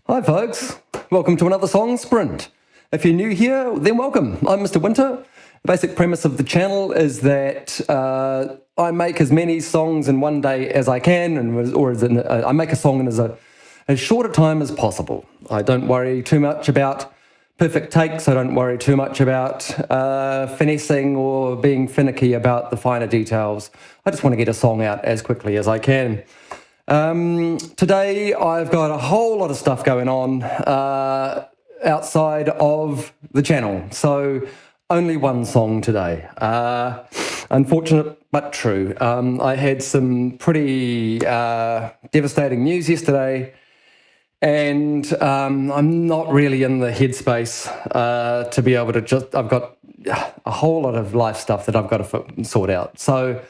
Hi folks, welcome to another song sprint. If you're new here, then welcome. I'm MrWinter. The basic premise of the channel is that I make as many songs in one day as I can, I make a song in as short a time as possible. I don't worry too much about perfect takes. I don't worry too much about finessing or being finicky about the finer details. I just want to get a song out as quickly as I can. Today I've got a whole lot of stuff going on outside of the channel, so only one song today. Unfortunate but true. I had some pretty devastating news yesterday, and I'm not really in the headspace to be able to I've got a whole lot of life stuff that I've got to sort out. So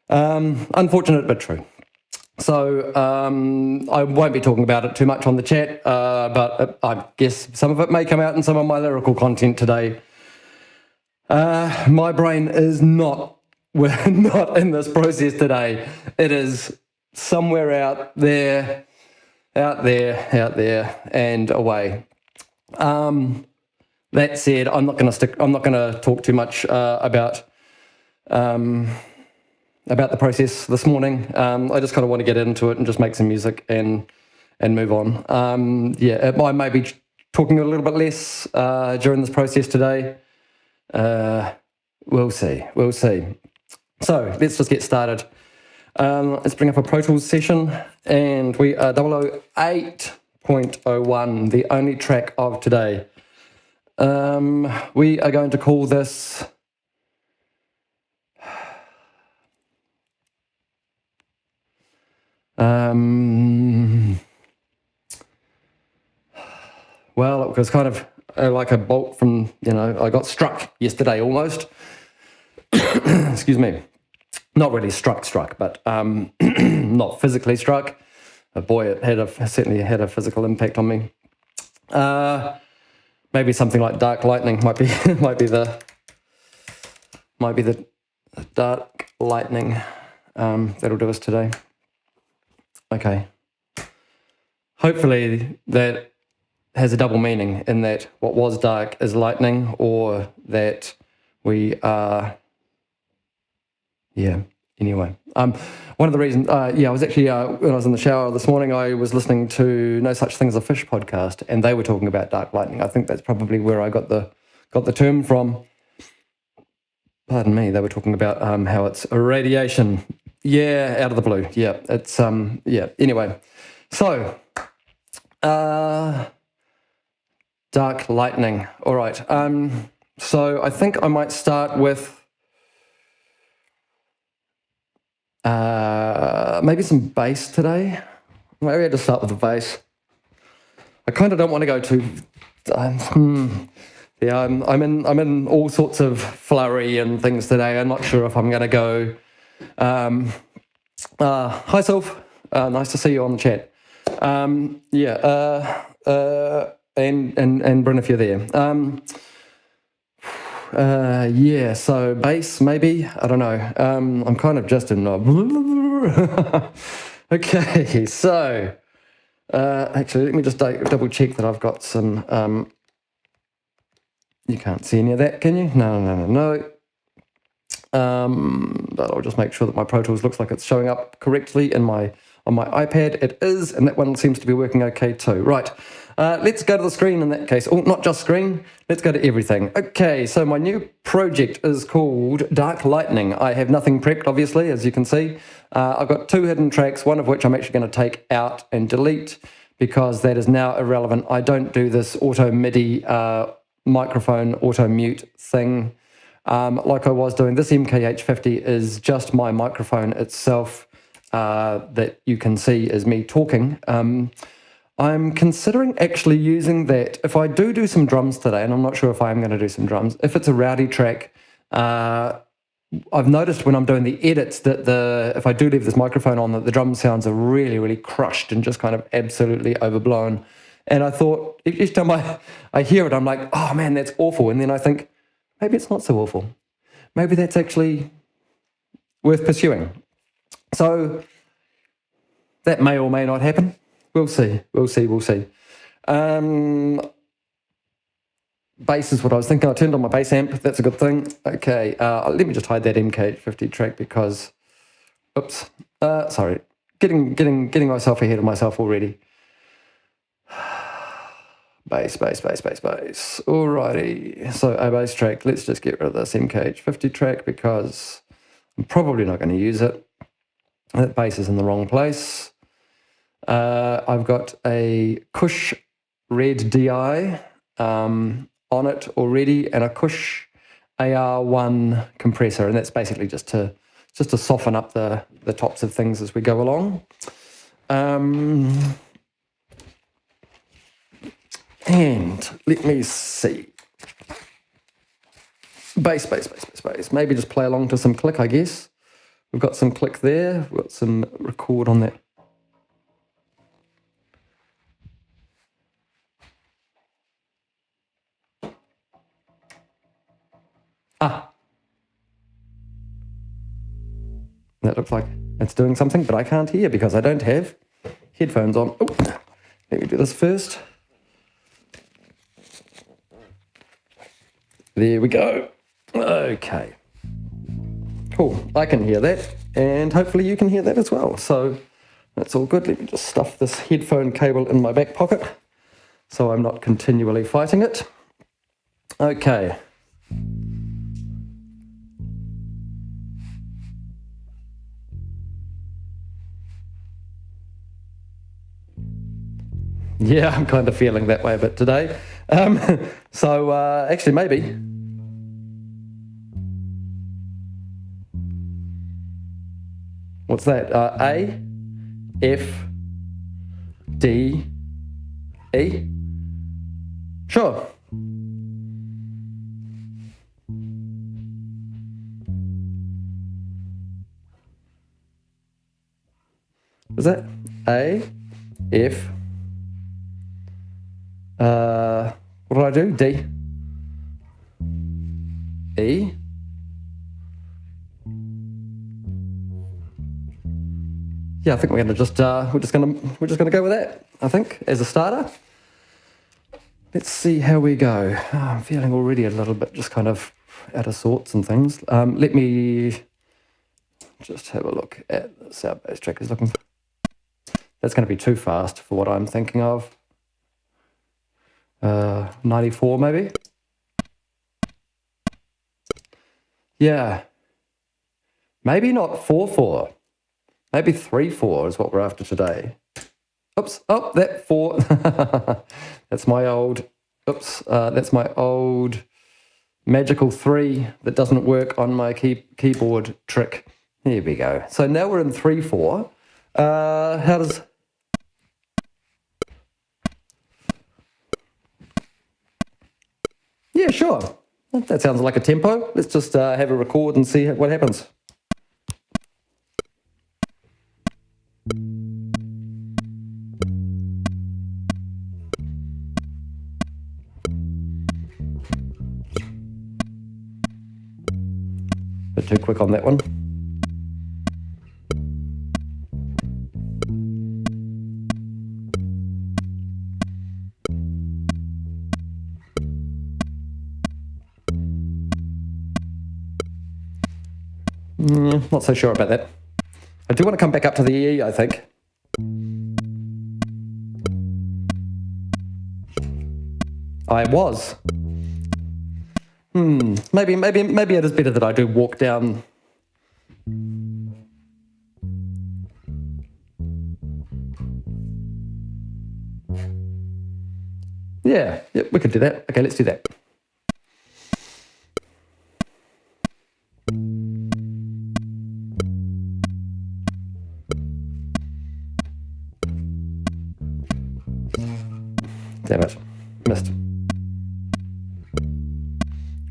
unfortunate but true. So I won't be talking about it too much on the chat, but I guess some of it may come out in some of my lyrical content today. My brain is we're not in this process today. It is somewhere out there, and away. That said, I'm not going to talk too much about the process this morning. I just kind of want to get into it and just make some music and move on. I may be talking a little bit less during this process today. We'll see. So let's just get started. Let's bring up a Pro Tools session, and we are 008.01, the only track of today. We are going to call this well, it was kind of like a bolt from, I got struck yesterday almost. Excuse me. Not really struck, but not physically struck. Boy, it certainly had a physical impact on me. Maybe something like dark lightning might be the dark lightning that'll do us today. Okay. Hopefully that has a double meaning in that what was dark is lightning, or that we are... Anyway. One of the reasons... I was actually, when I was in the shower this morning, I was listening to No Such Thing as a Fish podcast, and they were talking about dark lightning. I think that's probably where I got the term from. Pardon me, they were talking about how it's a radiation... Yeah, out of the blue. Yeah, it's, anyway. So, dark lightning. All right. So I think I might start with maybe some bass today. Maybe I'll just start with the bass. I kind of don't want to go too... I'm in all sorts of flurry and things today. I'm not sure if I'm going to go... hi Soph, nice to see you on the chat. And Bryn, if you're there. So bass maybe, I don't know. I'm kind of just in okay, so actually let me just double check that I've got some you can't see any of that, can you? No. But I'll just make sure that my Pro Tools looks like it's showing up correctly on my iPad. It is, and that one seems to be working okay too. Right, let's go to the screen in that case. Oh, not just screen, let's go to everything. Okay, so my new project is called Dark Lightning. I have nothing prepped, obviously, as you can see. I've got 2 hidden tracks, one of which I'm actually going to take out and delete because that is now irrelevant. I don't do this auto MIDI microphone auto mute thing. Like I was doing. This MKH50 is just my microphone itself that you can see is me talking. I'm considering actually using that. If I do some drums today, and I'm not sure if I am going to do some drums, if it's a rowdy track, I've noticed when I'm doing the edits that if I do leave this microphone on, that the drum sounds are really, really crushed and just kind of absolutely overblown. And I thought, each time I hear it, I'm like, oh man, that's awful. And then I think, maybe it's not so awful. Maybe that's actually worth pursuing. So that may or may not happen. We'll see. Bass is what I was thinking. I turned on my bass amp. That's a good thing. Okay, let me just hide that MKH50 track because, oops, sorry, getting myself ahead of myself already. Bass. Alrighty, so a bass track. Let's just get rid of this MKH50 track because I'm probably not going to use it. That bass is in the wrong place. I've got a Kush Red DI on it already, and a Kush AR1 compressor, and that's basically just to soften up the tops of things as we go along. And let me see. Bass. Maybe just play along to some click, I guess. We've got some click there. We've got some record on that. That looks like it's doing something, but I can't hear because I don't have headphones on. Oh, let me do this first. There we go. Okay. Cool. I can hear that, and hopefully you can hear that as well. So that's all good. Let me just stuff this headphone cable in my back pocket so I'm not continually fighting it. Okay. Yeah, I'm kind of feeling that way a bit today. Actually, maybe. What's that? A, F, D, E? Sure. Is that A, F, what did I do? D, E, yeah, I think we're just gonna go with that, I think, as a starter. Let's see how we go. Oh, I'm feeling already a little bit just kind of out of sorts and things. Let me just have a look at this. Our bass track is looking. That's going to be too fast for what I'm thinking of. 94 maybe. Yeah. Maybe not 4/4. Maybe 3/4 is what we're after today. Oops. Oh, that 4. That's my old. Oops. That's my old magical 3 that doesn't work on my keyboard trick. Here we go. So now we're in 3/4. How does? Yeah, sure. That sounds like a tempo. Let's just have a record and see what happens. Bit too quick on that one. Not so sure about that. I do want to come back up to the E, I think. I was. Maybe it is better that I do walk down. Yeah, we could do that. Okay, let's do that. Damn it, missed.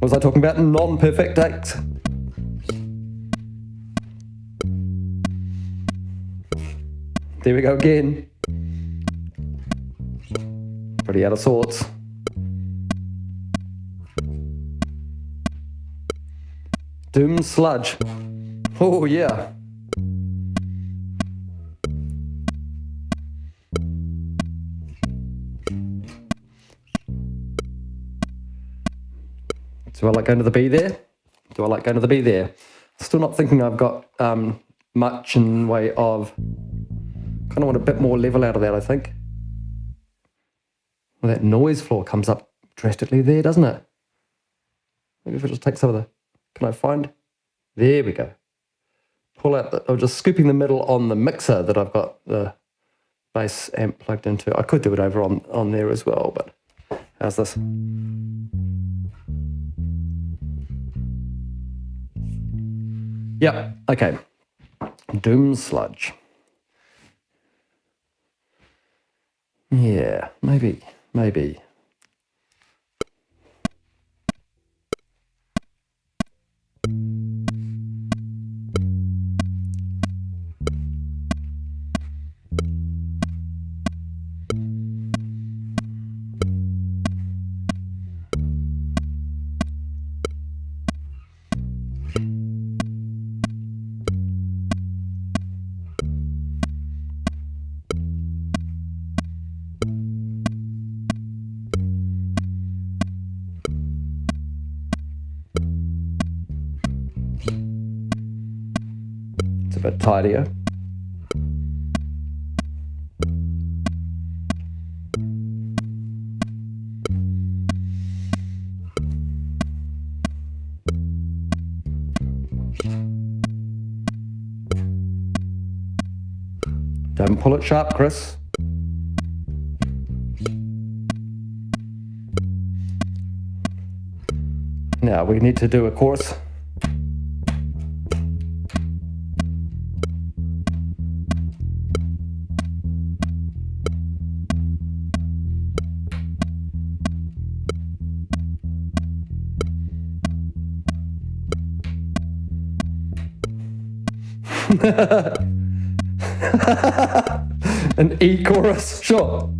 What was I talking about? Non-perfect takes. There we go again. Pretty out of sorts. Doom sludge. Oh yeah. Do I like going to the B there? Do I like going to the B there? Still not thinking I've got much in way of, kind of want a bit more level out of that, I think. Well, that noise floor comes up drastically there, doesn't it? Maybe if I just take some of the, can I find? There we go. Pull out the, I'm just scooping the middle on the mixer that I've got the bass amp plugged into. I could do it over on there as well, but how's this? Yep, okay. Doom sludge. Yeah, maybe. It's a bit tidier. Don't pull it sharp, Chris. Now we need to do a chorus. An E chorus, sure.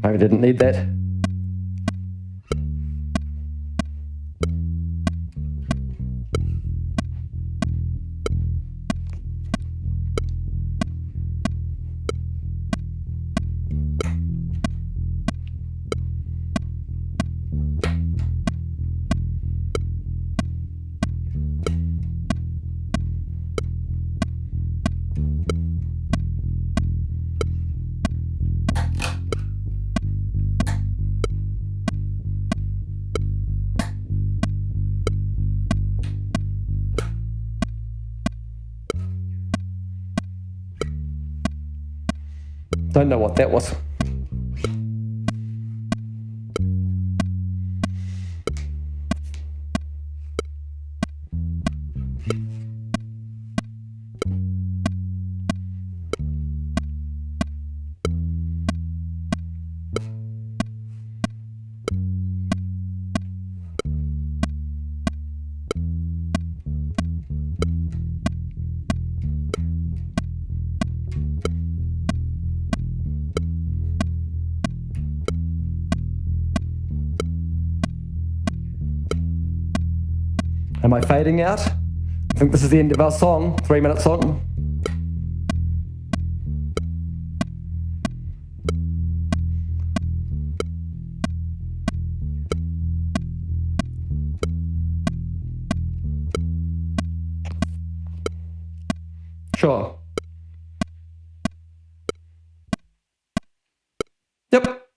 Maybe didn't need that. Don't know what that was. Am I fading out? I think this is the end of our song, 3-minute song. Sure. Yep.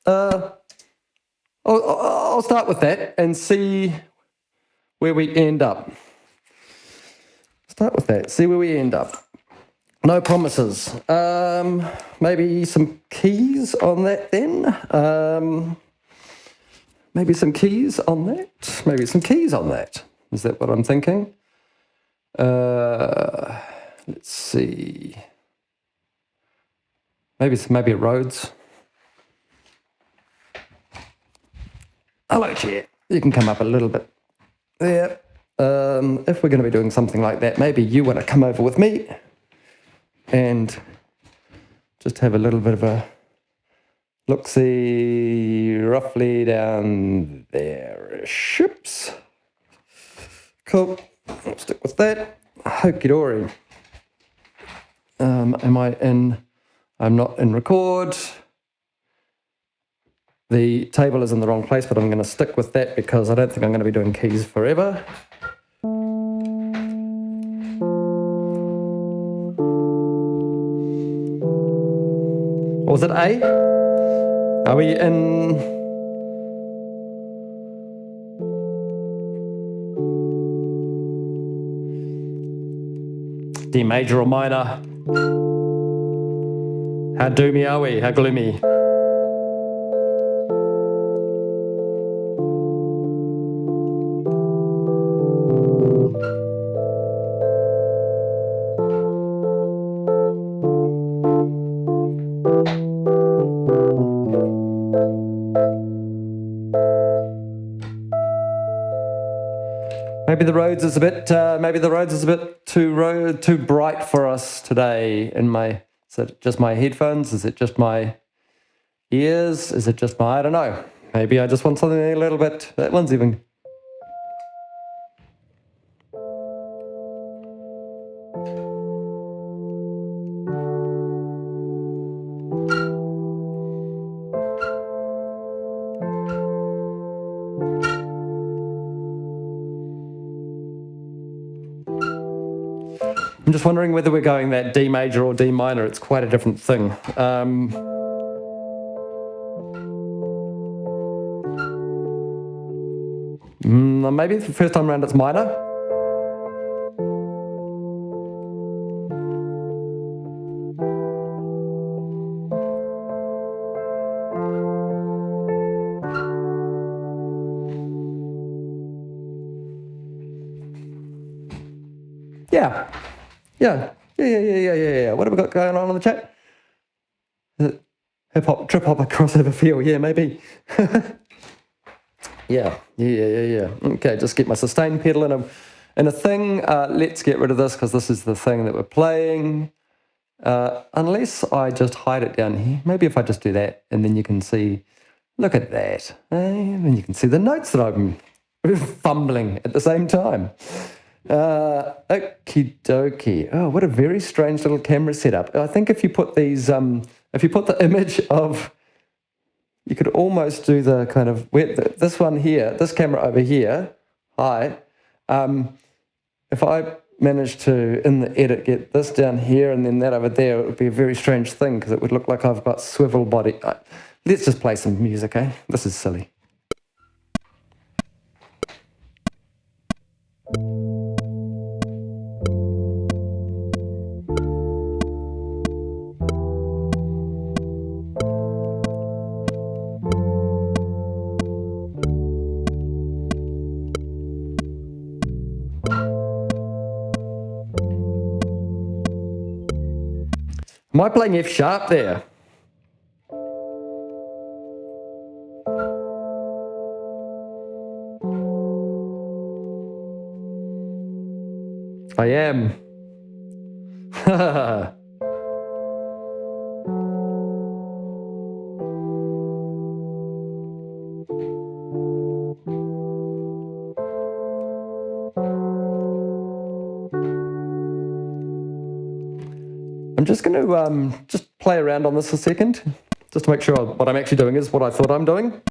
I'll start with that and see where we end up. Start with that, see where we end up. No promises. Maybe some keys on that then. Maybe some keys on that. Maybe some keys on that. Is that what I'm thinking? Let's see. Maybe Rhodes. Hello, chair. You can come up a little bit there. If we're going to be doing something like that, maybe you want to come over with me and just have a little bit of a look-see, roughly down there. Ships. Cool. I'll stick with that. Okie dory. Am I in? I'm not in record. The table is in the wrong place, but I'm going to stick with that because I don't think I'm going to be doing keys forever. Or was it A? Are we in? D major or minor? How doomy are we? How gloomy? Maybe the roads is a bit too bright for us today. Is it just my headphones? Is it just my ears? Is it just I don't know. Maybe I just want something a little bit. That one's even. I'm just wondering whether we're going that D major or D minor. It's quite a different thing. Maybe the first time around it's minor. Yeah. What have we got going on in the chat? Hip hop, trip hop, crossover feel. Yeah, maybe. Yeah. Okay, just get my sustain pedal in a thing. Let's get rid of this because this is the thing that we're playing. Unless I just hide it down here. Maybe if I just do that and then you can see, look at that. And then you can see the notes that I'm fumbling at the same time. Okie dokie. Oh, what a very strange little camera setup. I think if you put these, if you put the image of, you could almost do the kind of, this one here, this camera over here, hi. If I managed to, in the edit, get this down here and then that over there, it would be a very strange thing because it would look like I've got swivel body. Let's just play some music, eh? This is silly. Am I playing F sharp there? I am. I'm just going to just play around on this a second, just to make sure what I'm actually doing is what I thought I'm doing.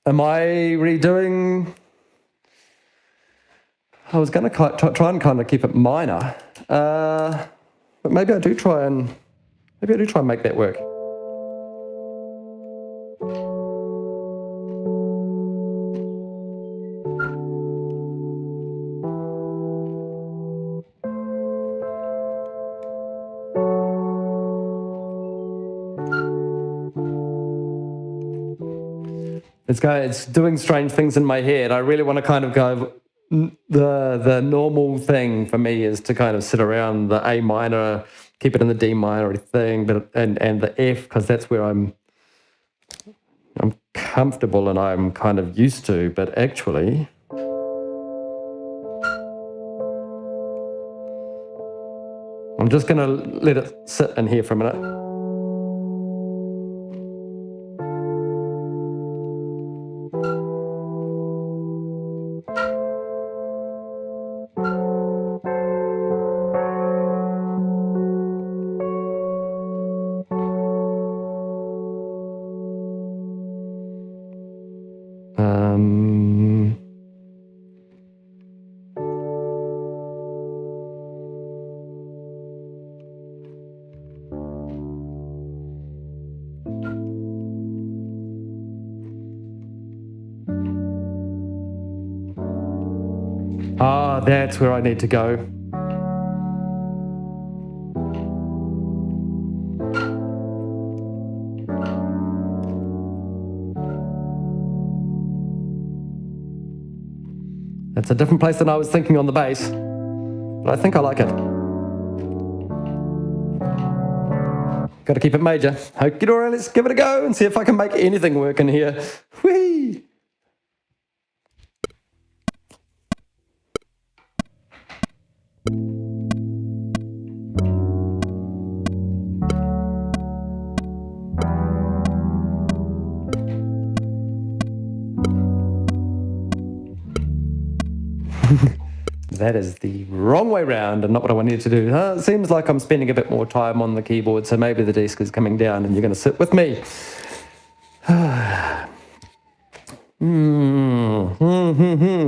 Am I redoing? I was going to try and kind of keep it minor, but maybe I do try and make that work. It's doing strange things in my head. I really want to kind of go. The normal thing for me is to kind of sit around the A minor, keep it in the D minor thing, but and the F, because that's where I'm comfortable and I'm kind of used to. But actually, I'm just going to let it sit in here for a minute. That's where I need to go. It's a different place than I was thinking on the bass, but I think I like it. Got to keep it major. Okie dokie, let's give it a go and see if I can make anything work in here. Whee! That is the wrong way round and not what I wanted to do. It seems like I'm spending a bit more time on the keyboard, so maybe the desk is coming down and you're going to sit with me.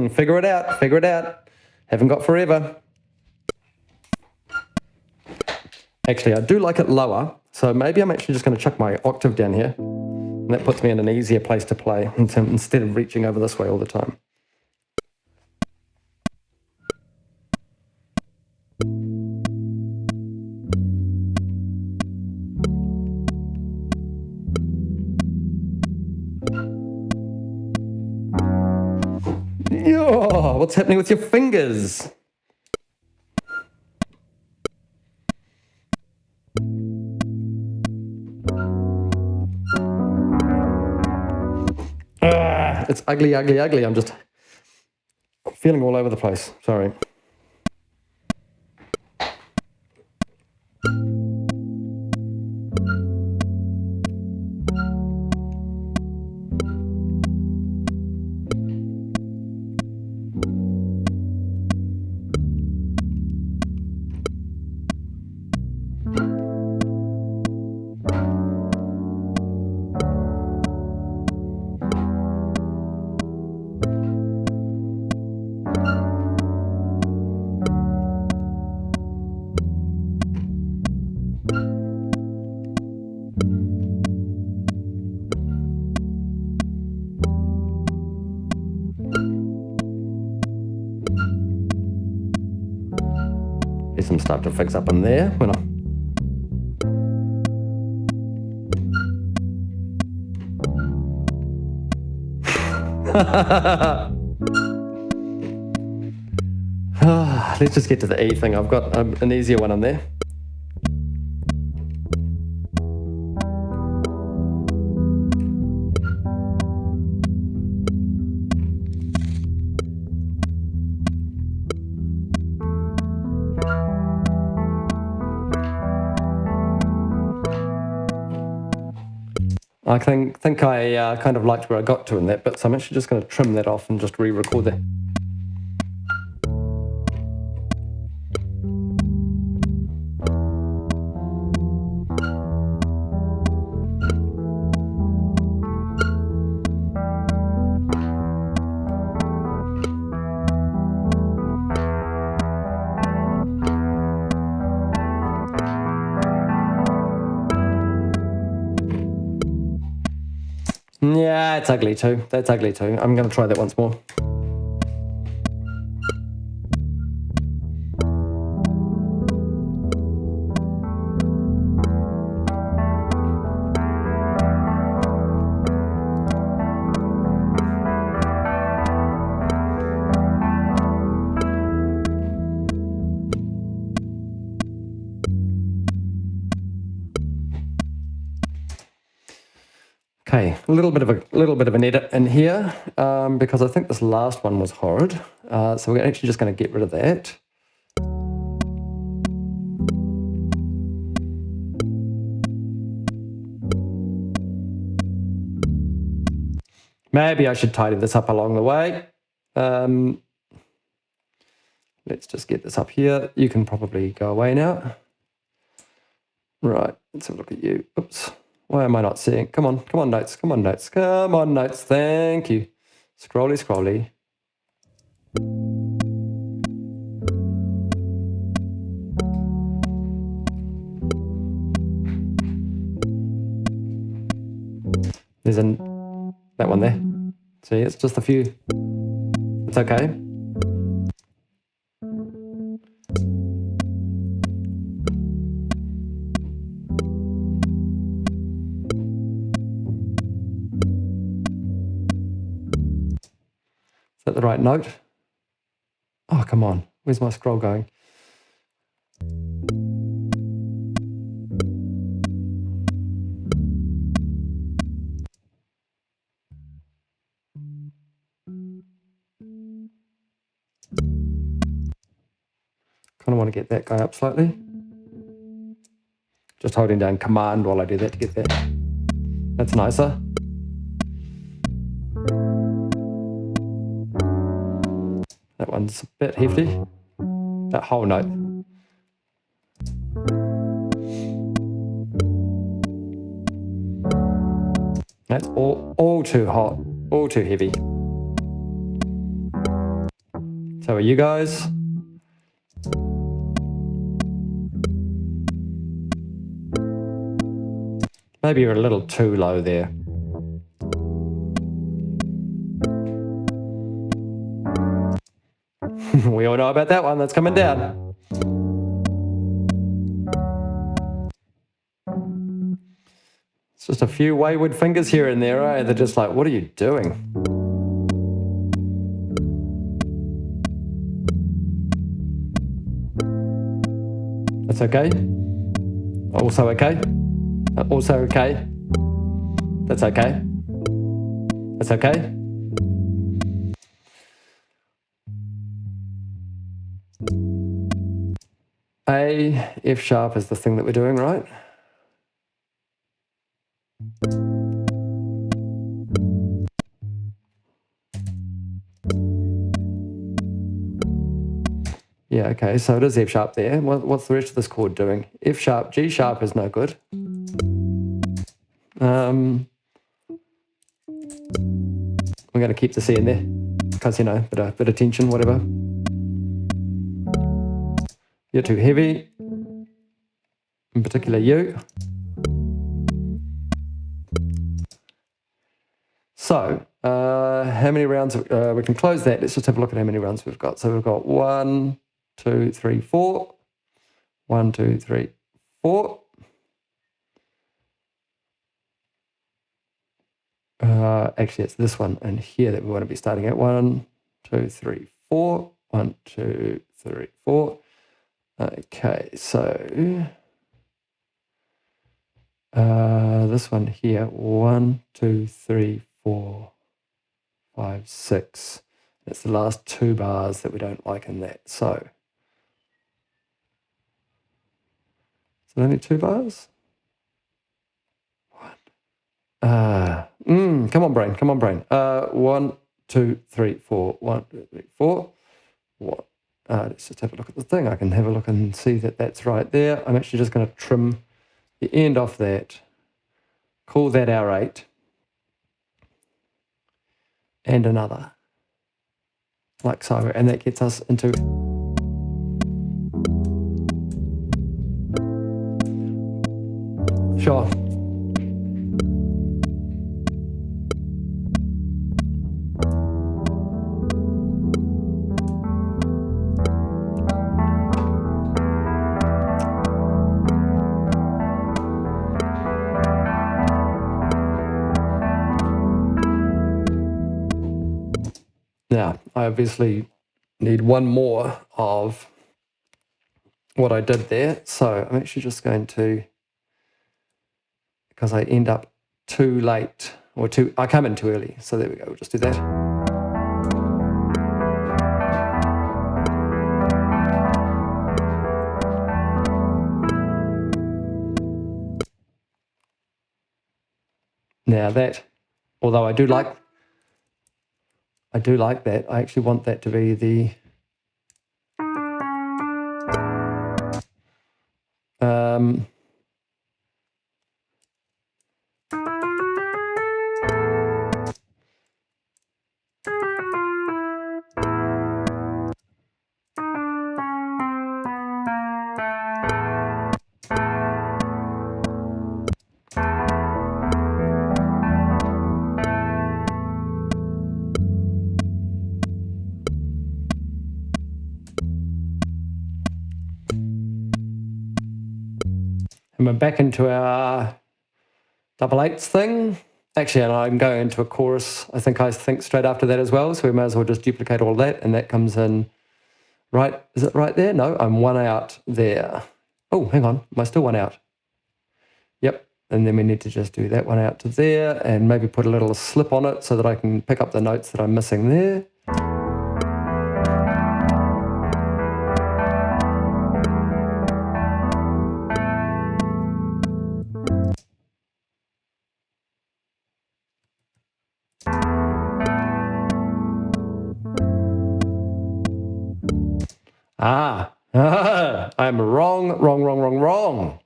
Figure it out, figure it out. Haven't got forever. Actually, I do like it lower, so maybe I'm actually just going to chuck my octave down here. And that puts me in an easier place to play instead of reaching over this way all the time. Oh, what's happening with your fingers? It's ugly, ugly, ugly. I'm just feeling all over the place. Sorry. There's some stuff to fix up in there. When let's just get to the E thing. I've got an easier one on there. I think I kind of liked where I got to in that bit, so I'm actually just going to trim that off and just re-record that. Yeah, it's ugly too. That's ugly too. I'm going to try that once more. Okay, a little bit of an edit in here because I think this last one was horrid. So we're actually just going to get rid of that. Maybe I should tidy this up along the way. Let's just get this up here. You can probably go away now. Right, let's have a look at you. Oops. Why am I not seeing? Come on, notes. Come on, notes. Come on, notes. Thank you. Scrolly, scrolly. There's that one there. See, it's just a few. It's okay. Is that the right note? Oh, come on. Where's my scroll going? Kind of want to get that guy up slightly. Just holding down Command while I do that to get that. That's nicer. That one's a bit hefty. That whole note. That's all too hot, all too heavy. So are you guys? Maybe you're a little too low there. We all know about that one, that's coming down. It's just a few wayward fingers here and there, eh? They're just like, what are you doing? That's okay. Also okay. Also okay. That's okay. That's okay. A, F sharp is the thing that we're doing, right? Yeah, okay, so it is F sharp there. What's the rest of this chord doing? F sharp, G sharp is no good. We're going to keep the C in there because, you know, bit of tension, whatever. You're too heavy, in particular you. So, how many rounds? We can close that. Let's just have a look at how many rounds we've got. So we've got 1, 2, 3, 4. 1, 2, 3, 4. Actually, it's this one and here that we want to be starting at. 1, 2, 3, 4. 1, 2, 3, 4. Okay, so this one here. 1, 2, 3, 4, 5, 6. It's the last 2 bars that we don't like in that. So, is it only 2 bars? Come on, brain. Come on, brain. 1, 2, 3, 4. 1, 2, 3, 4. What? Let's just have a look at the thing. I can have a look and see that that's right there. I'm actually just going to trim the end off that. Call that our 8. And another. Like so. And that gets us into... Sure. Now, I obviously need one more of what I did there. So I'm actually just going to, because I end up too late, or I came in too early. So there we go, we'll just do that. Now that, although I do like that, I actually want that to be the and we're back into our double eights thing. Actually, and I'm going into a chorus, I think straight after that as well, so we may as well just duplicate all that, and that comes in, right, is it right there? No, I'm one out there. Oh, hang on, am I still one out? Yep, and then we need to just do that one out to there, and maybe put a little slip on it so that I can pick up the notes that I'm missing there. I'm wrong.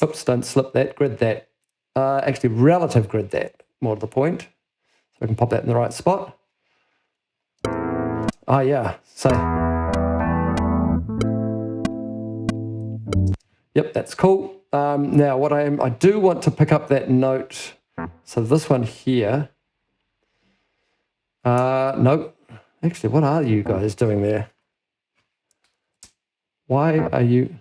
Oops, don't slip that, grid that. Actually, relative grid that, more to the point. So I can pop that in the right spot. Yeah, so. Yep, that's cool. Now, what I do want to pick up that note. So this one here. Nope. Actually, what are you guys doing there? Why are you...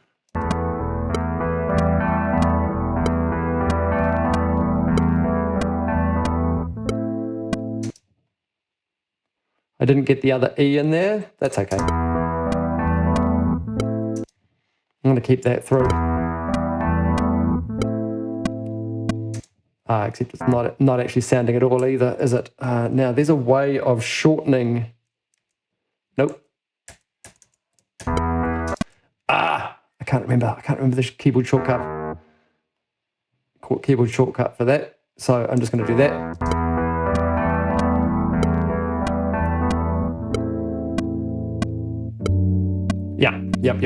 I didn't get the other E in there. That's okay. I'm going to keep that through. Except it's not actually sounding at all either, is it? Now, there's a way of shortening... Nope. I can't remember the keyboard shortcut for that. So I'm just going to do that. Yeah, yep.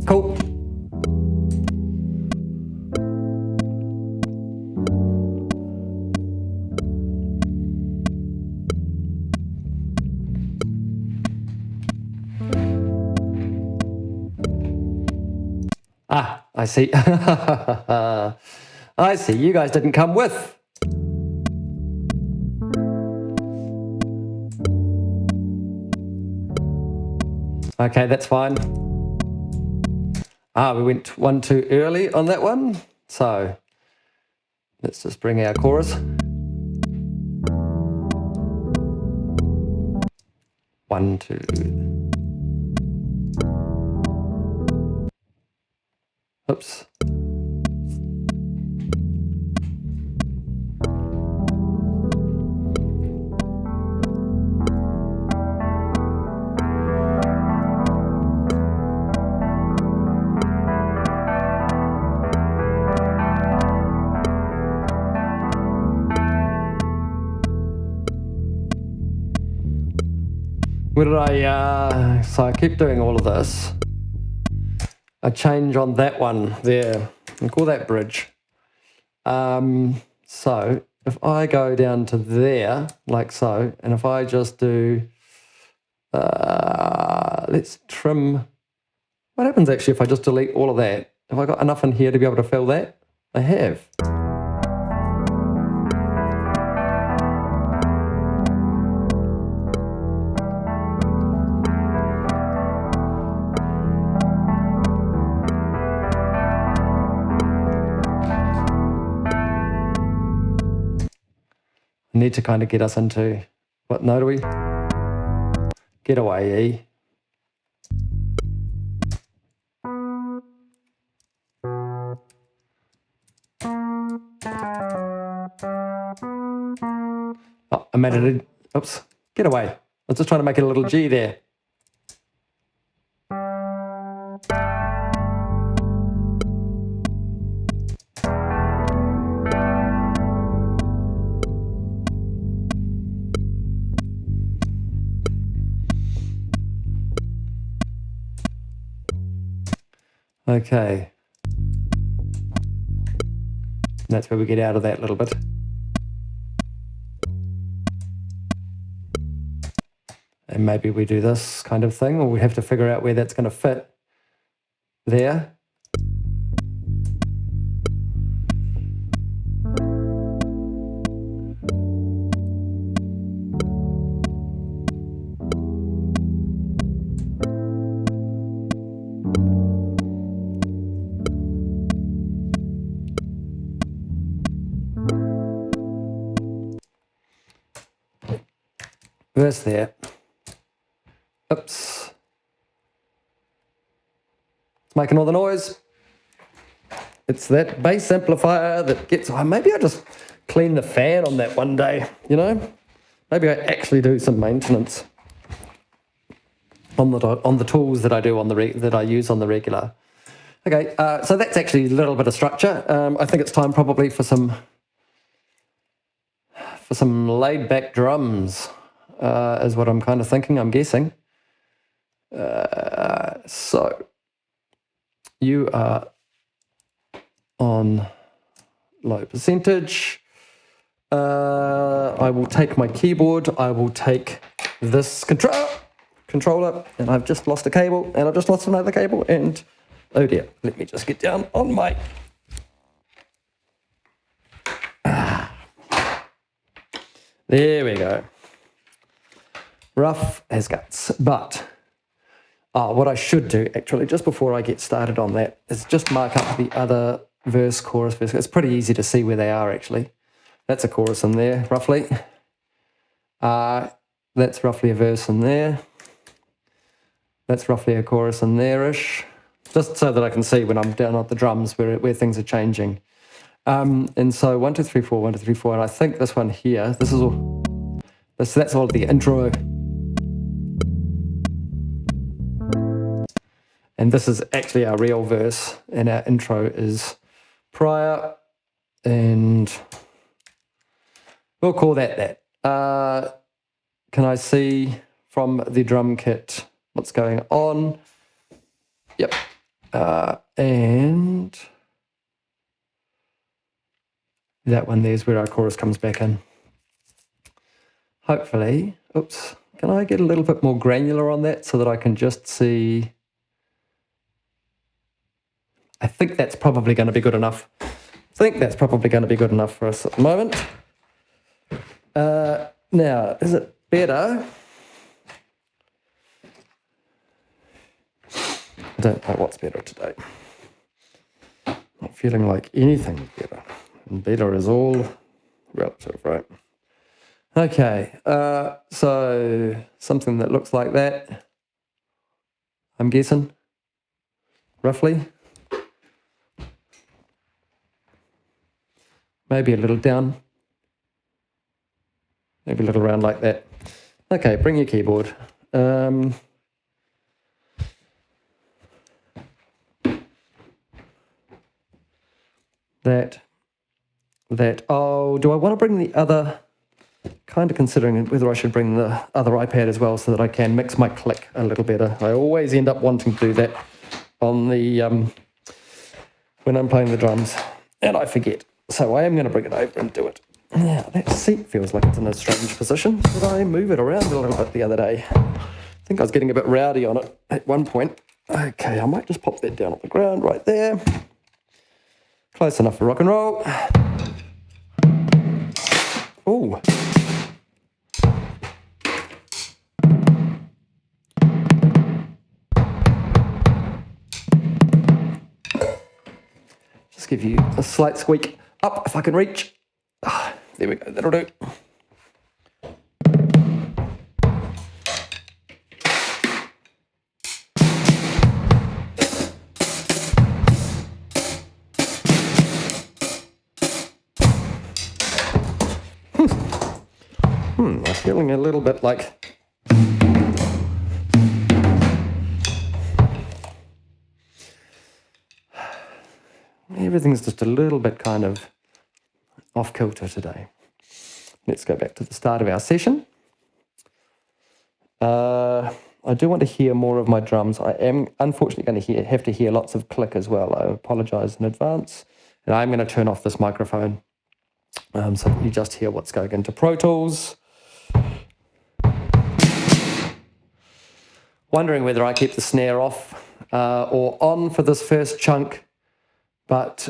Cool. I see. I see, you guys didn't come with. Okay, that's fine. We went one too early on that one. So let's just bring our chorus. 1, 2. Oops. Where did so I keep doing all of this. I change on that one there and call that bridge. So if I go down to there, like so, and if I just do, let's trim. What happens actually if I just delete all of that? Have I got enough in here to be able to fill that? I have. Need to kind of get us into, what note are we? Get away, E. made it oops, get away. I was just trying to make it a little G there. Okay. That's where we get out of that little bit. And maybe we do this kind of thing, or we have to figure out where that's going to fit there. Verse there. Oops. It's making all the noise. It's that bass amplifier that gets... Oh, maybe I just clean the fan on that one day, you know? Maybe I actually do some maintenance on the tools that I do that I use on the regular. Okay, so that's actually a little bit of structure. I think it's time probably for some laid-back drums. Is what I'm kind of thinking, I'm guessing. So, you are on low percentage. I will take my keyboard, I will take this controller, and I've just lost a cable, and I've just lost another cable, and oh dear, let me just get down on my... There we go. Rough as guts, but what I should do actually just before I get started on that is just mark up the other verse, chorus, verse. It's pretty easy to see where they are actually. That's a chorus in there, roughly. That's roughly a verse in there. That's roughly a chorus in there-ish, just so that I can see when I'm down at the drums where things are changing. And so 1, 2, 3, 4, 1, 2, 3, 4, and I think this one here, this is all. That's all the intro. And this is actually our real verse, and our intro is prior, and we'll call that. Can I see from the drum kit what's going on? Yep. And that one there's where our chorus comes back in. Hopefully, oops, can I get a little bit more granular on that so that I can just see... I think that's probably going to be good enough. For us at the moment. Now, is it better? I don't know what's better today. Not feeling like anything better. And better is all relative, right? Okay, so something that looks like that, I'm guessing, roughly. Maybe a little down, maybe a little round like that. Okay, bring your keyboard. Oh, do I want to bring the other, kind of considering whether I should bring the other iPad as well so that I can mix my click a little better. I always end up wanting to do that on the, when I'm playing the drums, and I forget. So I am going to bring it over and do it. Now, that seat feels like it's in a strange position. Did I move it around a little bit the other day? I think I was getting a bit rowdy on it at one point. Okay, I might just pop that down on the ground right there. Close enough for rock and roll. Ooh. Just give you a slight squeak up if I can reach. There we go, that'll do. I'm feeling a little bit like everything's just a little bit kind of off kilter today. Let's go back to the start of our session. I do want to hear more of my drums. I am unfortunately going to have to hear lots of click as well. I apologize in advance. And I'm going to turn off this microphone so that you just hear what's going into Pro Tools. Wondering whether I keep the snare off or on for this first chunk, but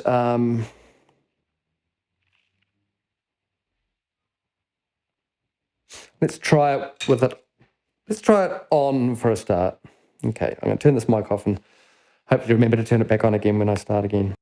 let's try it with it. Let's try it on for a start. Okay, I'm going to turn this mic off and hopefully remember to turn it back on again when I start again.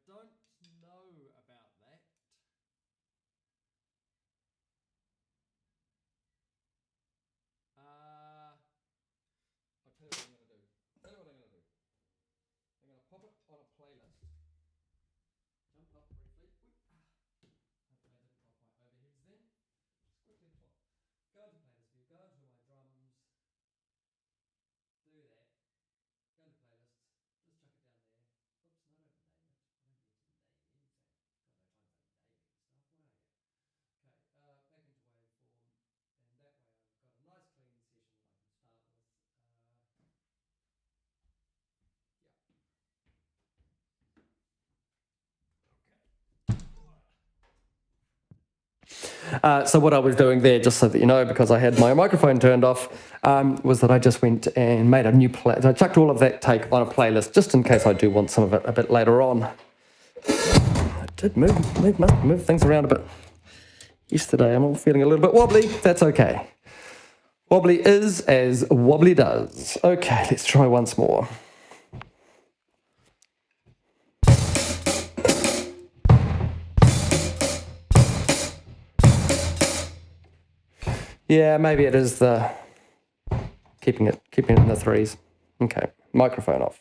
don't know about that. I'll tell you what I'm going to do. I'm going to pop it on a playlist. Jump up briefly. Hopefully I didn't drop my overheads then. Just quickly go into playlist view, go into my drums, do that, go into playlists, just chuck it down there. Oops, no, don't name it. I don't need to name So what I was doing there, just so that you know, because I had my microphone turned off, was that I just went and made a new play. I chucked all of that take on a playlist, just in case I do want some of it a bit later on. I did move things around a bit yesterday. I'm all feeling a little bit wobbly. That's okay. Wobbly is as wobbly does. Okay, let's try once more. Yeah, maybe it is the keeping it in the threes. Okay, microphone off.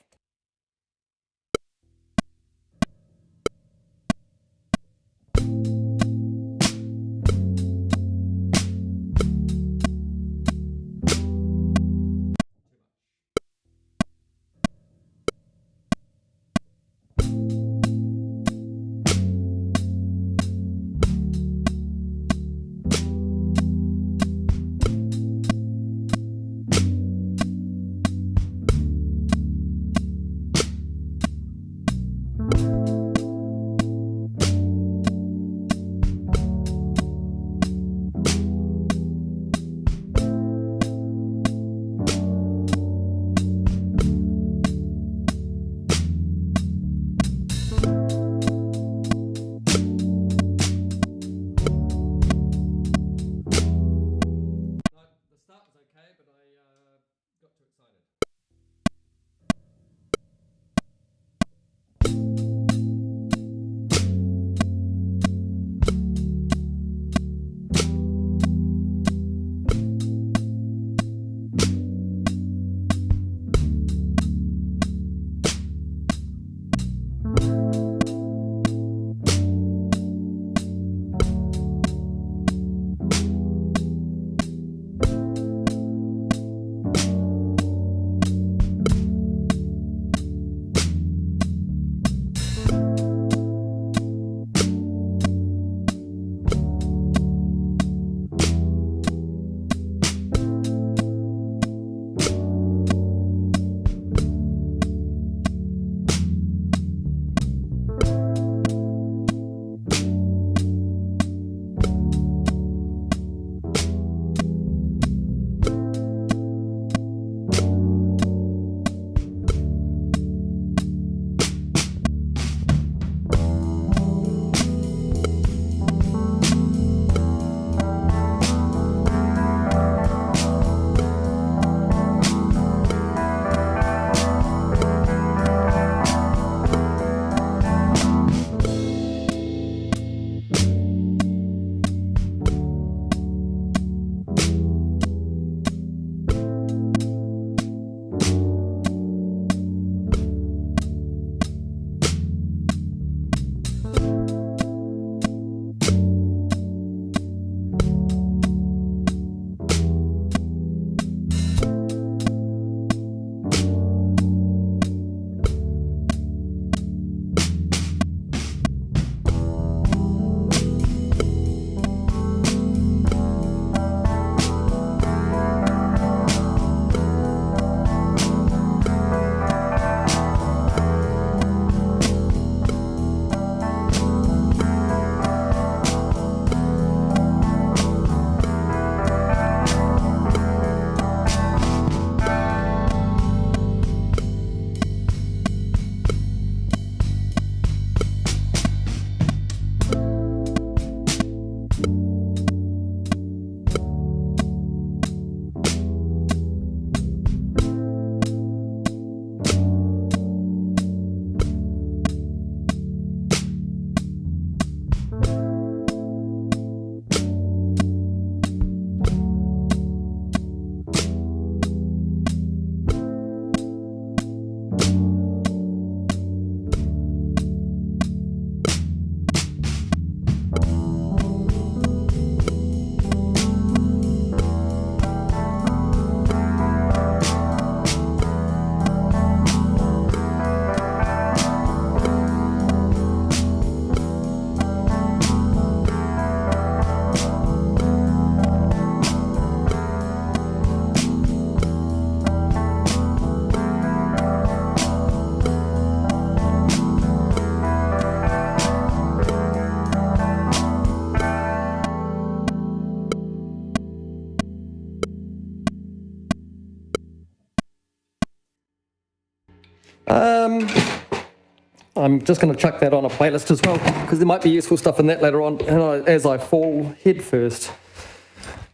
I'm just going to chuck that on a playlist as well, because there might be useful stuff in that later on, and as I fall head first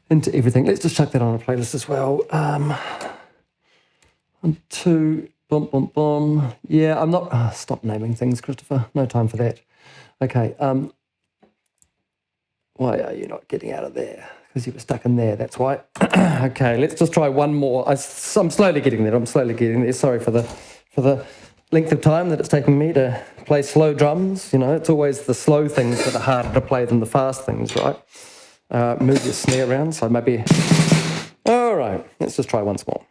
into everything. Let's just chuck that on a playlist as well. 1, 2, boom, boom, boom. Yeah, I'm not... stop naming things, Christopher. No time for that. Okay. Why are you not getting out of there? Because you were stuck in there, that's why. Okay, let's just try one more. I'm slowly getting there. Sorry for the length of time that it's taking me to play slow drums. You know, it's always the slow things that are harder to play than the fast things, right? Move your snare around, so maybe... All right, let's just try once more.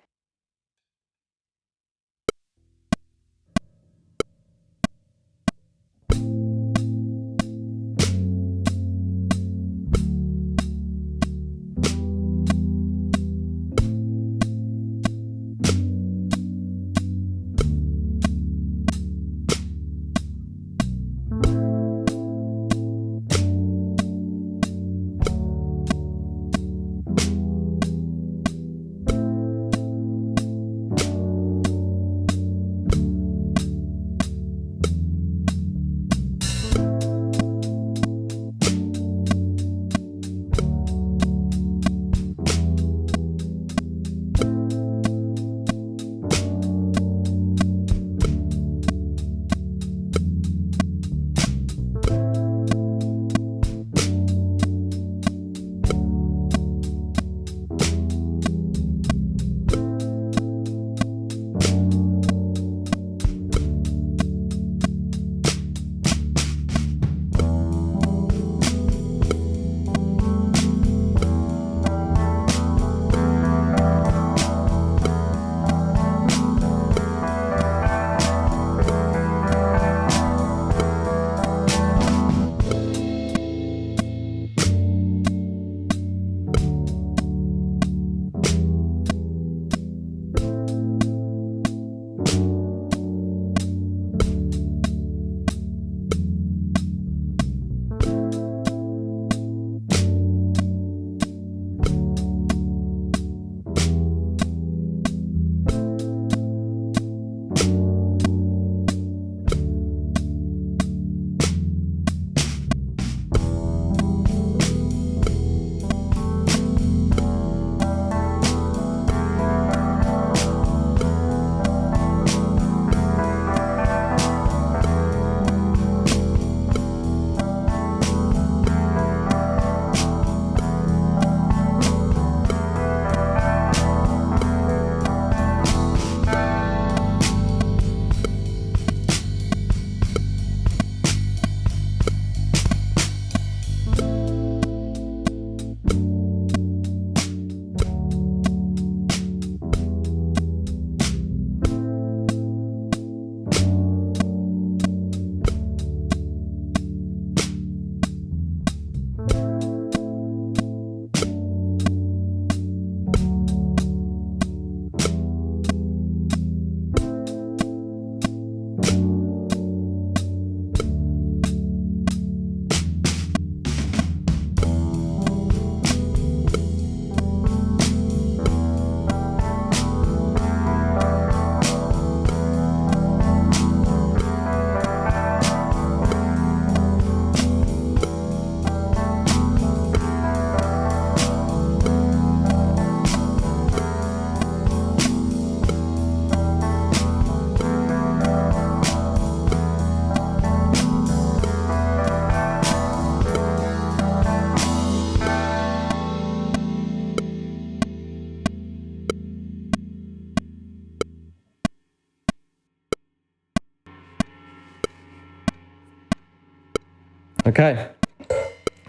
Okay,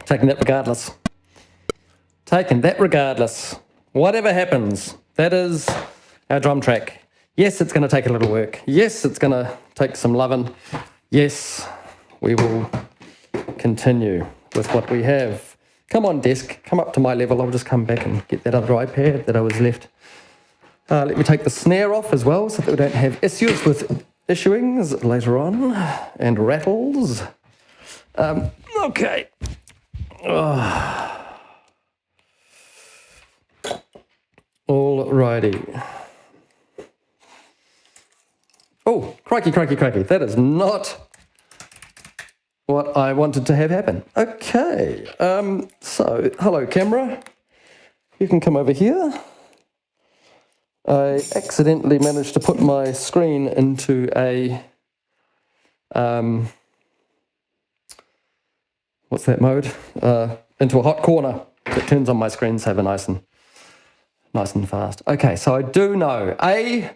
taking that regardless. Taking that regardless. Whatever happens, that is our drum track. Yes, it's going to take a little work. Yes, it's going to take some loving. Yes, we will continue with what we have. Come on, desk, come up to my level. I'll just come back and get that other iPad that I was left. Let me take the snare off as well so that we don't have issues with issuings later on and rattles. Okay. Alrighty. Oh, crikey. That is not what I wanted to have happen. Okay, so hello camera, you can come over here. I accidentally managed to put my screen into a, what's that mode? Into a hot corner. It turns on my screensaver nice and fast. Okay, so I do know,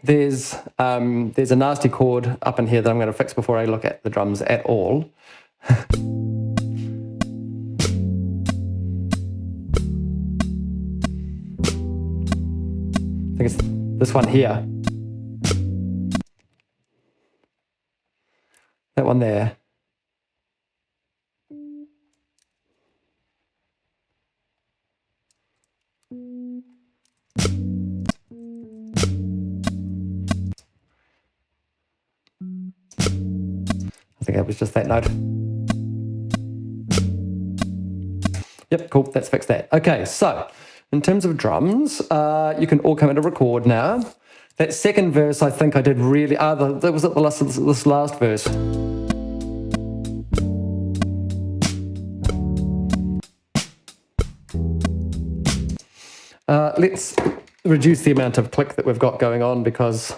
there's a nasty chord up in here that I'm going to fix before I look at the drums at all. I think it's this one here. That one there. I think that was just that note. Yep, cool, let's fix that. Okay, so in terms of drums, you can all come into record now. That second verse, I think I did really, that was at this last verse. Let's reduce the amount of click that we've got going on because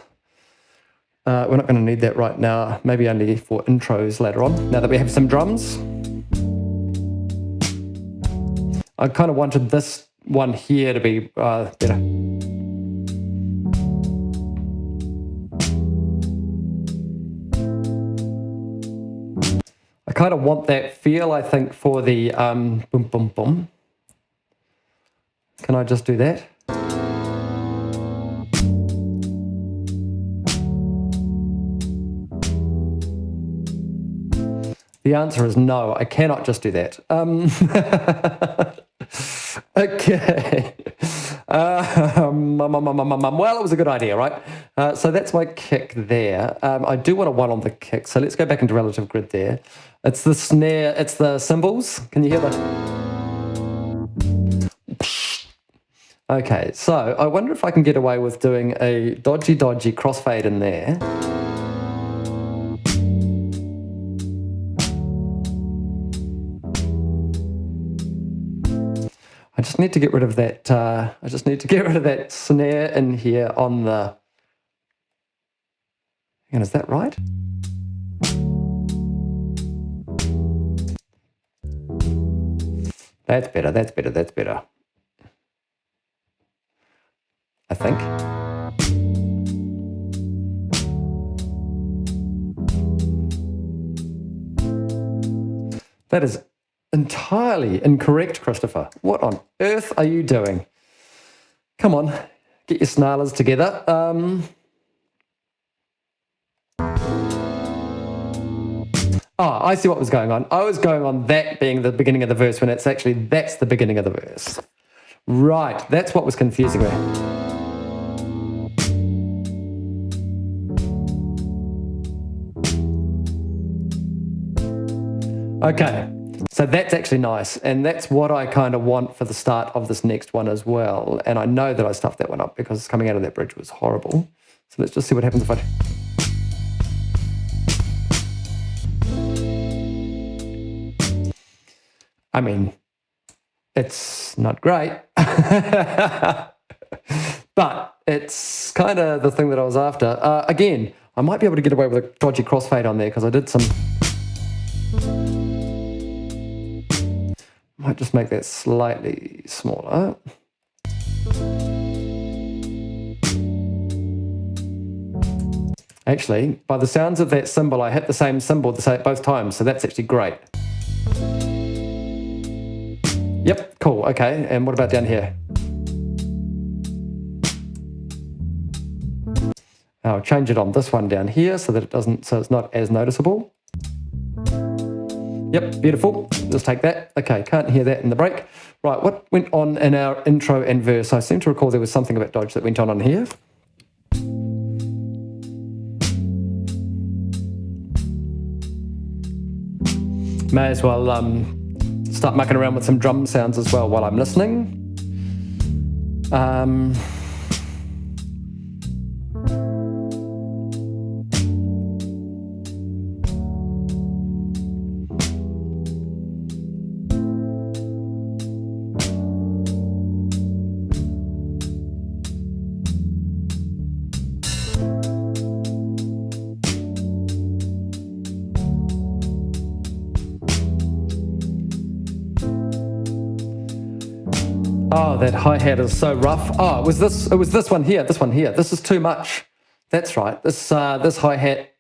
we're not going to need that right now, maybe only for intros later on, now that we have some drums. I kind of wanted this one here to be better. I kind of want that feel, I think, for the boom, boom, boom. Can I just do that? The answer is no, I cannot just do that. Okay. Well, it was a good idea, right? So that's my kick there. I do want a 1 on the kick, so let's go back into relative grid there. It's the snare, it's the cymbals. Can you hear that? Okay, so I wonder if I can get away with doing a dodgy crossfade in there. I just need to get rid of that. I just need to get rid of that snare in here on the. Hang on, is that right? That's better. That's better. That's better. I think. That is entirely incorrect, Christopher. What on earth are you doing? Come on, get your snarlers together. I see what was going on. I was going on that being the beginning of the verse when it's actually that's the beginning of the verse. Right, that's what was confusing me. Okay, so that's actually nice, and that's what I kind of want for the start of this next one as well. And I know that I stuffed that one up because coming out of that bridge was horrible. So let's just see what happens if I mean, it's not great, but it's kind of the thing that I was after. Again, I might be able to get away with a dodgy crossfade on there because I did some. Might just make that slightly smaller. Actually, by the sounds of that cymbal, I hit the same cymbal both times, so that's actually great. Yep, cool, okay, and what about down here? I'll change it on this one down here so that it doesn't, so it's not as noticeable. Yep, beautiful. Just take that. Okay, can't hear that in the break. Right, what went on in our intro and verse? I seem to recall there was something about dodge that went on here. May as well start mucking around with some drum sounds as well while I'm listening. Oh, that hi-hat is so rough. Oh, it was this one here, this one here. This is too much. That's right. This hi-hat.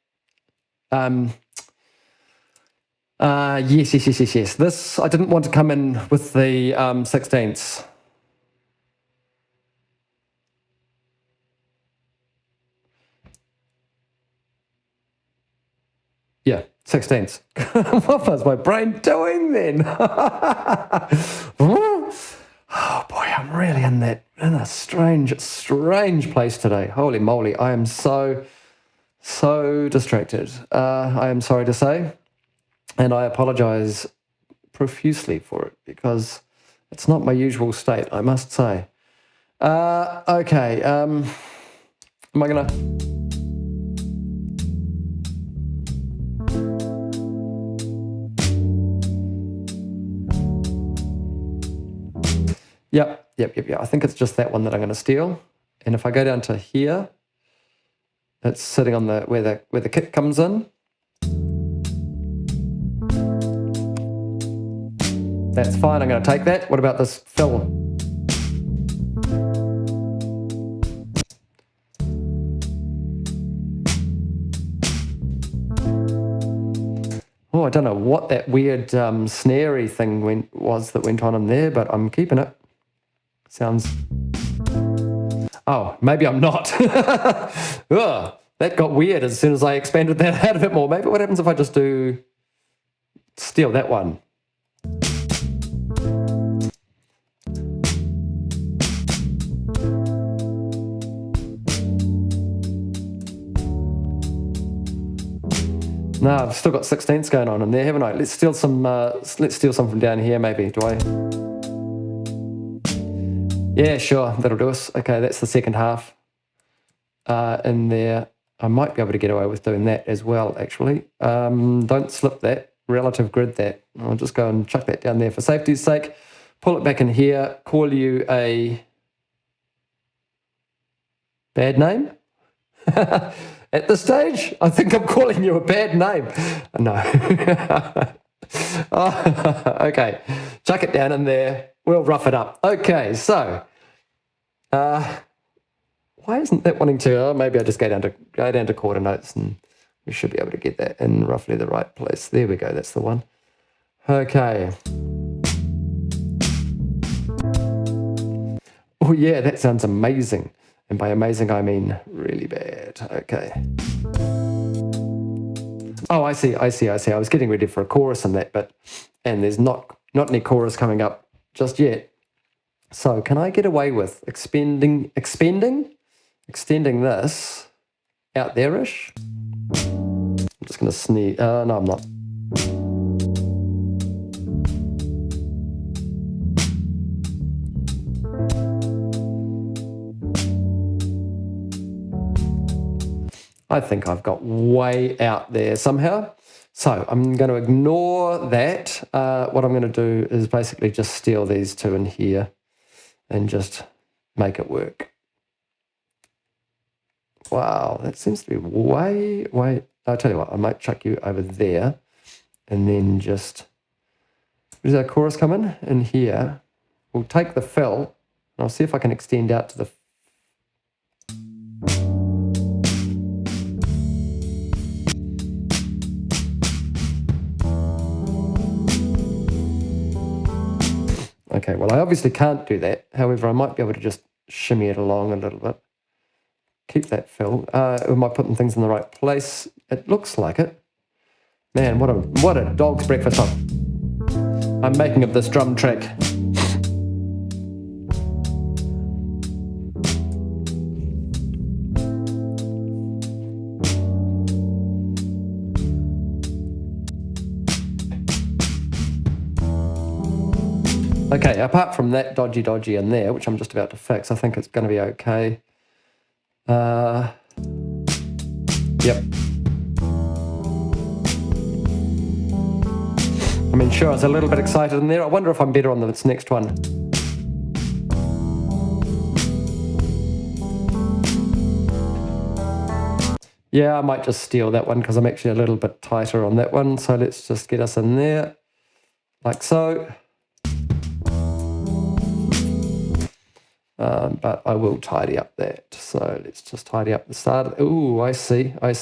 Yes. This, I didn't want to come in with the 16ths. Yeah, 16ths. What was my brain doing then? Oh boy, I'm really in a strange place today. Holy moly, I am so distracted. I am sorry to say, and I apologize profusely for it because it's not my usual state, I must say. Okay, am I gonna... Yep. I think it's just that one that I'm going to steal. And if I go down to here, it's sitting on where the kit comes in. That's fine. I'm going to take that. What about this fill? Oh, I don't know what that weird snarey thing was that went on in there, but I'm keeping it. Sounds... Oh, maybe I'm not. Ugh, that got weird as soon as I expanded that out a bit more. Maybe what happens if I just steal that one? No, I've still got 16ths going on in there, haven't I? Let's steal some from down here, maybe. Do I? Yeah, sure, that'll do us. Okay, that's the second half in there. I might be able to get away with doing that as well, actually. Don't slip that, relative grid that. I'll just go and chuck that down there for safety's sake. Pull it back in here, call you a bad name. At this stage, I think I'm calling you a bad name. No. Oh, okay, chuck it down in there. We'll rough it up. Okay, so why isn't that wanting to? Oh, maybe I just go down to coordinates and we should be able to get that in roughly the right place. There we go. That's the one. Okay. Oh yeah, that sounds amazing. And by amazing, I mean really bad. Okay. Oh, I see. I was getting ready for a chorus in that bit, and there's not any chorus coming up just yet. So can I get away with extending this out there-ish? I'm just going to sneeze. No, I'm not. I think I've got way out there somehow. So I'm going to ignore that. What I'm going to do is basically just steal these two in here and just make it work. Wow, that seems to be way... I'll tell you what, I might chuck you over there and then just... Where does our chorus come in here. We'll take the fill and I'll see if I can extend out to the... Okay, well, I obviously can't do that. However, I might be able to just shimmy it along a little bit. Keep that fill. Am I putting things in the right place? It looks like it. Man, what a dog's breakfast I'm making of this drum track. Okay, apart from that dodgy in there, which I'm just about to fix, I think it's going to be okay. Yep. I mean, sure, I was a little bit excited in there. I wonder if I'm better on this next one. Yeah, I might just steal that one because I'm actually a little bit tighter on that one. So let's just get us in there, like so. but I will tidy up that. So let's just tidy up the start. Ooh, I see. I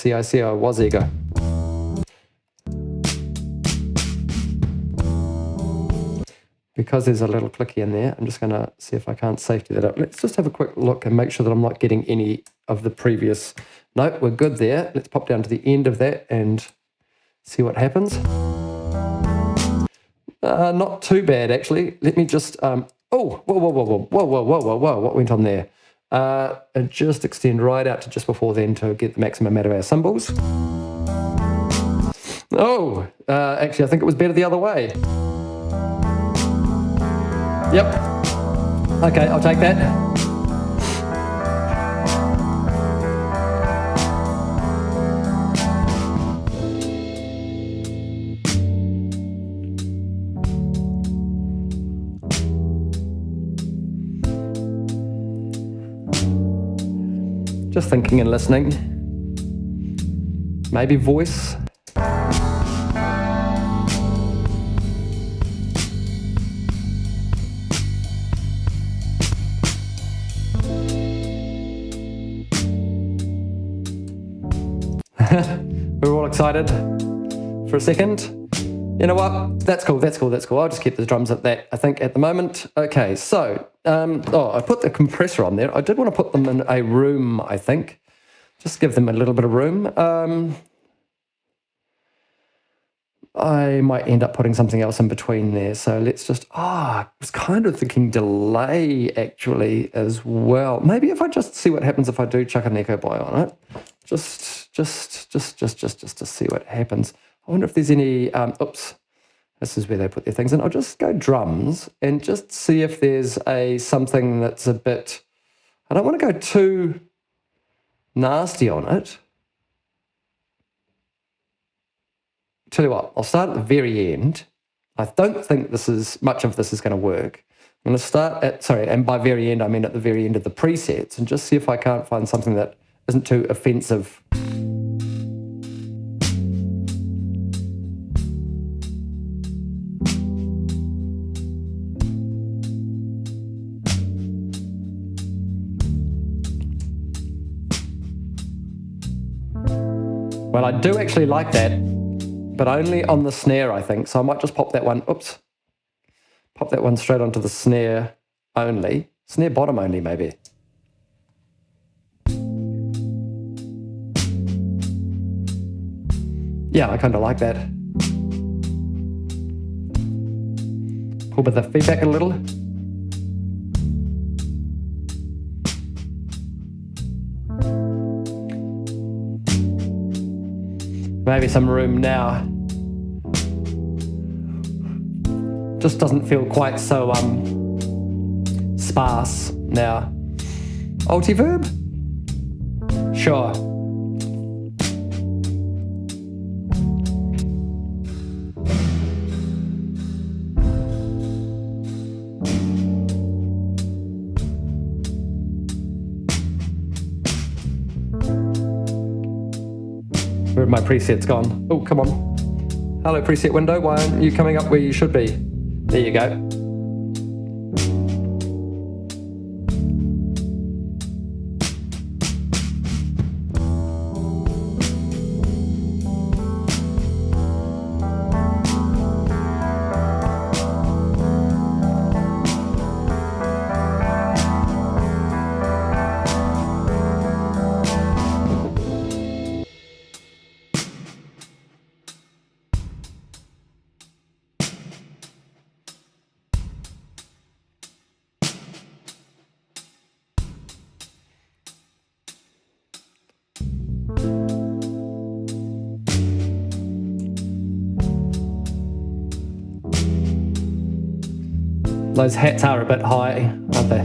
was eager. Because there's a little clicky in there, I'm just going to see if I can't safety that up. Let's just have a quick look and make sure that I'm not getting any of the previous. No, we're good there. Let's pop down to the end of that and see what happens. Not too bad, actually. Let me just, oh, whoa, what went on there? And just extend right out to just before then to get the maximum out of our symbols. Oh, actually, I think it was better the other way. Yep. Okay, I'll take that. Just thinking and listening. Maybe voice. We were all excited for a second. You know what? That's cool. I'll just keep the drums at that, I think, at the moment. Okay, so, I put the compressor on there. I did want to put them in a room, I think. Just give them a little bit of room. I might end up putting something else in between there. So let's just, I was kind of thinking delay, actually, as well. Maybe if I just see what happens if I do chuck an echo boy on it. Just to see what happens. I wonder if there's any, oops, this is where they put their things in. I'll just go drums and just see if there's something that's a bit, I don't want to go too nasty on it. Tell you what, I'll start at the very end. I don't think much of this is going to work. I'm going to start at, and by very end, I mean at the very end of the presets, and just see if I can't find something that isn't too offensive. Well, I do actually like that, but only on the snare, I think. So I might just pop that one, pop that one straight onto the snare only. Snare bottom only, maybe. Yeah, I kind of like that. Pull with the feedback a little. Maybe some room now. Just doesn't feel quite so sparse now. Multiverb? Sure. Where have my presets gone? Oh, come on. Hello, preset window. Why aren't you coming up where you should be? There you go. Those hats are a bit high, aren't they?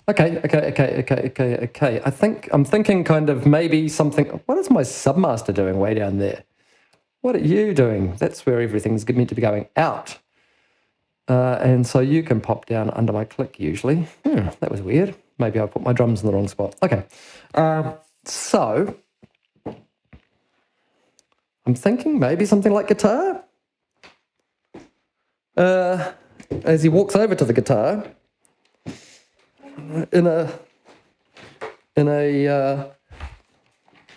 Okay. I'm thinking kind of maybe something. What is my submaster doing way down there? What are you doing? That's where everything's meant to be going out. And so you can pop down under my click usually. That was weird. Maybe I put my drums in the wrong spot. Okay. So I'm thinking maybe something like guitar. As he walks over to the guitar, in a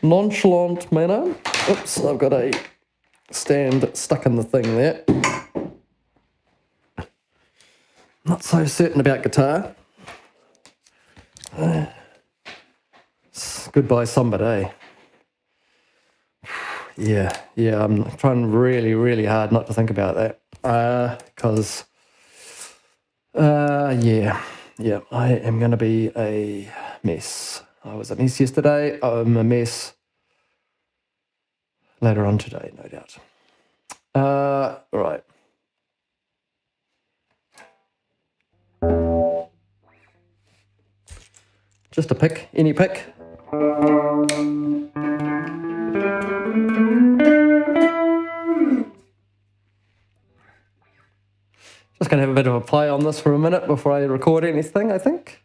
nonchalant manner. Oops, I've got a stand stuck in the thing there. Not so certain about guitar. Goodbye somebody. Yeah, I'm trying really, really hard not to think about that. Because, yeah, I am going to be a mess. I was a mess yesterday. I'm a mess later on today, no doubt. Right. Just a pick, any pick. Just going to have a bit of a play on this for a minute before I record anything, I think.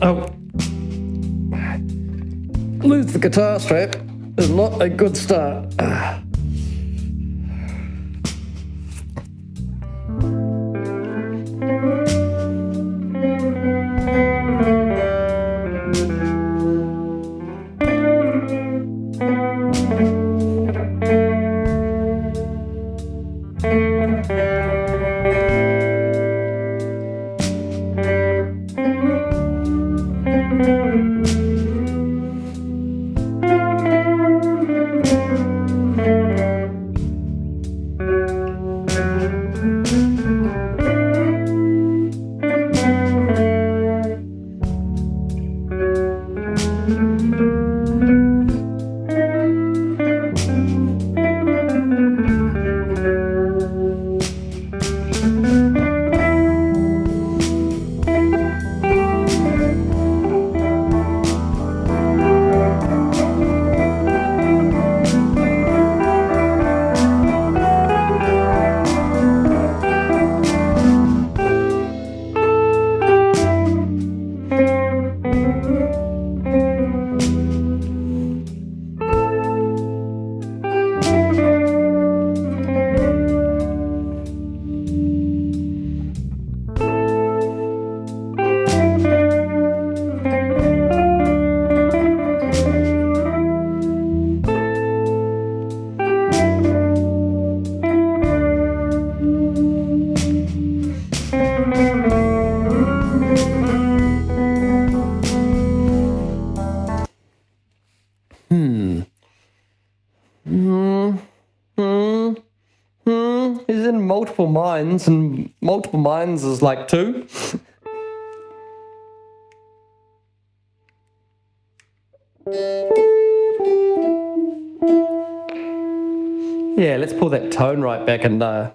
Oh. Lose the guitar strap is not a good start. He's in multiple minds, and multiple minds is like 2. Yeah, let's pull that tone right back and I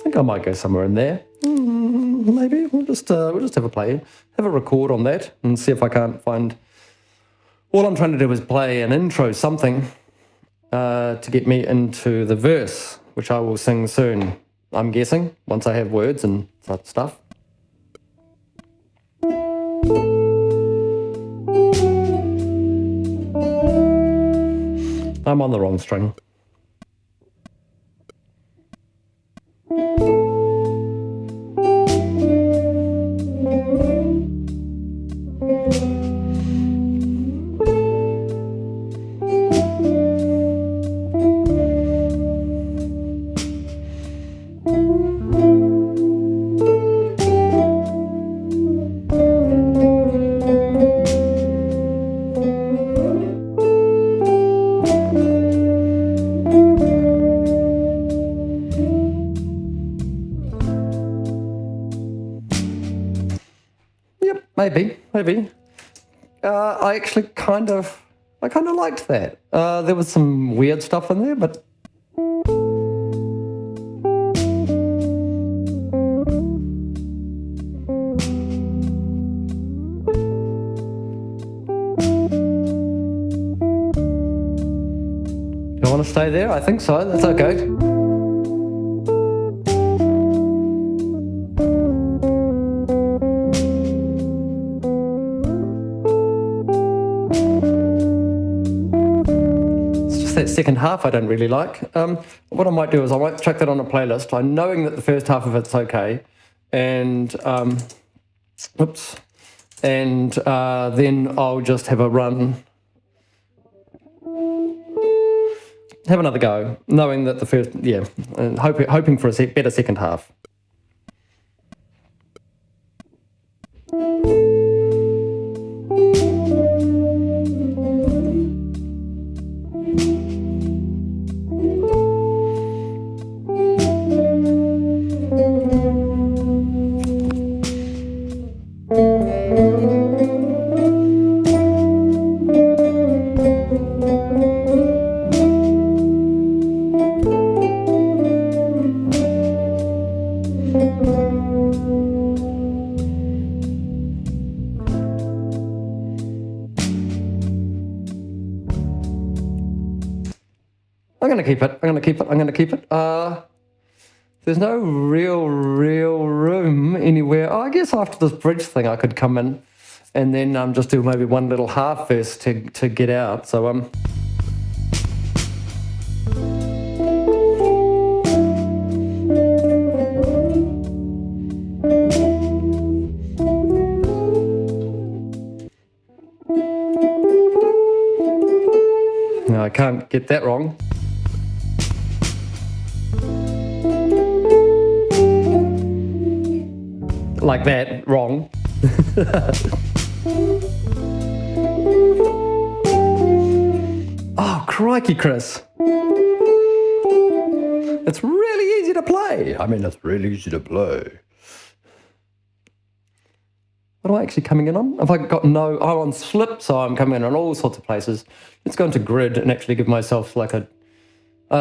think I might go somewhere in there. Maybe we'll just have a play, have a record on that, and see if I can't find. All I'm trying to do is play an intro, something, to get me into the verse, which I will sing soon. I'm guessing once I have words and such stuff. I'm on the wrong string. Maybe. I actually kind of liked that. There was some weird stuff in there, but want to stay there? I think so. That's okay. That second half I don't really like. What I might do is I might chuck that on a playlist. I'm knowing that the first half of it's okay, and then I'll just have a run, have another go, knowing that the first, and hoping for a better second half. I'm going to keep it. I'm going to keep it. I'm going to keep it. There's no real room anywhere. Oh, I guess after this bridge thing, I could come in and then just do maybe one little half verse to get out. So no, I can't get that wrong. Like that, wrong. Oh, crikey, Chris. It's really easy to play. I mean, it's really easy to play. What am I actually coming in on? Have I got no... I'm on slip, so I'm coming in on all sorts of places. Let's go into grid and actually give myself like a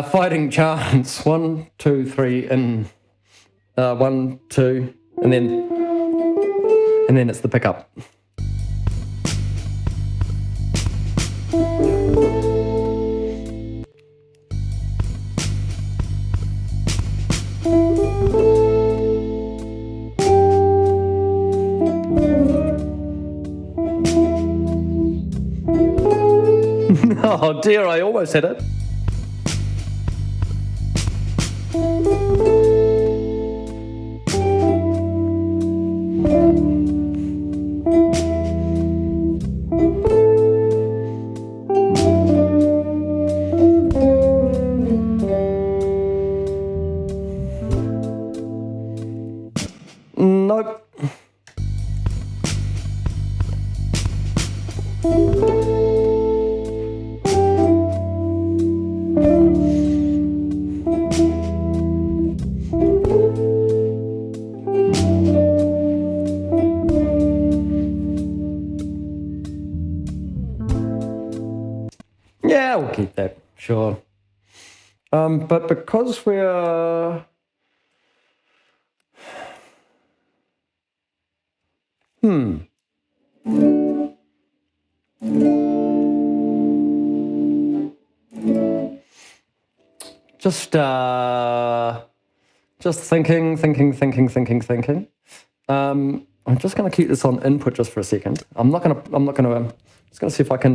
fighting chance. 1, 2, 3, and 1, 2, and then it's the pickup. Oh dear, I almost hit it. Nope. Yeah, we'll keep that, sure. But because we're... Just thinking. I'm just going to keep this on input just for a second. I'm just going to see if I can,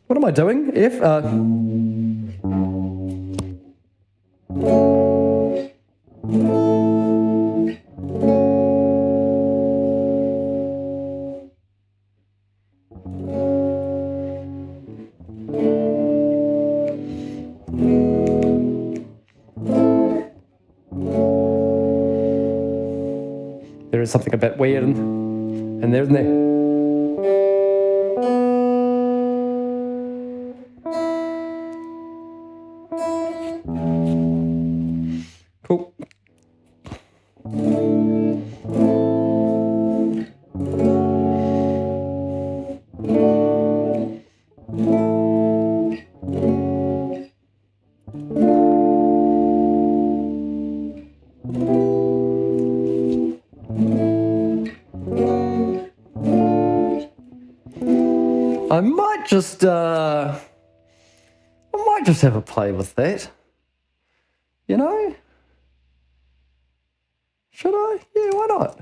what am I doing? There is something a bit weird in there, isn't there? Cool. I might just have a play with that. You know? Should I? Yeah, why not?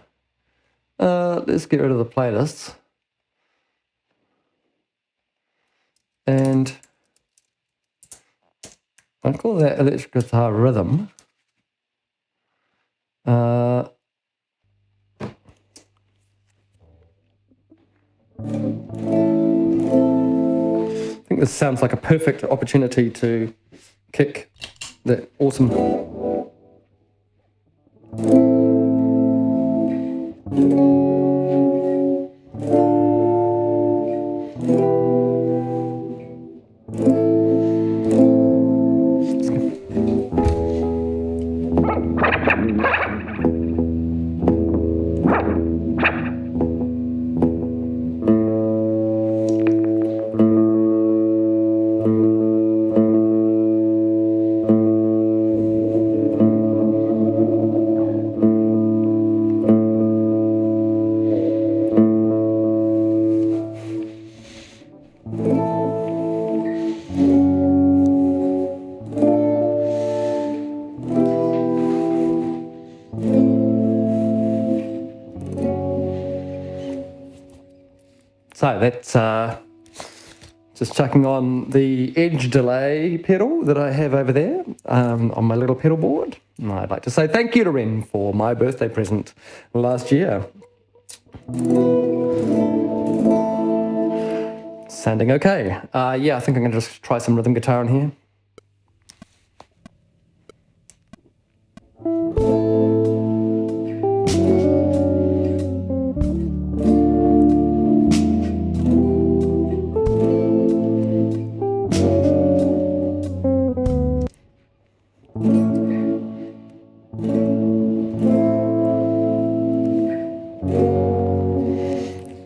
Let's get rid of the playlists. And I call that electric guitar rhythm. I think this sounds like a perfect opportunity to kick that awesome. So that's just chucking on the edge delay pedal that I have over there on my little pedal board. And I'd like to say thank you to Ren for my birthday present last year. Sounding okay. Yeah, I think I'm going to just try some rhythm guitar in here.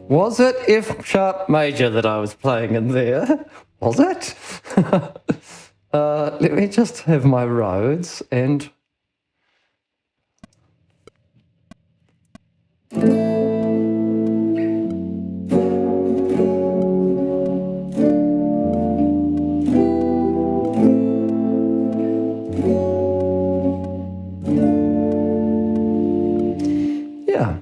Was it F sharp major that I was playing in there? Was it? Let me just have my Rhodes and... Yeah.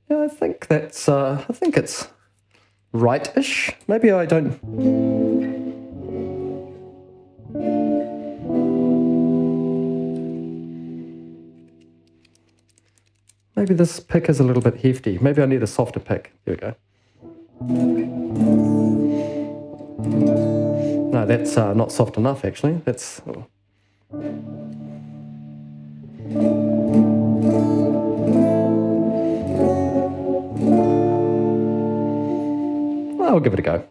Yeah, I think that's, I think it's right-ish. Maybe I don't... Maybe this pick is a little bit hefty. Maybe I need a softer pick. Here we go. No, that's not soft enough, actually. That's... Oh. I'll give it a go.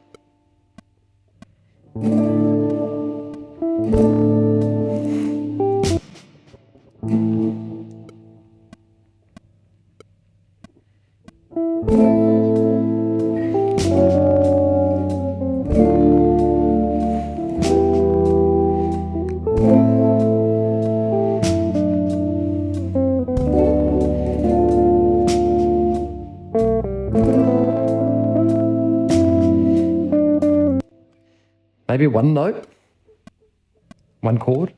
Maybe one note, one chord.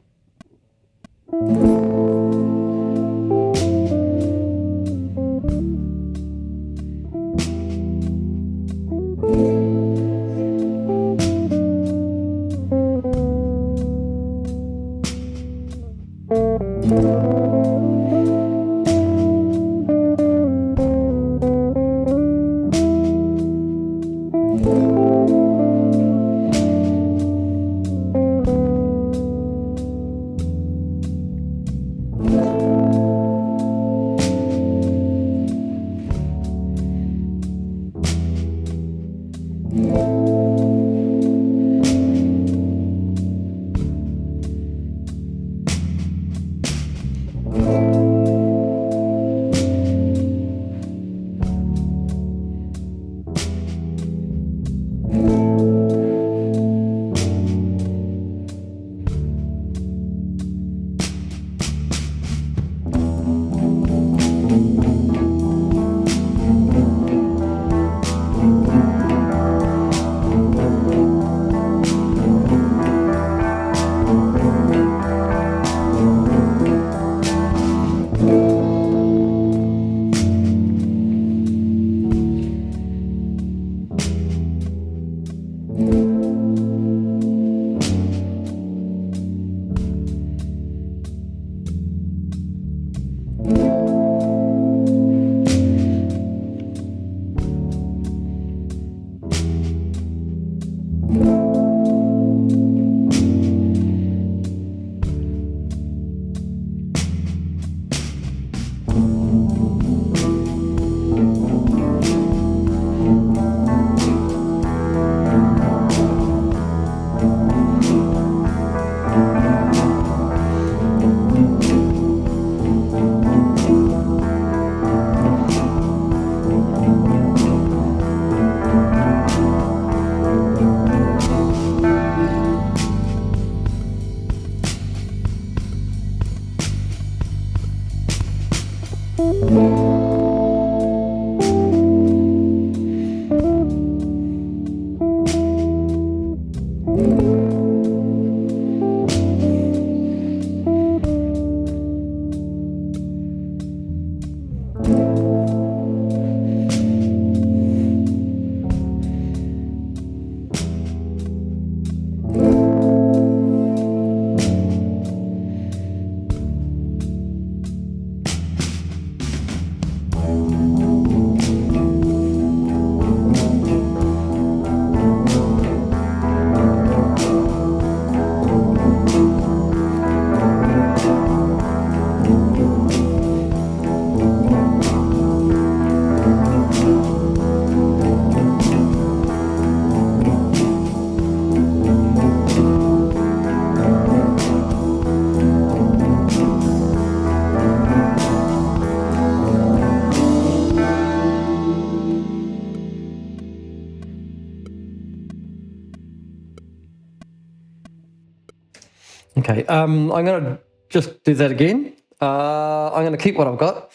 Okay, I'm going to just do that again. I'm going to keep what I've got,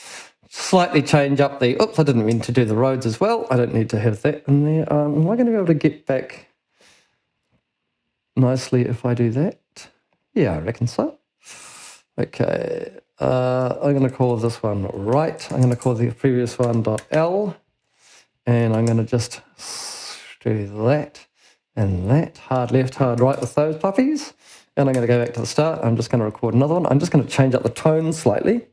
slightly change up the, oops, I didn't mean to do the roads as well. I don't need to have that in there. Am I going to be able to get back nicely if I do that? Yeah, I reckon so. Okay, I'm going to call this one right. I'm going to call the previous one .L, and I'm going to just do that and that, hard left, hard right with those puppies. And I'm going to go back to the start. I'm just going to record another one. I'm just going to change up the tone slightly.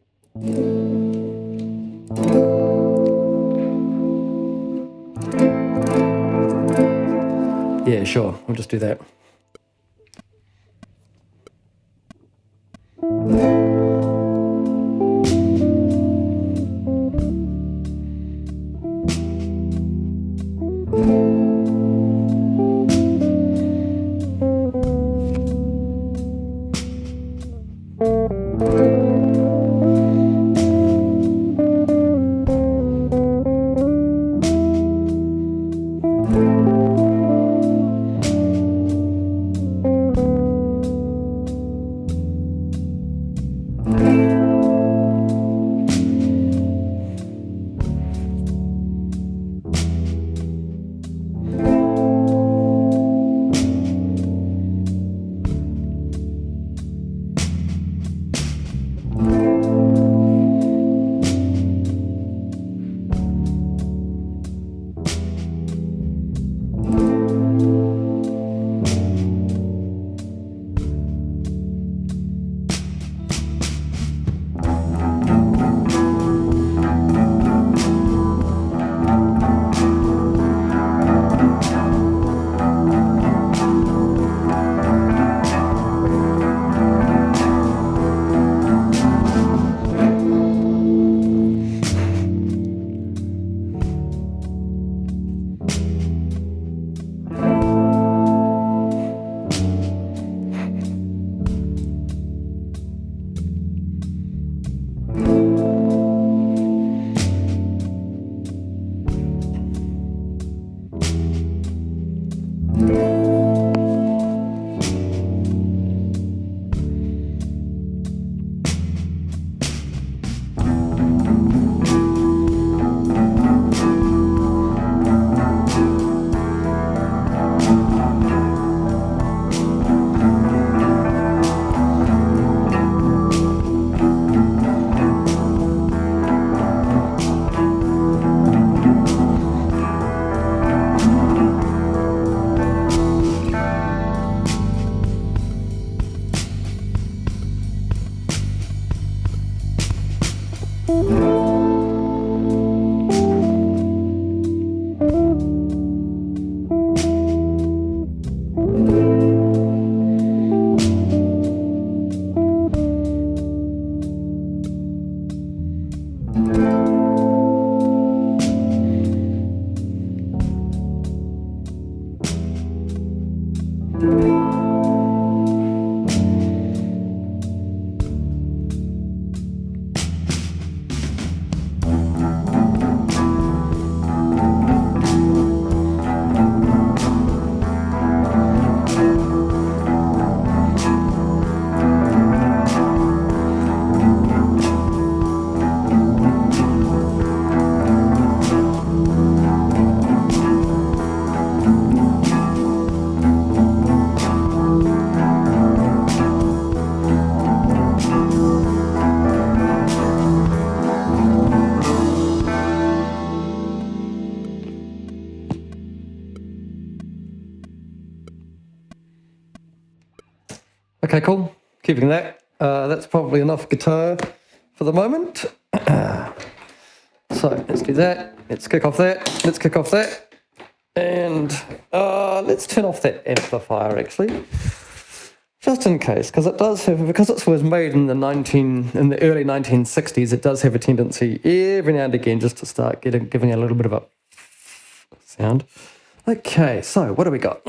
Yeah, sure. We'll just do that. Okay, cool. Keeping that. That's probably enough guitar for the moment. So let's do that. Let's kick off that. Let's kick off that. And let's turn off that amplifier actually, just in case, because it does have, because it was made in the early 1960s, it does have a tendency every now and again just to start giving a little bit of a sound. Okay, so what do we got?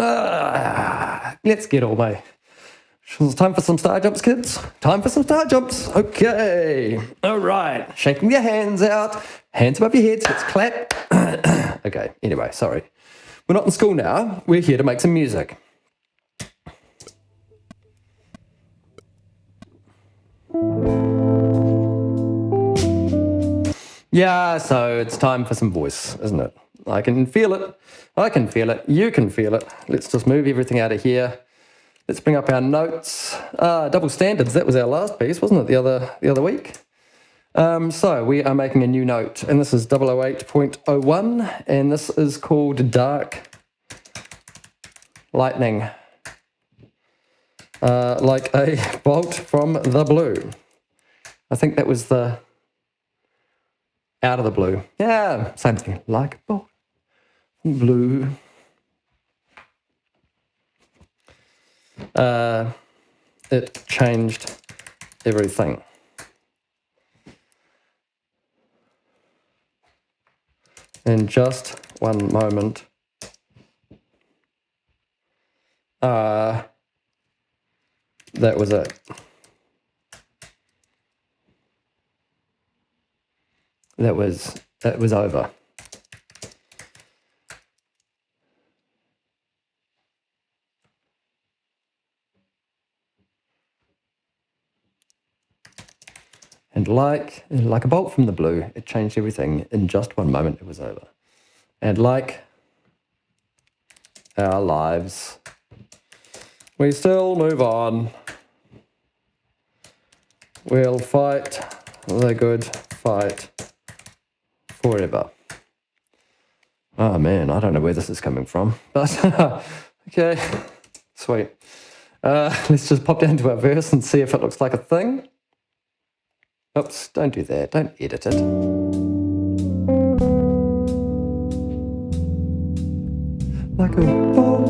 Let's get all my. It's time for some star jumps, kids. Time for some star jumps. Okay. All right. Shaking your hands out. Hands above your heads. Let's clap. Okay. Anyway, sorry. We're not in school now. We're here to make some music. Yeah, so it's time for some voice, isn't it? I can feel it. I can feel it. You can feel it. Let's just move everything out of here. Let's bring up our notes. Double standards, that was our last piece, wasn't it, the other week? So we are making a new note, and this is 008.01, and this is called Dark Lightning. Like a bolt from the blue. I think that was the out of the blue. Yeah, same thing. Like a bolt from blue. It changed everything. In just one moment. That was it. That was over. And like a bolt from the blue, it changed everything. In just one moment, it was over. And like our lives, we still move on. We'll fight the good fight forever. Oh man, I don't know where this is coming from, but okay, sweet. Let's just pop down to our verse and see if it looks like a thing. Oops, don't do that. Don't edit it. Like a bolt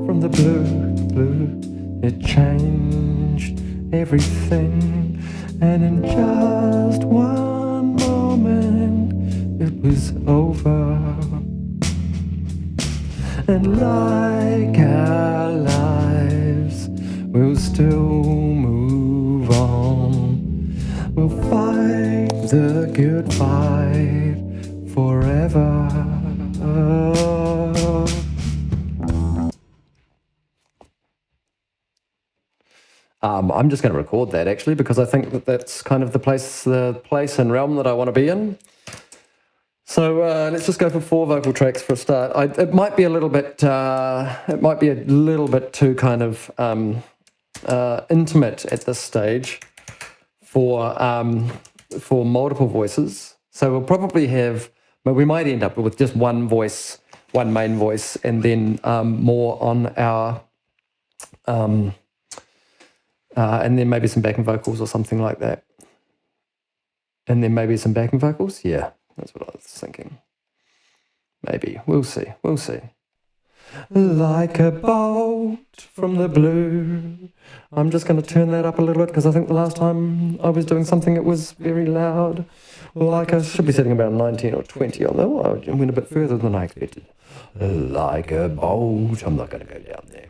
from the blue, it changed everything. And in just one moment, it was over. And like our lives, we'll still move on. We'll fight the good fight forever. I'm just going to record that actually, because I think that that's kind of the place and realm that I want to be in. So let's just go for 4 vocal tracks for a start. It might be a little bit too kind of intimate at this stage for multiple voices. So we'll probably have, but we might end up with just one voice, one main voice, and then more on our, and then maybe some backing vocals or something like that. And then maybe some backing vocals? Yeah, that's what I was thinking. Maybe. We'll see. We'll see. Like a bolt from the blue. I'm just going to turn that up a little bit because I think the last time I was doing something it was very loud. Like I should be setting about 19 or 20 on that. I went a bit further than I expected. Like a bolt. I'm not going to go down there.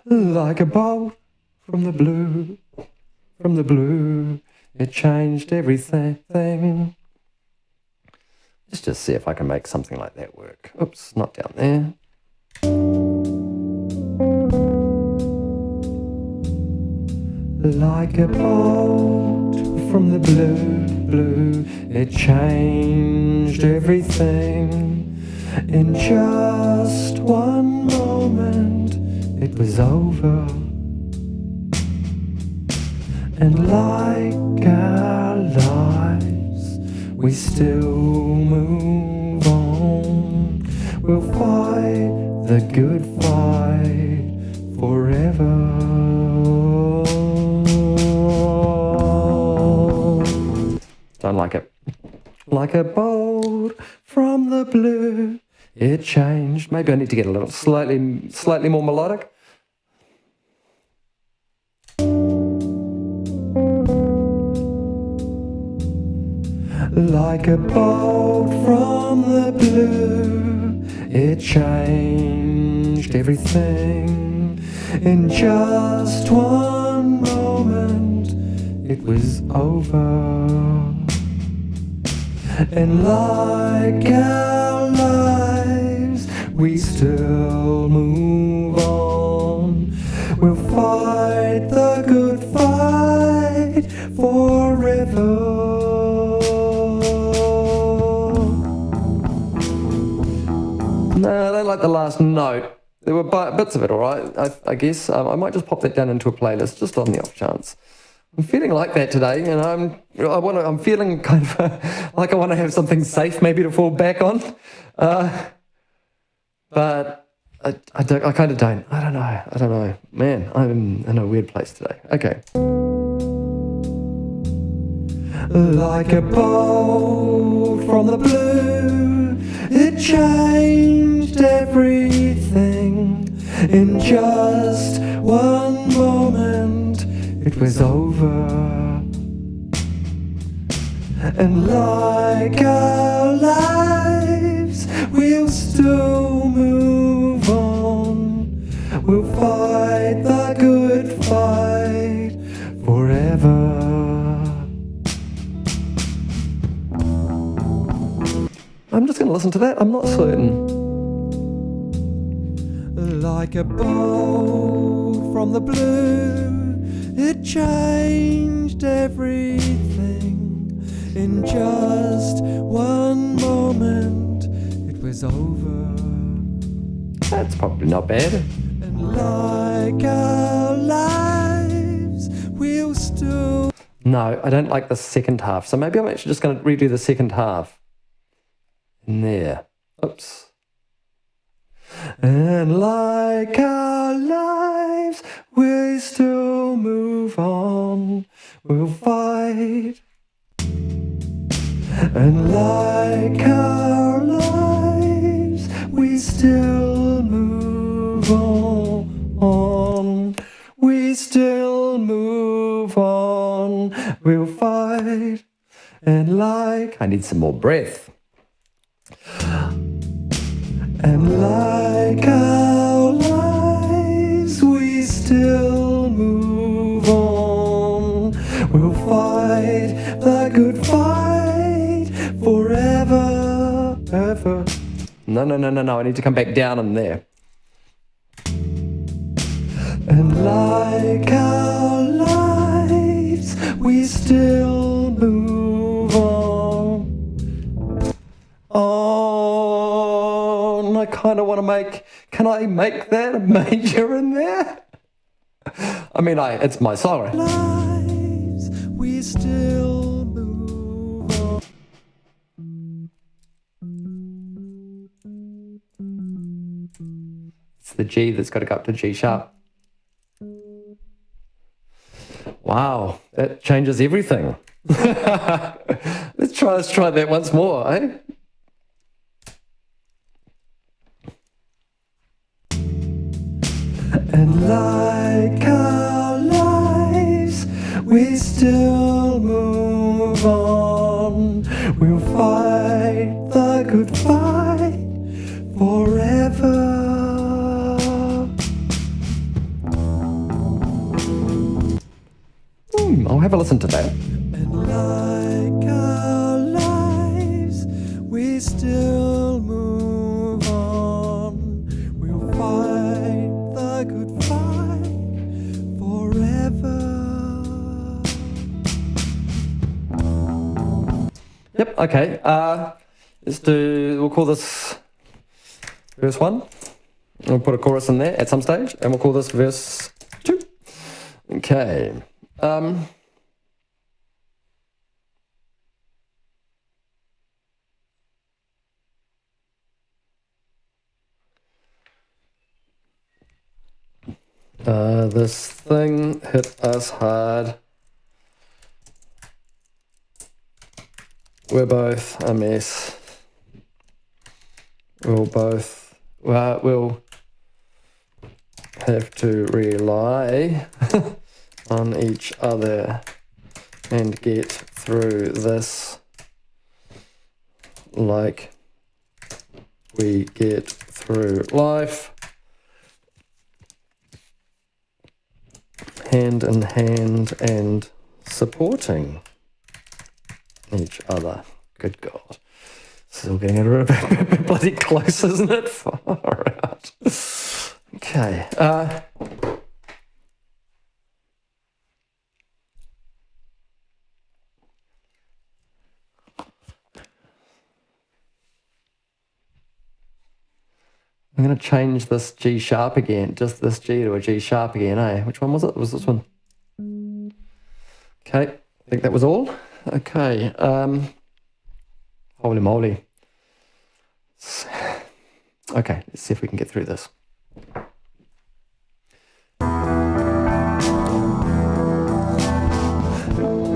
Like a bolt from the blue. From the blue. It changed everything. Let's just see if I can make something like that work. Oops, not down there. Like a bolt from the blue, it changed everything. In just one moment, it was over. And like our lives, we still move on. We'll fight the good fight forever. sound like it. Like a bolt from the blue, it changed. Maybe I need to get a little slightly more melodic. Like a bolt from the blue, it changed everything. In just one moment, it was over. And like our lives, we still move on. We'll fight the good fight forever. No, I don't like the last note. There were bits of it, all right, I guess. I might just pop that down into a playlist, just on the off chance. I'm feeling like that today, and I'm feeling kind of like I want to have something safe maybe to fall back on. But I kind of don't. I don't know. Man, I'm in a weird place today. Okay. Like a bolt from the blue, it changed everything. In just one moment, it was over. And like our lives, we'll still move on. We'll fight the good fight forever. I'm just going to listen to that. I'm not certain. Like a bolt from the blue, it changed everything. In just one moment, it was over. That's probably not bad. And like our lives, we'll still... No, I don't like the second half. So maybe I'm actually just going to redo the second half. In there. Oops. And like our lives, we still move on. We'll fight. And like our lives, we still move on. We still move on. We'll fight. And like... I need some more breath. And like our lives, we still move on. We'll fight the good fight forever, ever. No, I need to come back down in there. And like our lives, we still move on. I kind of want to make... Can I make that a major in there? I mean, it's my song. Lives, we still move on. It's the G that's got to go up to G sharp. Wow, that changes everything. Let's try that once more, eh? And like our lives, we still move on. We'll fight the good fight forever. I'll have a listen to that. And like our lives, we still move on. We'll fight the good fight forever. Yep, okay. We'll call this verse 1. We'll put a chorus in there at some stage, and we'll call this verse 2. Okay. This thing hit us hard. we're both a mess. We'll have to rely on each other and get through this like we get through life, hand in hand and supporting each other. Good God. Still getting a little bit bloody close, isn't it? Far out. Okay. I'm going to change this G sharp again, just this G to a G sharp again, eh? Which one was it? It was this one. Okay, I think that was all. Okay, holy moly. Okay, let's see if we can get through this.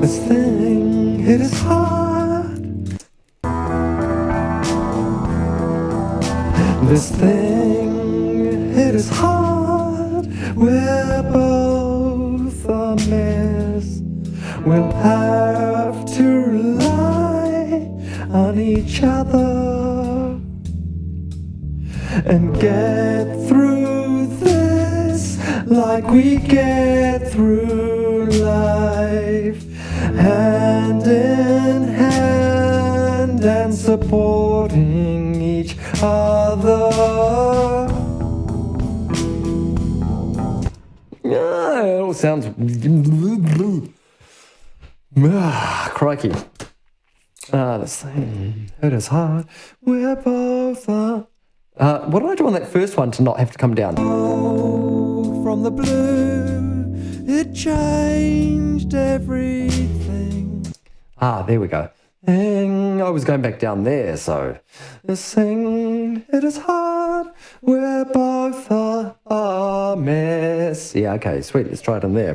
This thing, it is hard. This thing, it is hard. We're both a mess. We'll have to rely on each other and get through this like we get through life, hand in hand and supporting each other. Yeah, it all sounds crikey. This thing, it is hard. We're both what did I do on that first one to not have to come down? Oh, from the blue, it changed everything. There we go. And I was going back down there, so this thing, it is hard. We're both a mess. Yeah, okay, sweet. Let's try it in there.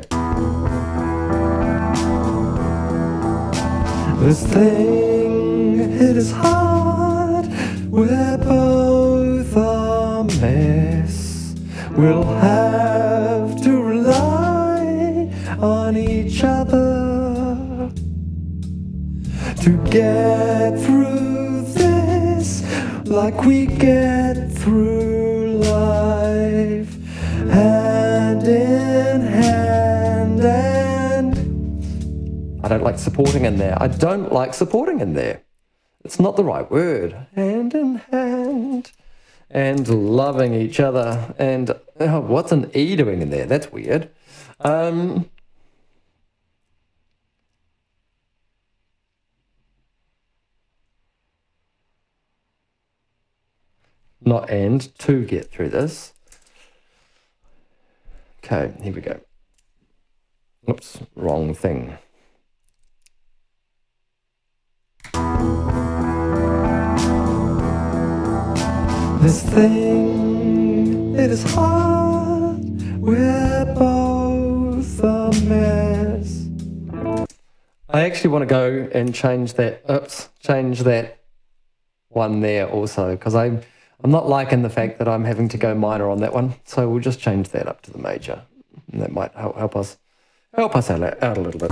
This thing, it is hard. We're both a mess. We'll have to rely on each other to get through this like we get through life, hand in hand. And I don't like supporting in there. I don't like supporting in there. It's not the right word. Hand in hand and loving each other. And what's an E doing in there? That's weird. Not and, to get through this. Okay, here we go. Oops, wrong thing. This thing, it is hard. We're both a mess. I actually want to go and change that one there also, because I'm not liking the fact that I'm having to go minor on that one. So we'll just change that up to the major. And that might help us out a little bit.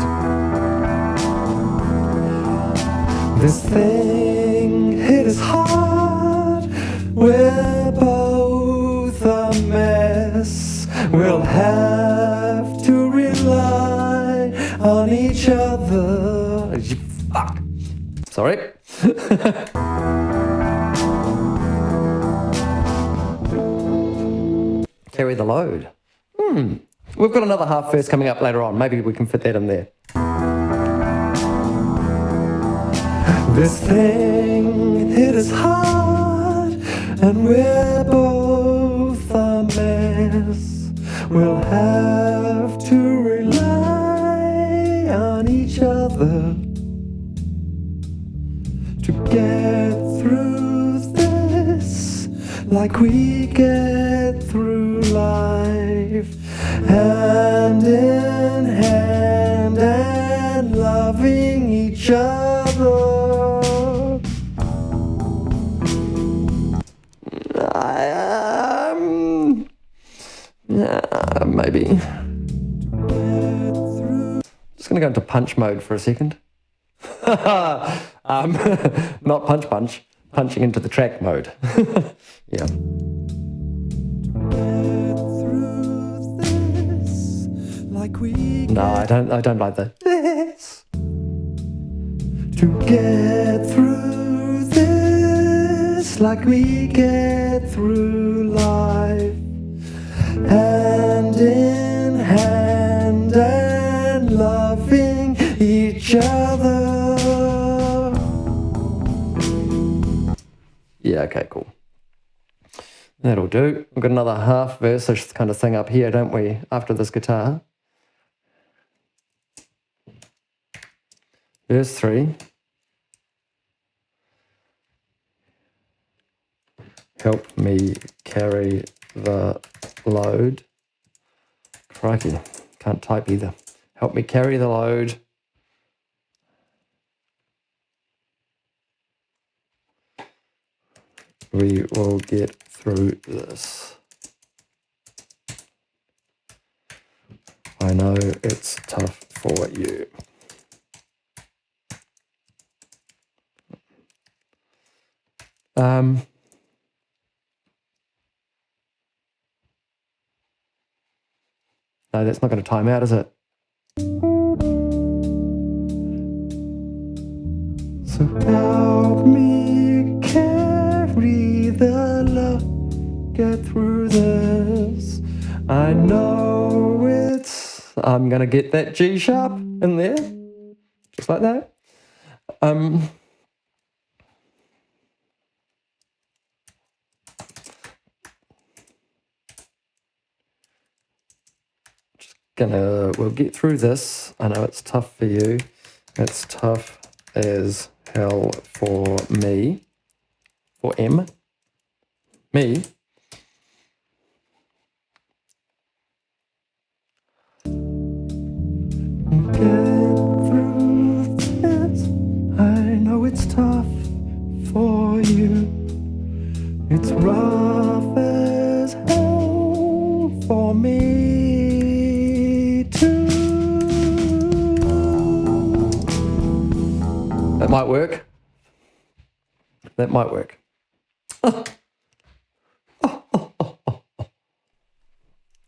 This thing, it is hard. We're both a mess. We'll have to rely on each other. Fuck. Sorry. Carry the load. We've got another half verse coming up later on. Maybe we can fit that in there. This thing, it is hard, and we're both a mess. We'll have to rely on each other to get through this like we get through life, hand in hand and loving each other. maybe. Just going to go into punch mode for a second. Not punch, punching into the track mode. Yeah. No, I don't like that. This. To get through this like we get through life, hand in hand and loving each other. Yeah, okay, cool. That'll do. We've got another half verse-ish kind of thing up here, don't we, after this guitar. Verse 3. Help me carry the load. Crikey, can't type either. Help me carry the load. We will get through this. I know it's tough for you. No, that's not going to time out, is it? So help me carry the love, get through this. I know it's... I'm going to get that G sharp in there, just like that. We'll get through this. I know it's tough for you. It's tough as hell for me. For M. Me. Get through this. I know it's tough for you. It's rough as hell for me. That might work. That might work.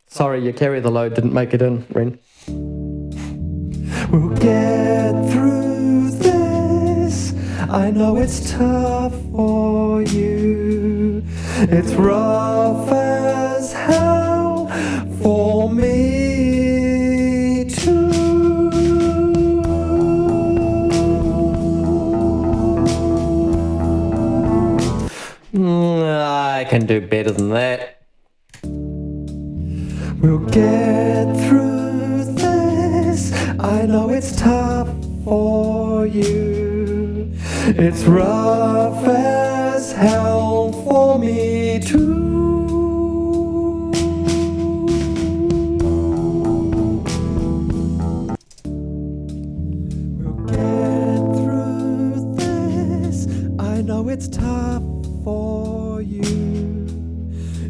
Sorry, you carry the load, didn't make it in, Ren. We'll get through this. I know it's tough for you. It's rough as hell for me too. I can do better than that. We'll get through this. I know it's tough for you. It's rough as hell for me too. We'll get through this. I know it's tough for you.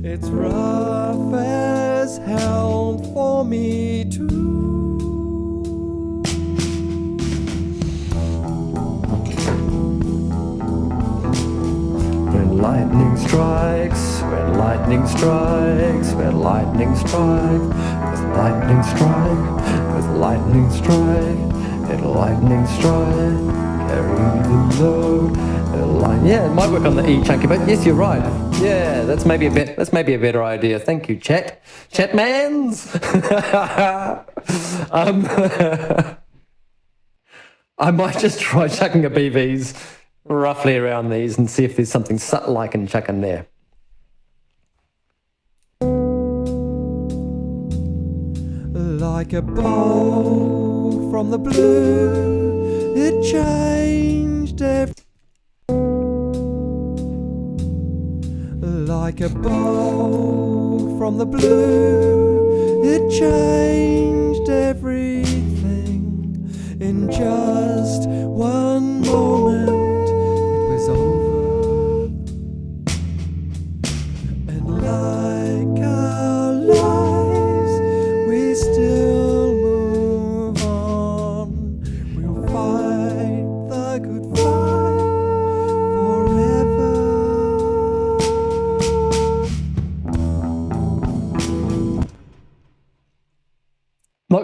It's rough as hell for me too. When lightning strikes, when lightning strikes, when lightning strikes, with lightning strike, with lightning strike, it'll lightning strike, carry the load. Yeah, it might work on the E chunky bit. Yes, you're right. Yeah, that's maybe a better idea. Thank you, Chatmans. I might just try chucking a BVs roughly around these and see if there's something subtle I can chuck in there. Like a bolt from the blue, it changed everything. Like a bolt from the blue, it changed everything. In just one moment, it was over. And like our lives, we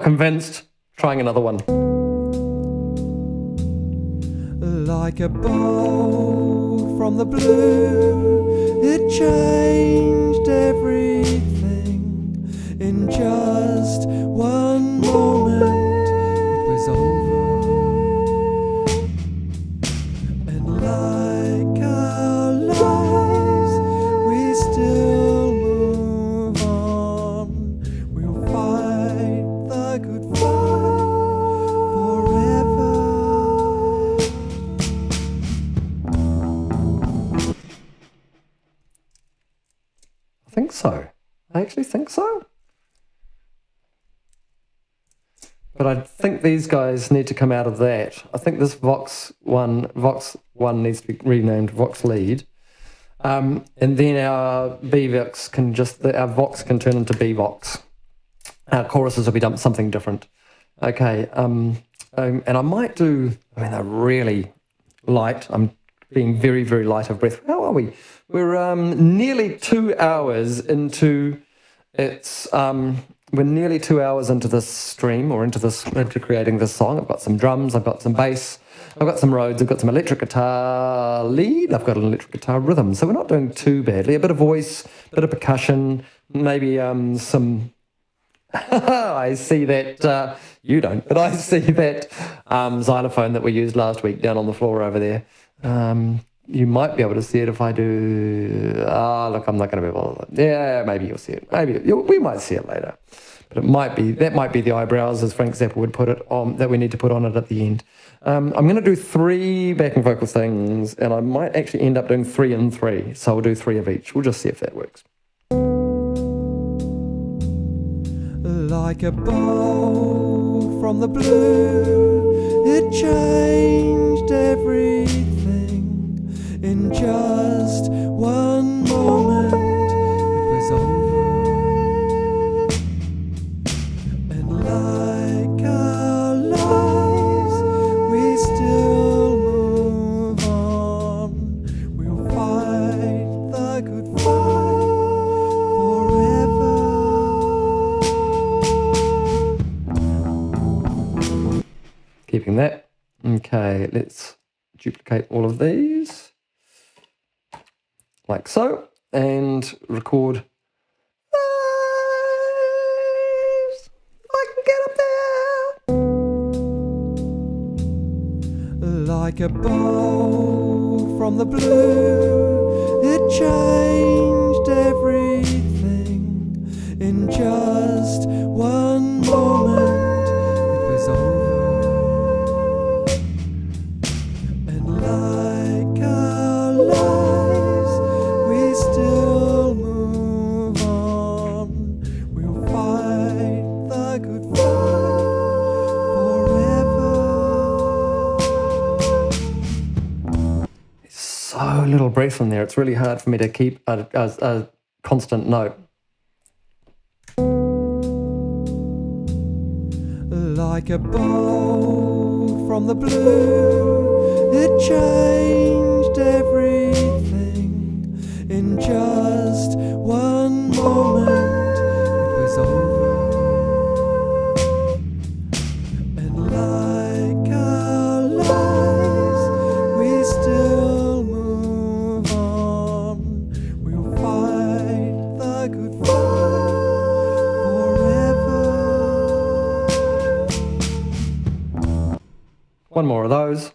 convinced, trying another one. Like a bow from the blue, it changed everything. In just one moment, it was over. And like our lives, we still move on. We'll fight the good fight forever. I think so. I actually think so. But I think these guys need to come out of that. I think this Vox one needs to be renamed Vox Lead. And then our BVox can our Vox can turn into BVox. Our choruses will be done something different. Okay. And I might do, they're really light. I'm being very, very light of breath. How are we? We're nearly 2 hours into we're nearly 2 hours into this stream, or into creating this song. I've got some drums, I've got some bass, I've got some Rhodes, I've got some electric guitar lead, I've got an electric guitar rhythm. So we're not doing too badly. A bit of voice, a bit of percussion, maybe some... I see that, you don't, but I see that xylophone that we used last week down on the floor over there. You might be able to see it if I do... look, I'm not going to be able to... Yeah, maybe you'll see it. We might see it later. But that might be the eyebrows, as Frank Zappa would put it, that we need to put on it at the end. I'm going to do 3 backing vocal things, and I might actually end up doing 3 and 3. So we'll do 3 of each. We'll just see if that works. Like a bow from the blue, it changed everything. In just one moment, it was over. And like our lives, we still move on. We'll fight the good fight forever. Keeping that. Okay, let's duplicate all of these. Like so, and record. I can get up there. Like a bow from the blue, it changed everything. In just one moment, it was over. And like our lives, we still move on. We'll fight the good fight forever. So little breath in there. It's really hard for me to keep a constant note. Like a bow from the blue, it changed everything. In just one moment, it was over. And like our lives, we still move on. We'll fight the good fight forever. One more of those.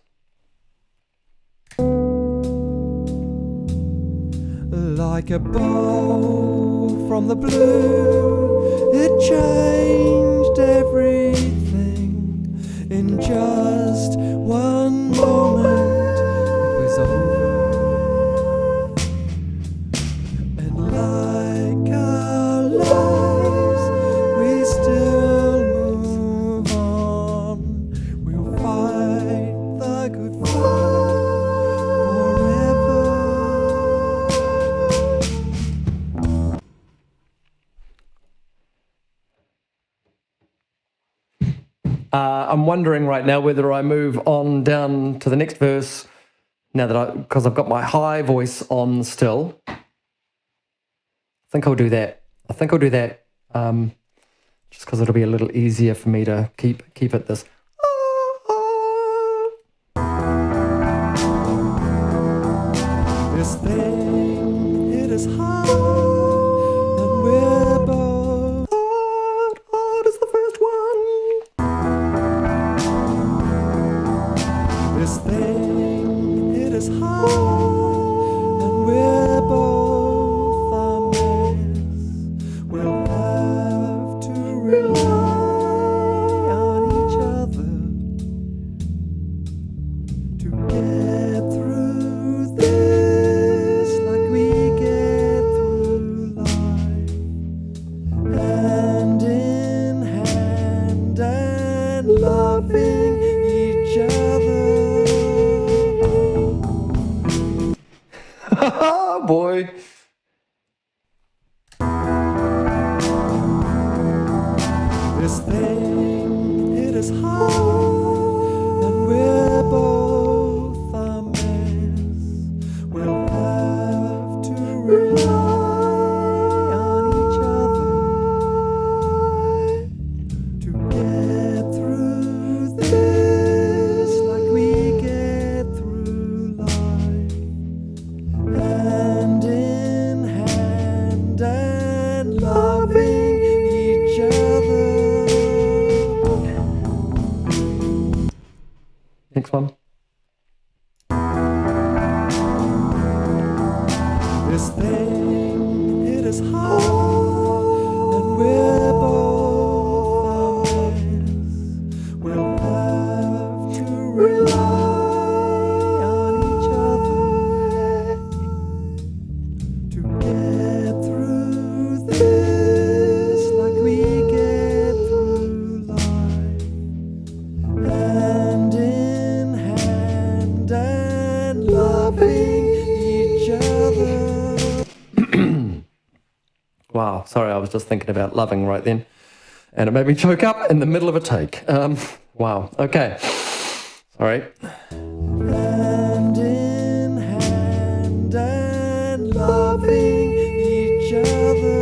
Like a bow from the blue, it changed everything. In just one moment, it was over. And like our lives, we still move on. We'll fight the good fight forever. I'm wondering right now whether I move on down to the next verse now that because I've got my high voice on still. I think I'll do that. just because it'll be a little easier for me to keep it this. This thing, it is hard, and we're both Hard is the first one. this thing, it is hard, and we're both a mess. We'll have to rely on each other to get through this like we get through life, hand in hand and loving each other. Oh boy. This thing, it is hard, and we're both a mess. We'll have to rely on each other to get through this like we get through life, hand in hand and loving each other. Next one. This thing, it is hard, and we're both a mess. We'll have to rely on each other to get through this like we get through life, hand in hand and loving each other. Wow, sorry, I was just thinking about loving right then. And it made me choke up in the middle of a take. Wow, okay. Sorry. Hand in hand and loving each other.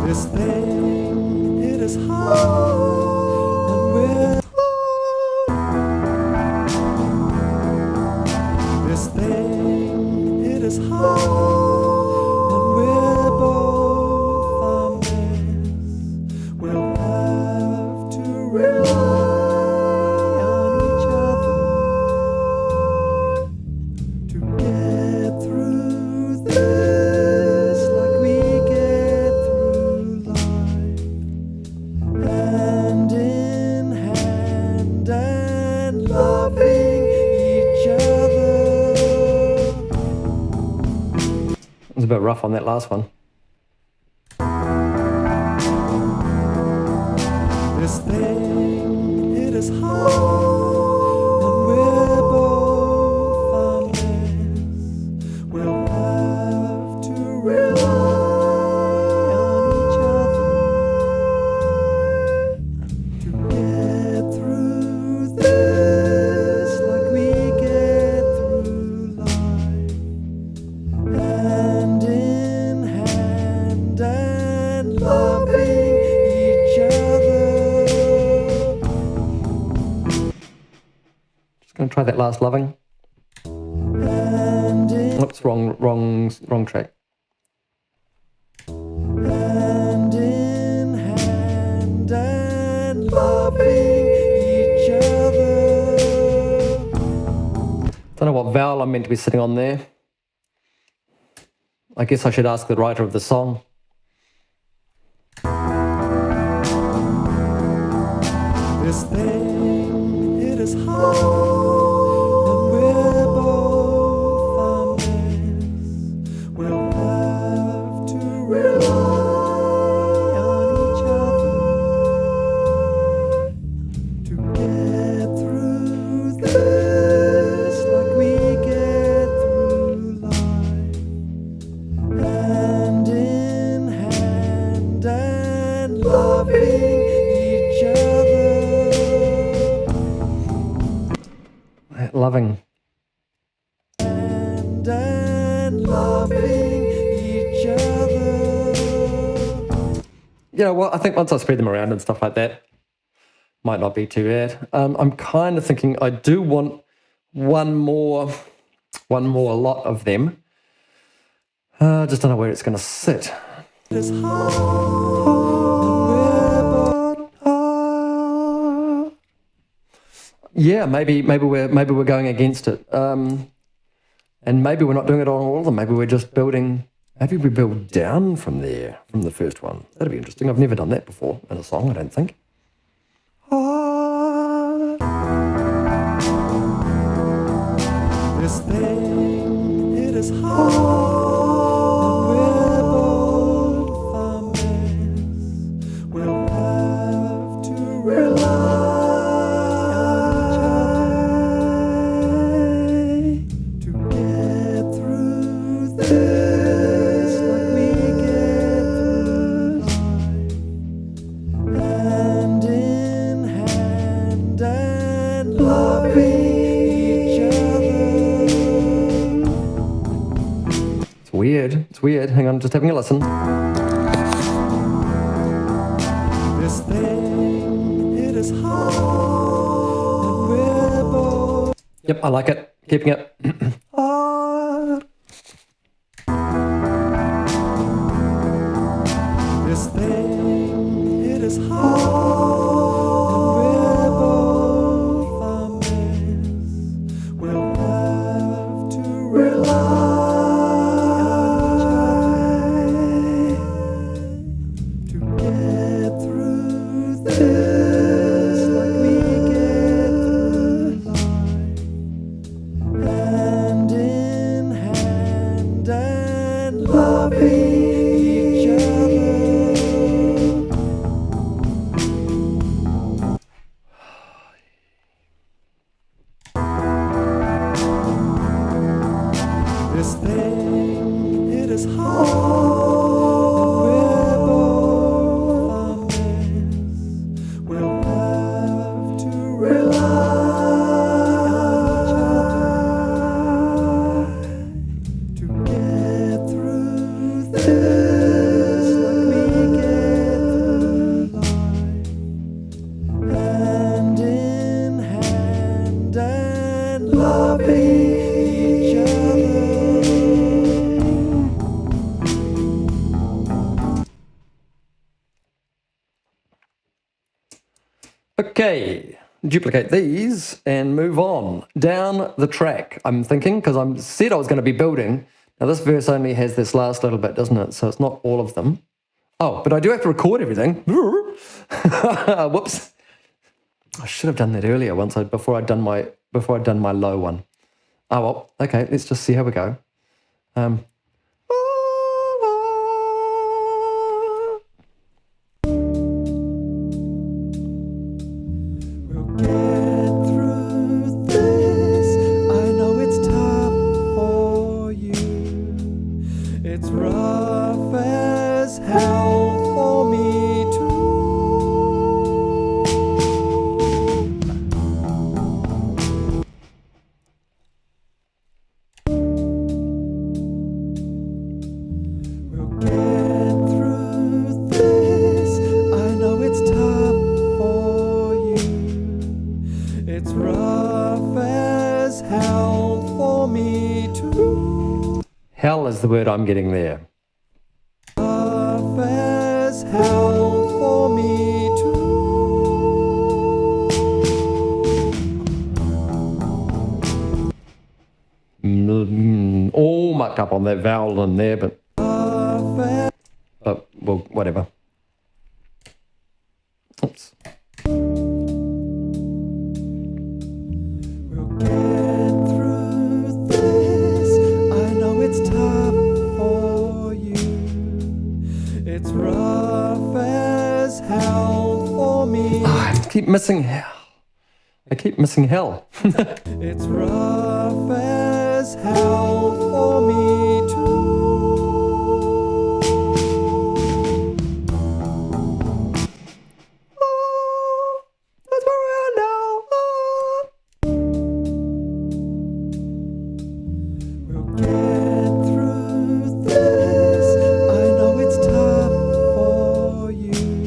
This thing, it is hard, and we're this thing, it is hard, and we're both a mess. We'll have to rely on each other to get through this like we get through life, hand in hand and loving each other. It was a bit rough on that last one. This thing, it is hard, and we're both a mess. We'll have to rely on each other to get through this like we get through life, hand in hand and loving each other. Just going to try that last loving. Hand in Oops, wrong track. hand in hand and loving each other. Don't know what vowel I'm meant to be sitting on there. I guess I should ask the writer of the song. This thing, it is hard, and we're both a mess. We'll have to rely on each other to get through this like we get through life, hand in hand and loving each other. you know what? I think once I spread them around and stuff like that, might not be too bad. I'm kind of thinking I do want one more lot of them. Just don't know where it's going to sit. It is hard, Yeah, maybe we're going against it, and maybe we're not doing it on all of them. Maybe we're just building. Maybe we build down from there, from the first one. That'd be interesting. I've never done that before in a song, I don't think. This thing, it is hard. We're both a mess. We'll have to rely to get through this like we get through life. Hand in hand and loving. It's weird. Hang on, just having a listen. This thing, it is hard, and we're both Yep, I like it. Keeping it. hard. This thing, it is hard, and we're both a mess. We'll have to rely. This thing, it is hard, we're both a mess. We'll have to rely to get through this like we get through life. Hand in hand and loving. Okay, duplicate these and move on down the track. I'm thinking, because I said I was going to be building. Now this verse only has this last little bit, doesn't it? So it's not all of them. Oh, but I do have to record everything. Whoops. I should have done that earlier before I'd done my low one. Oh well, okay, let's just see how we go. It's rough as hell for me too. We'll get through this. I know it's tough for you. It's rough as hell for me too. Hell is the word I'm getting there. Rough as hell for me too. All mucked up on that vowel in there, but well, whatever. Oops. We'll get through this. I know it's tough for you. It's rough as hell for me. I keep missing hell. It's rough as hell for me too. Oh, that's where we are now. Oh. We'll get through this. I know it's tough for you.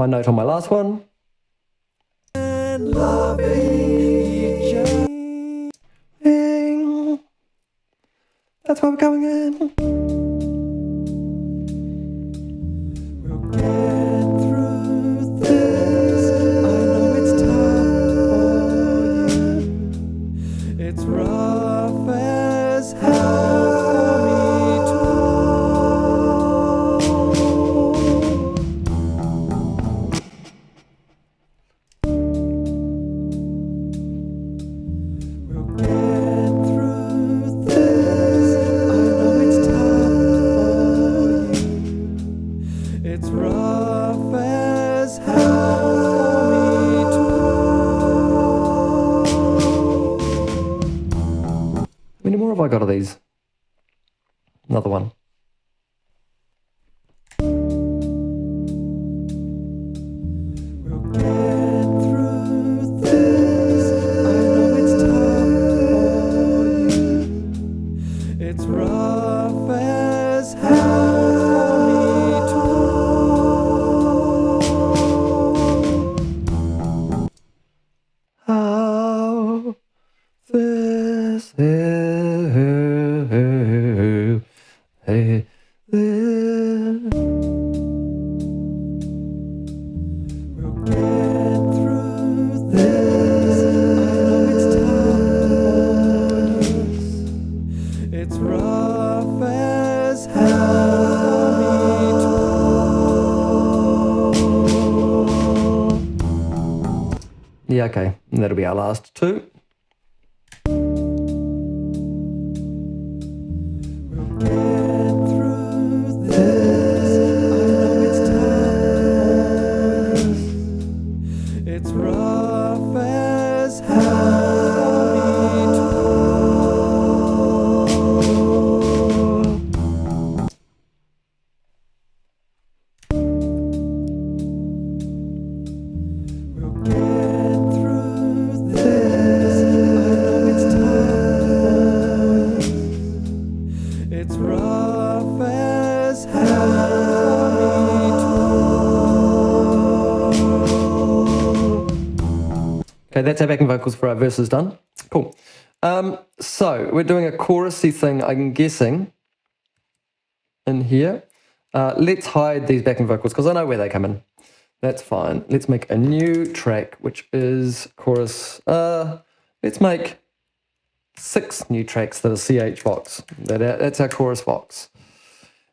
my note on my last one. And loving each other. That's where we're going in. We'll get through this. I know it's tough for you. It's rough as hell for me too. We'll get through this. I know it's tough for you. It's rough as hell for me too. How many more have I got of these? Another one. We'll get through this. I know it's tough for you. It's rough as hell for me too. How this We'll get through this. I know it's tough for you. It's rough as hell for me too. Yeah, okay. And that'll be our last two. We'll get through this. I know it's tough. It's rough as hell for me too. We'll get through this. I know it's tough. It's rough as hell for me too. Okay, that's our backing vocals for our verses done. Cool. So we're doing a chorusy thing, I'm guessing, in here. Let's hide these backing vocals because I know where they come in. That's fine. Let's make a new track, which is chorus. Let's make 6 new tracks that are CH Vox. That's our chorus Vox.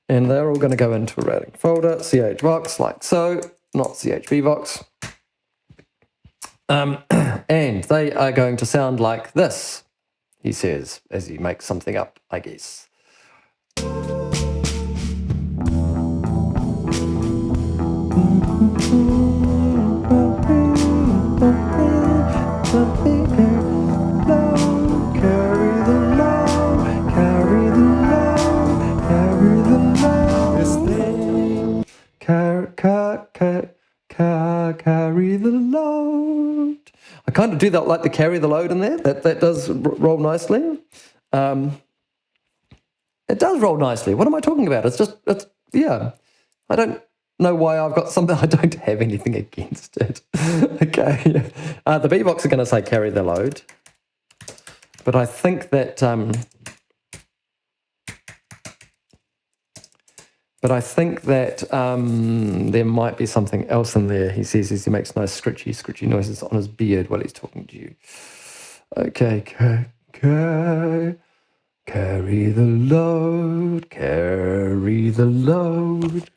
And they're all going to go into a routing folder, CH Vox, like so, not CHV Vox. And they are going to sound like this, he says, as he makes something up, I guess. This thing. Carry the load. I kind of do that like the carry the load in there. That does roll nicely. It does roll nicely. What am I talking about? It's yeah. I don't know why I've got something. I don't have anything against it. Okay. The beatbox are going to say carry the load. But I think that there might be something else in there. He says he makes nice scritchy noises on his beard while he's talking to you. Okay, carry the load, carry the load.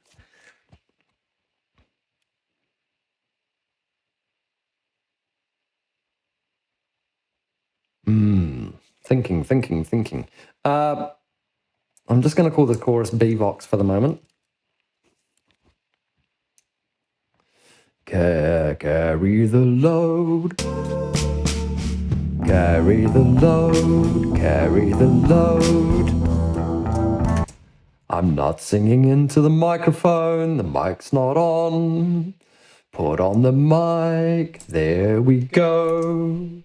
Thinking. I'm just going to call the chorus B-Vox for the moment. Carry the load. Carry the load. Carry the load. I'm not singing into the microphone. The mic's not on. Put on the mic. There we go.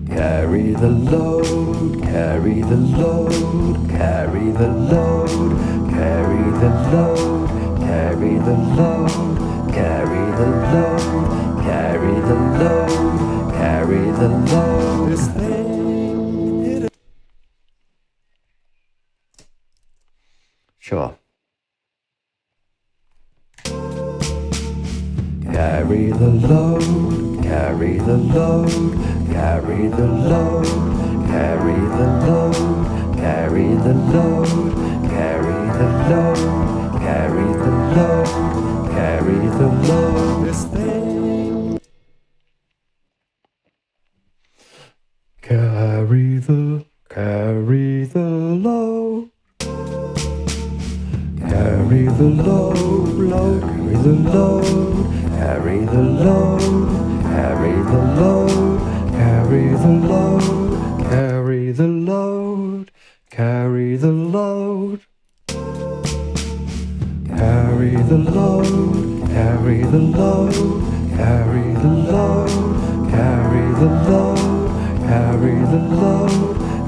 Carry the load, carry the load, carry the load, carry the load, carry the load, carry the load, carry the load, carry the load. This thing, it Sure. Carry the load, carry the load, carry the load, carry the load, carry the load, carry the load, carry the load, carry the load. this thing, Carry the load. Carry the load, load, carry the load, carry the load, carry the load, carry the load, carry the load, carry the load. Carry the load, carry the load, carry the load, carry the load, carry the load,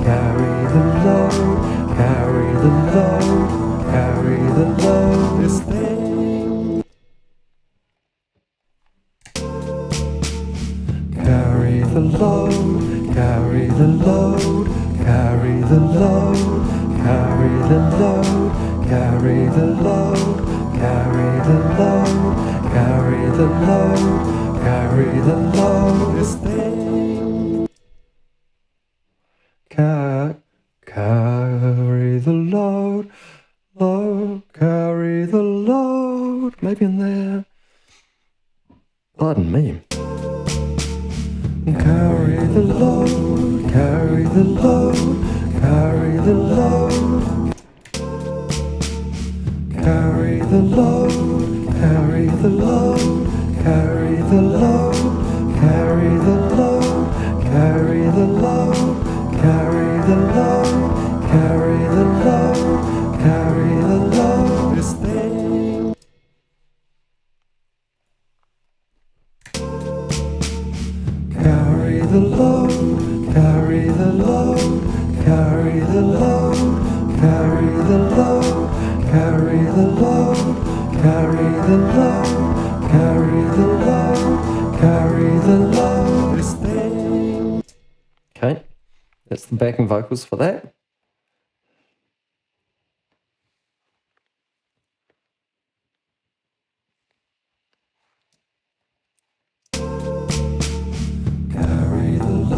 carry the load, carry the load, carry the load. this thing, Carry the load, carry the load, carry the load, carry the load, carry the load, carry the load, carry the load, carry the load. this thing, Carry the load, load, carry the load. Maybe in there. Pardon me. Carry the load, carry the load, carry the load. Carry the load, carry the load, carry the load, carry the load, carry the load, carry the load, carry the load, carry the load. this thing, Carry the load, carry the load, carry the load, carry the load, carry the load, carry the load, carry the load, carry the load. this thing, Okay, that's the backing vocals for that.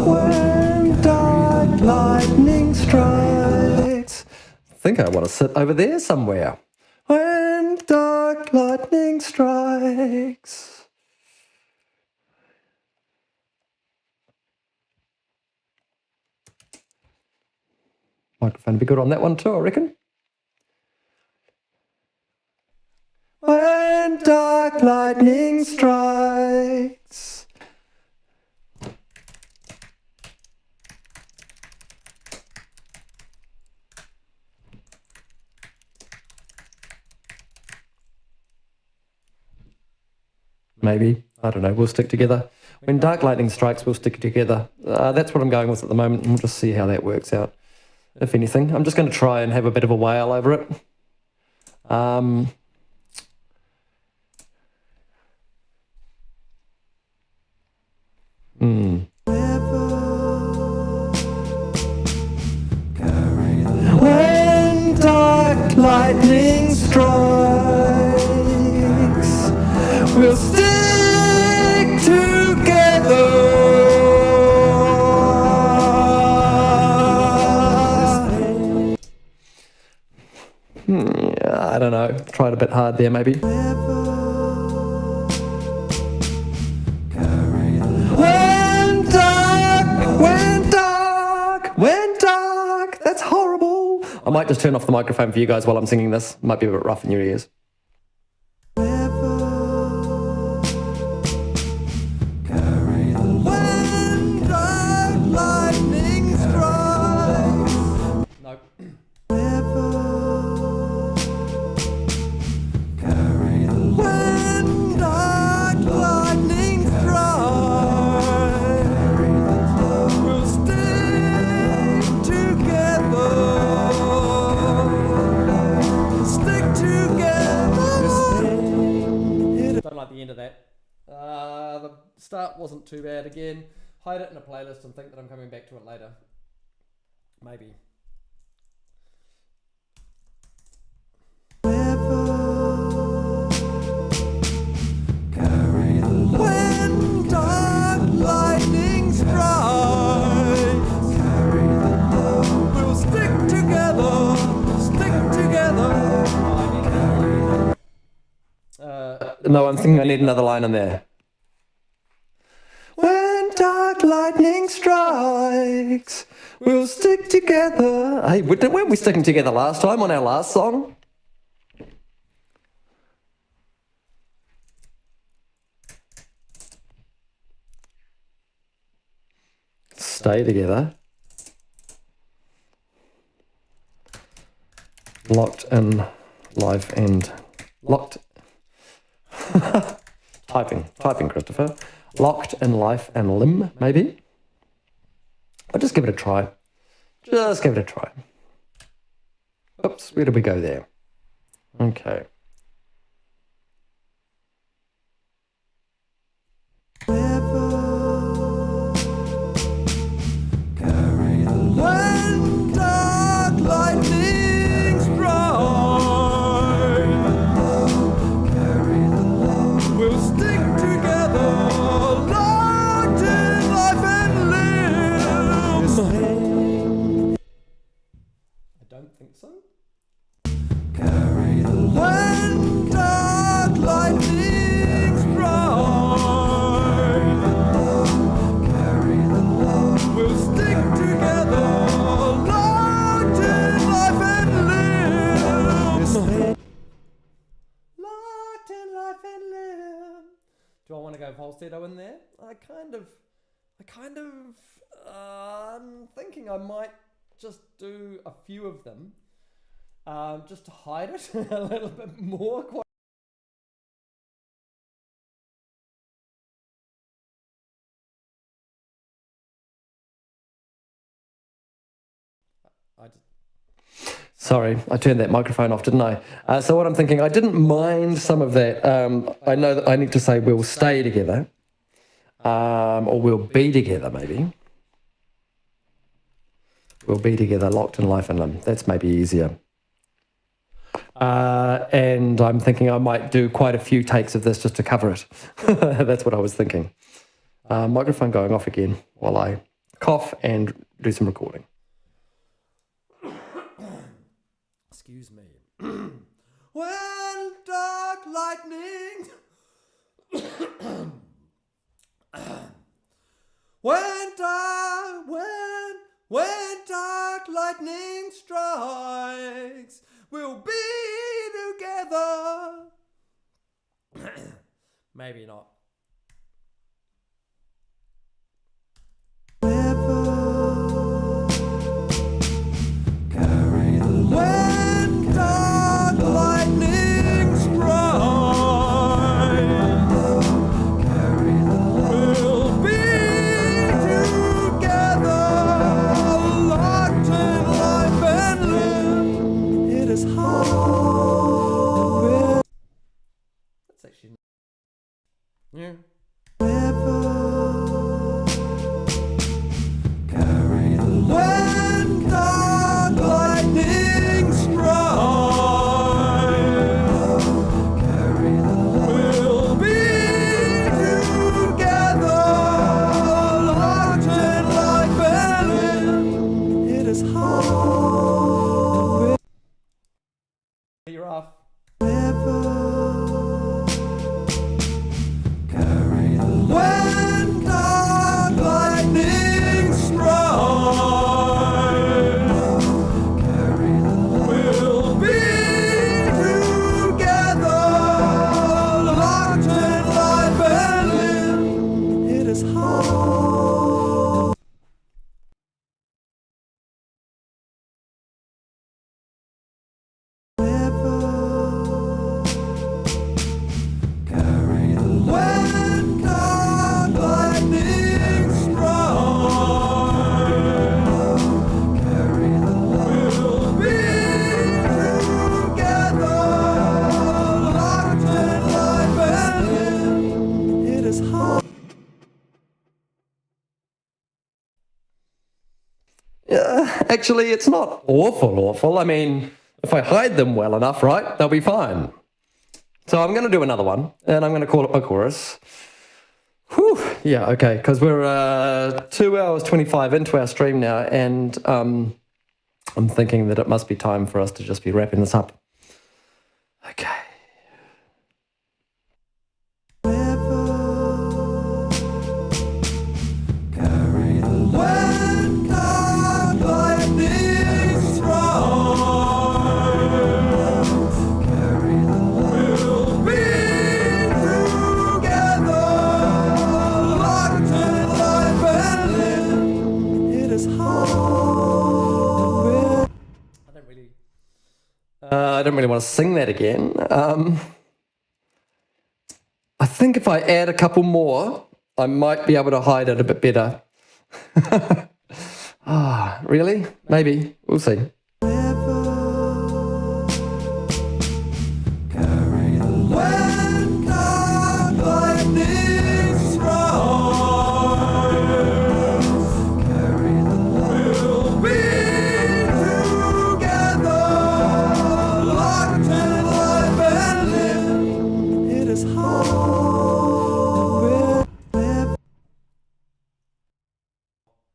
When dark lightning strikes. I think I want to sit over there somewhere. When dark lightning strikes. Microphone would be good on that one too, I reckon. When dark lightning strikes. Maybe. I don't know. We'll stick together. When dark lightning strikes, we'll stick together. That's what I'm going with at the moment, and we'll just see how that works out, if anything. I'm just going to try and have a bit of a wail over it. When dark lightning strikes, we'll stick together. Yeah, I don't know. Tried a bit hard there, maybe. When dark, that's horrible. I might just turn off the microphone for you guys while I'm singing this. Might be a bit rough in your ears. when dark lightning strikes, No. when dark lightning strikes, we'll stick together, stick together. wasn't too bad. Again, hide it in a playlist and think that I'm coming back to it later. Maybe. When dark lightning strikes, carry the love. We'll stick together, stick together. No, I'm thinking I need another line in there. When dark lightning strikes, we'll stick together. Hey, weren't we sticking together last time on our last song? Stay together. Locked in life and locked. typing, Christopher. Locked in life and limb, maybe. I'll just give it a try. Just give it a try. Oops, where did we go there? Okay. When dark lightning strikes, carry the love. We'll stick together, locked in life and limb. I don't think so. Carry the love. When dark lightning strikes, carry the love. We'll stick together, locked in life and limb. Locked in life and limb. Do I want to go falsetto in there? I'm thinking I might just do a few of them, just to hide it a little bit more. Sorry, I turned that microphone off, didn't I? So what I'm thinking, I didn't mind some of that. I know that I need to say we'll stay together, or we'll be together, maybe. We'll be together, locked in life and limb. That's maybe easier. And I'm thinking I might do quite a few takes of this just to cover it. That's what I was thinking. Microphone going off again while I cough and do some recording. Excuse me. When dark lightning, when dark lightning strikes, we'll be together. Maybe not. When dark lightning strikes, we'll be together, locked in life and limb. It is hard. That's actually. Yeah. When dark lightning strikes, we'll be together, locked in life and limb. It is hard. You're off. When dark lightning strikes, we'll be together, locked in life and limb. It is hard. actually, it's not awful. I mean, if I hide them well enough, right, they'll be fine. So I'm going to do another one, and I'm going to call it my chorus. Whew, yeah, okay, because we're 2 hours 25 into our stream now, and I'm thinking that it must be time for us to just be wrapping this up. Okay. I don't really want to sing that again. I think if I add a couple more, I might be able to hide it a bit better. Really? Maybe. We'll see.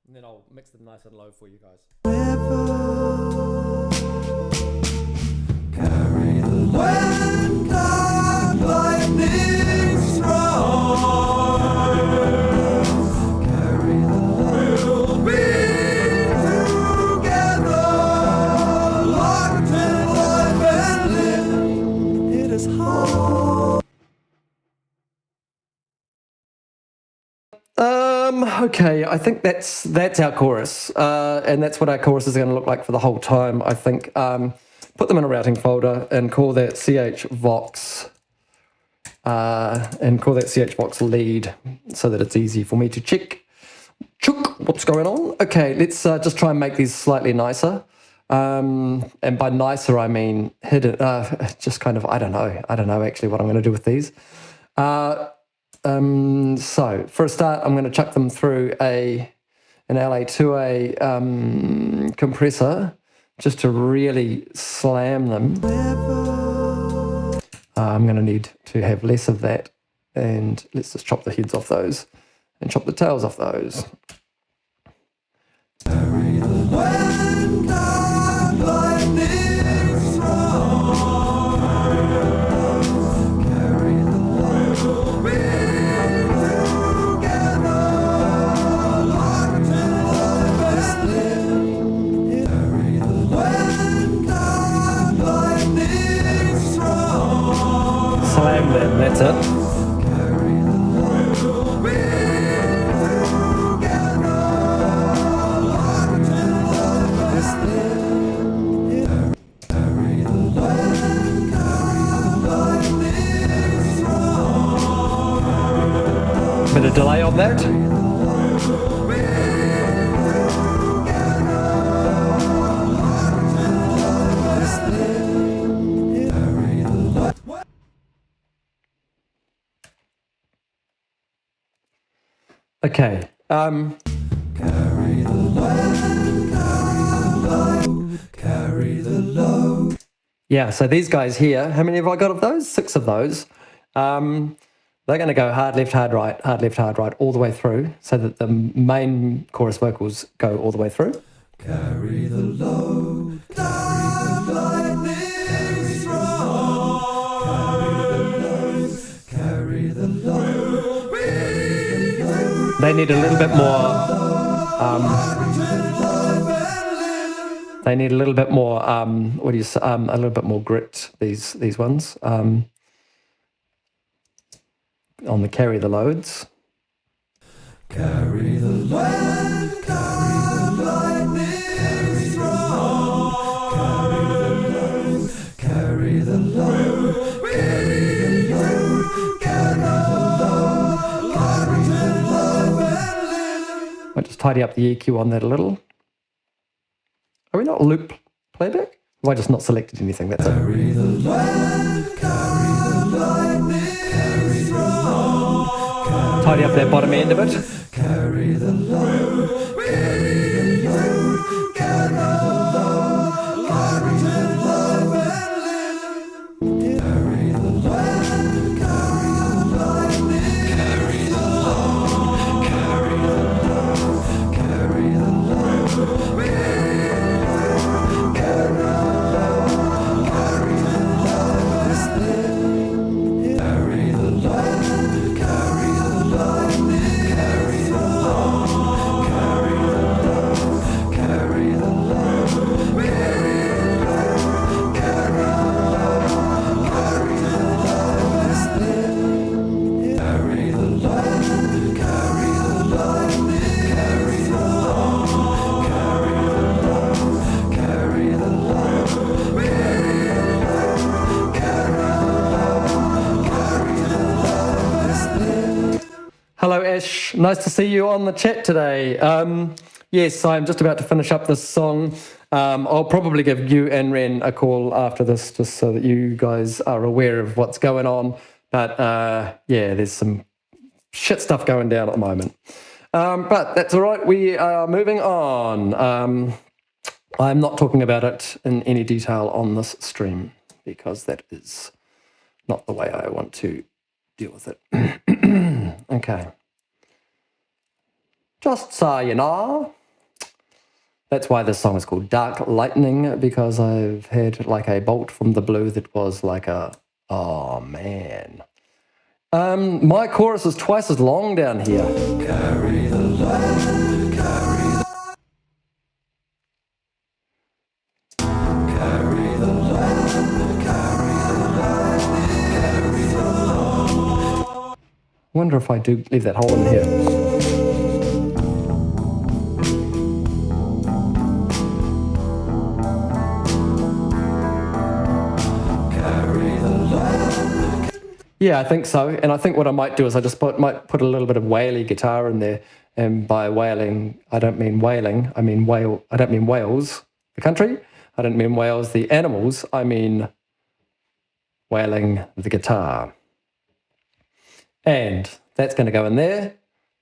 And then I'll mix them nice and low for you guys. Carry the when God lightning strikes, carry the we'll be together, locked in life and limb. It is hard. Okay, I think that's our chorus, and that's what our chorus is going to look like for the whole time. I think put them in a routing folder and call that chvox lead, so that it's easy for me to check what's going on. Okay, let's just try and make these slightly nicer, and by nicer I mean hidden. Just kind of I don't know actually what I'm going to do with these. So for a start, I'm going to chuck them through an LA2A compressor just to really slam them. I'm going to need to have less of that, and let's just chop the heads off those and chop the tails off those. Slam them, that's it. Bit of delay on that. Okay. Carry the load. Yeah, so these guys here, how many have I got of those? 6 of those. They're going to go hard left, hard right, all the way through, so that the main chorus vocals go all the way through. Carry the load. Carry the lightning strong. Carry the load. They need a little bit more. They need a little bit more. What do you say? A little bit more grit. These ones on the carry the loads. Carry the load. Carry the lightning strong. Carry the load. Carry the load. I'll just tidy up the EQ on that a little. Are we not loop playback? Have I just not selected anything? That's it. Carry the load, carry the lightning strong. Tidy up that bottom end of it. Carry the load, carry the load, carry the Nice to see you on the chat today. Yes, I'm just about to finish up this song. I'll probably give you and Ren a call after this just so that you guys are aware of what's going on. But yeah, there's some shit stuff going down at the moment. But that's all right. We are moving on. I'm not talking about it in any detail on this stream because that is not the way I want to deal with it. Okay. Just so you know. That's why this song is called Dark Lightning, because I've had like a bolt from the blue that was like a, oh man. My chorus is twice as long down here. Carry the load, carry the load, carry the load. I wonder if I do leave that hole in here. Yeah, I think so. And I think what I might do is I just might put a little bit of waily guitar in there. And by wailing, I don't mean wailing. I mean whale. I don't mean Wales, the country. I don't mean Wales, the animals. I mean wailing the guitar. And that's going to go in there.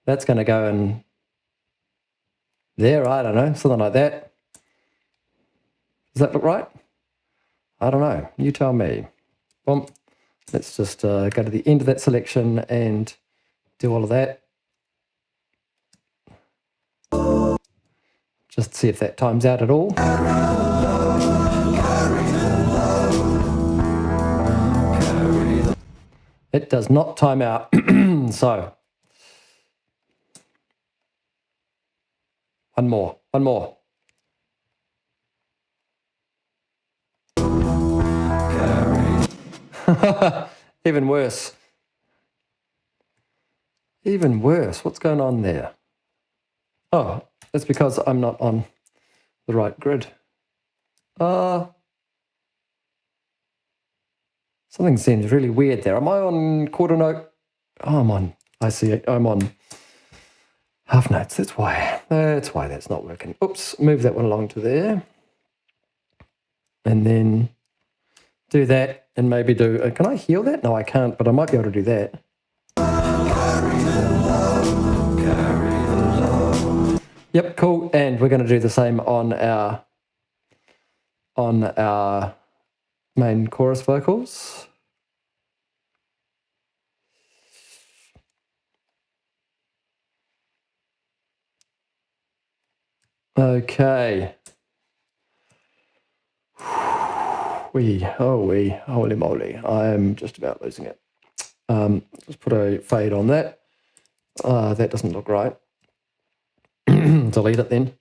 That's going to go in there. I don't know, something like that. Does that look right? I don't know. You tell me. Boom. Let's just go to the end of that selection and do all of that. Just see if that times out at all. It does not time out. So, one more. Even worse. What's going on there? Oh, it's because I'm not on the right grid. Something seems really weird there. Am I on quarter note? Oh, I'm on. I see it. I'm on half notes. That's why that's not working. Oops, move that one along to there. And then do that and maybe do, can I heal that? No, I can't, but I might be able to do that. Yep, cool. And we're going to do the same on our main chorus vocals. Okay. Holy moly, I am just about losing it. Let's put a fade on that. That doesn't look right. Delete it then,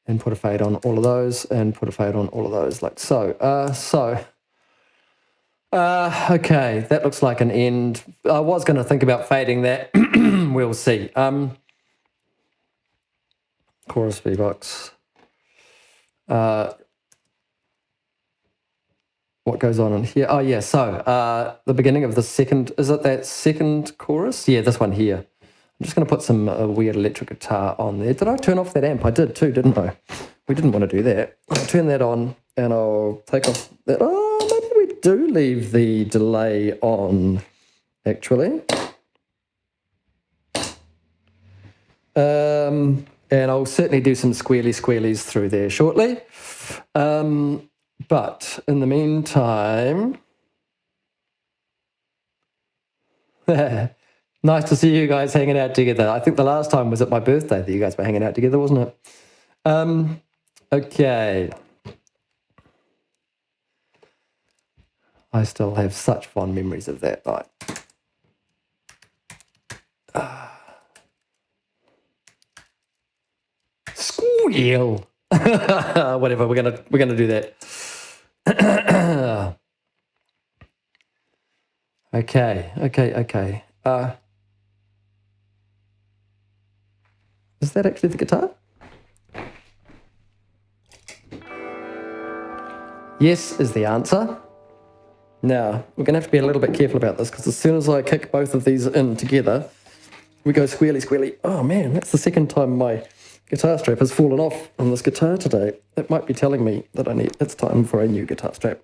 and put a fade on all of those, and put a fade on all of those, like so. Okay, that looks like an end. I was going to think about fading that. We'll see. Chorus V-Box. What goes on in here? Oh, yeah, so the beginning of the second, is it that second chorus? Yeah, this one here. I'm just going to put some weird electric guitar on there. Did I turn off that amp? I did too, didn't I? We didn't want to do that. I'll turn that on and I'll take off that. Oh, maybe we do leave the delay on, actually. And I'll certainly do some squealies through there shortly. But in the meantime, nice to see you guys hanging out together. I think the last time was at my birthday that you guys were hanging out together, wasn't it? Okay. I still have such fond memories of that night. Squeal. Whatever, we're gonna do that. Okay. Is that actually the guitar? Yes is the answer. Now, we're going to have to be a little bit careful about this because as soon as I kick both of these in together, We go squealy, squealy. Oh man, that's the second time my guitar strap has fallen off on this guitar today. That might be telling me that it's time for a new guitar strap.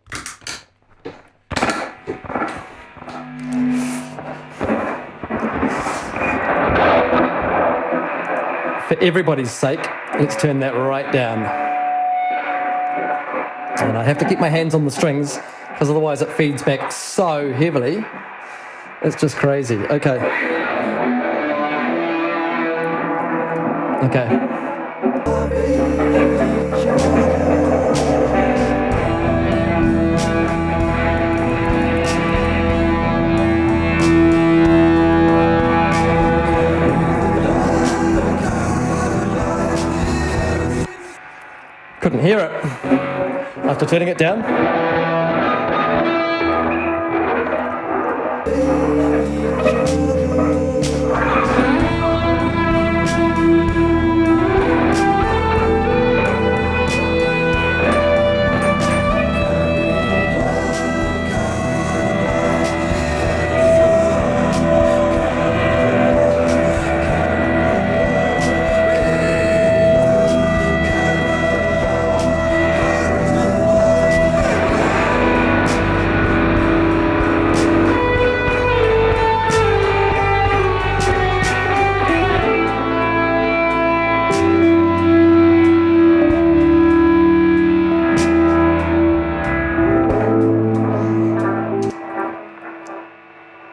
For everybody's sake, let's turn that right down. And I have to keep my hands on the strings because otherwise it feeds back so heavily. It's just crazy. Okay. Okay. Couldn't hear it after turning it down.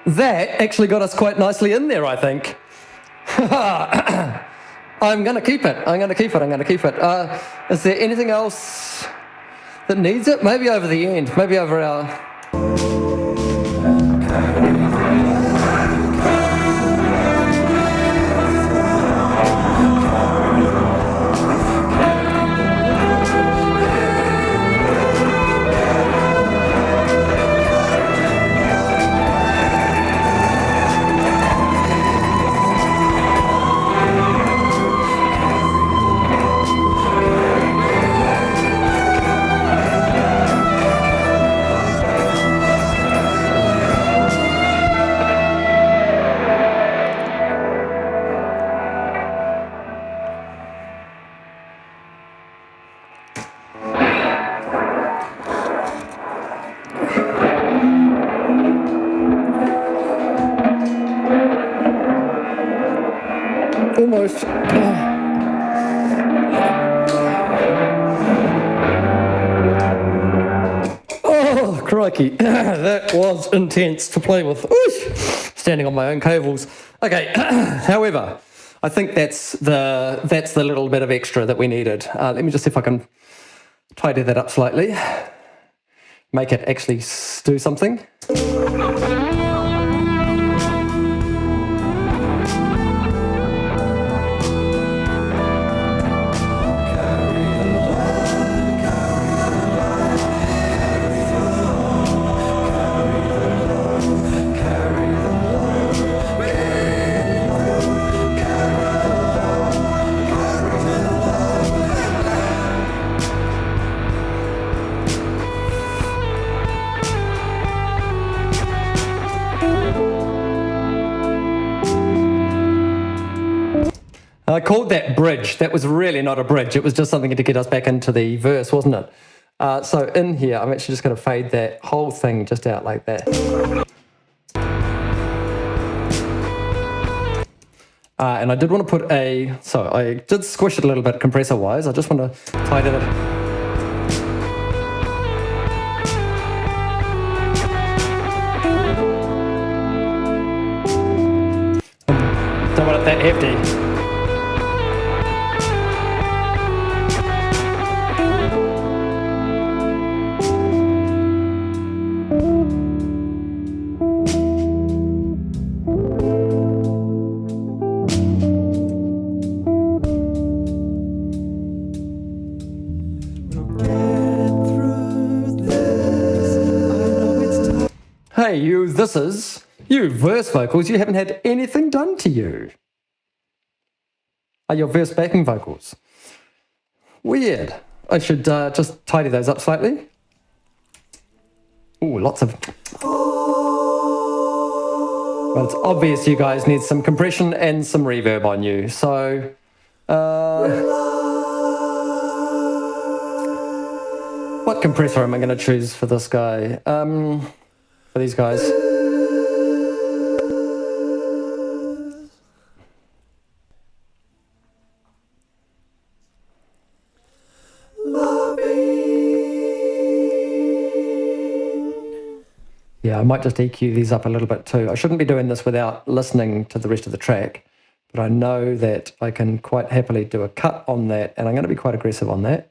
That actually got us quite nicely in there, I think. I'm going to keep it. I'm going to keep it. I'm going to keep it. Is there anything else that needs it? Maybe over the end. Maybe over our... Almost. Oh, crikey. That was intense to play with. Oosh. Standing on my own cables. Okay, however, I think that's the little bit of extra that we needed. Let me just see if I can tidy that up slightly. Make it actually do something. I called that bridge. That was really not a bridge. It was just something to get us back into the verse, wasn't it? So in here, I'm actually just going to fade that whole thing just out like that. And I did want to put so I did squish it a little bit compressor-wise. I just want to tidy that. Don't want it that hefty. Hey, you verse vocals, you haven't had anything done to you. Are your verse backing vocals? Weird. I should just tidy those up slightly. Ooh, lots of... Well, it's obvious you guys need some compression and some reverb on you. So, what compressor am I going to choose for this guy? For these guys. Yeah, I might just EQ these up a little bit too. I shouldn't be doing this without listening to the rest of the track, but I know that I can quite happily do a cut on that, and I'm going to be quite aggressive on that.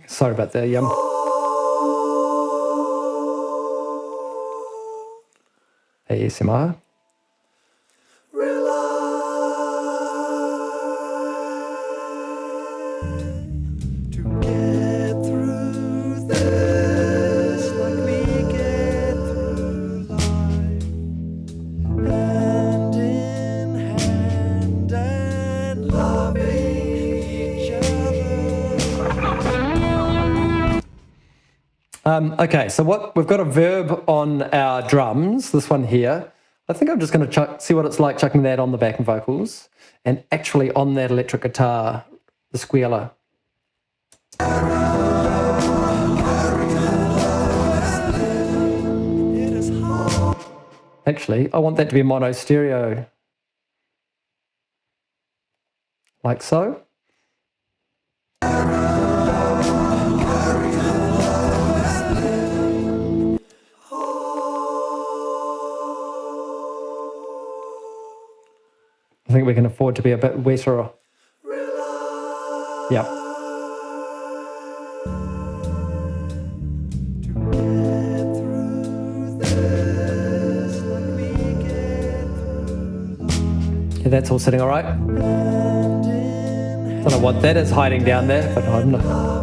Sorry about the ASMR. Okay, so we've got a verb on our drums, this one here. I think I'm just going to see what it's like chucking that on the backing vocals and actually on that electric guitar, the squealer. Actually, I want that to be mono stereo, like so. I think we can afford to be a bit wetter. Yeah. Yeah, that's all sitting all right. Don't know what that is hiding down there, but I'm not.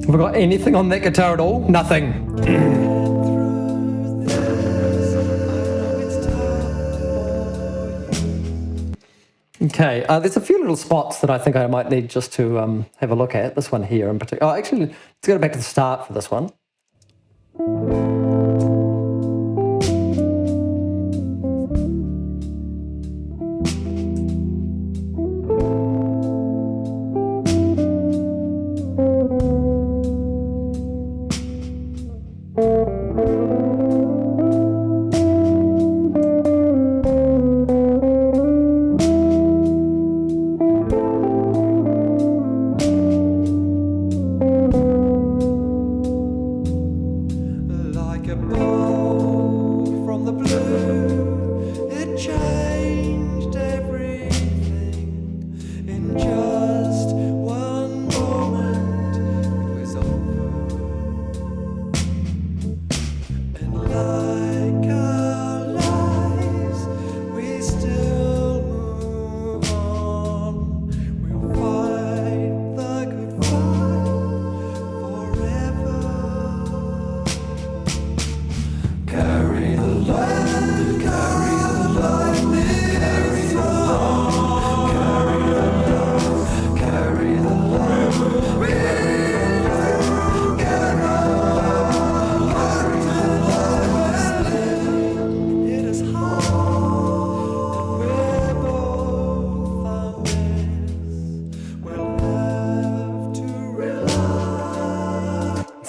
Have I got anything on that guitar at all? Nothing. Okay, there's a few little spots that I think I might need just to have a look at. This one here in particular. Oh, actually, let's go back to the start for this one.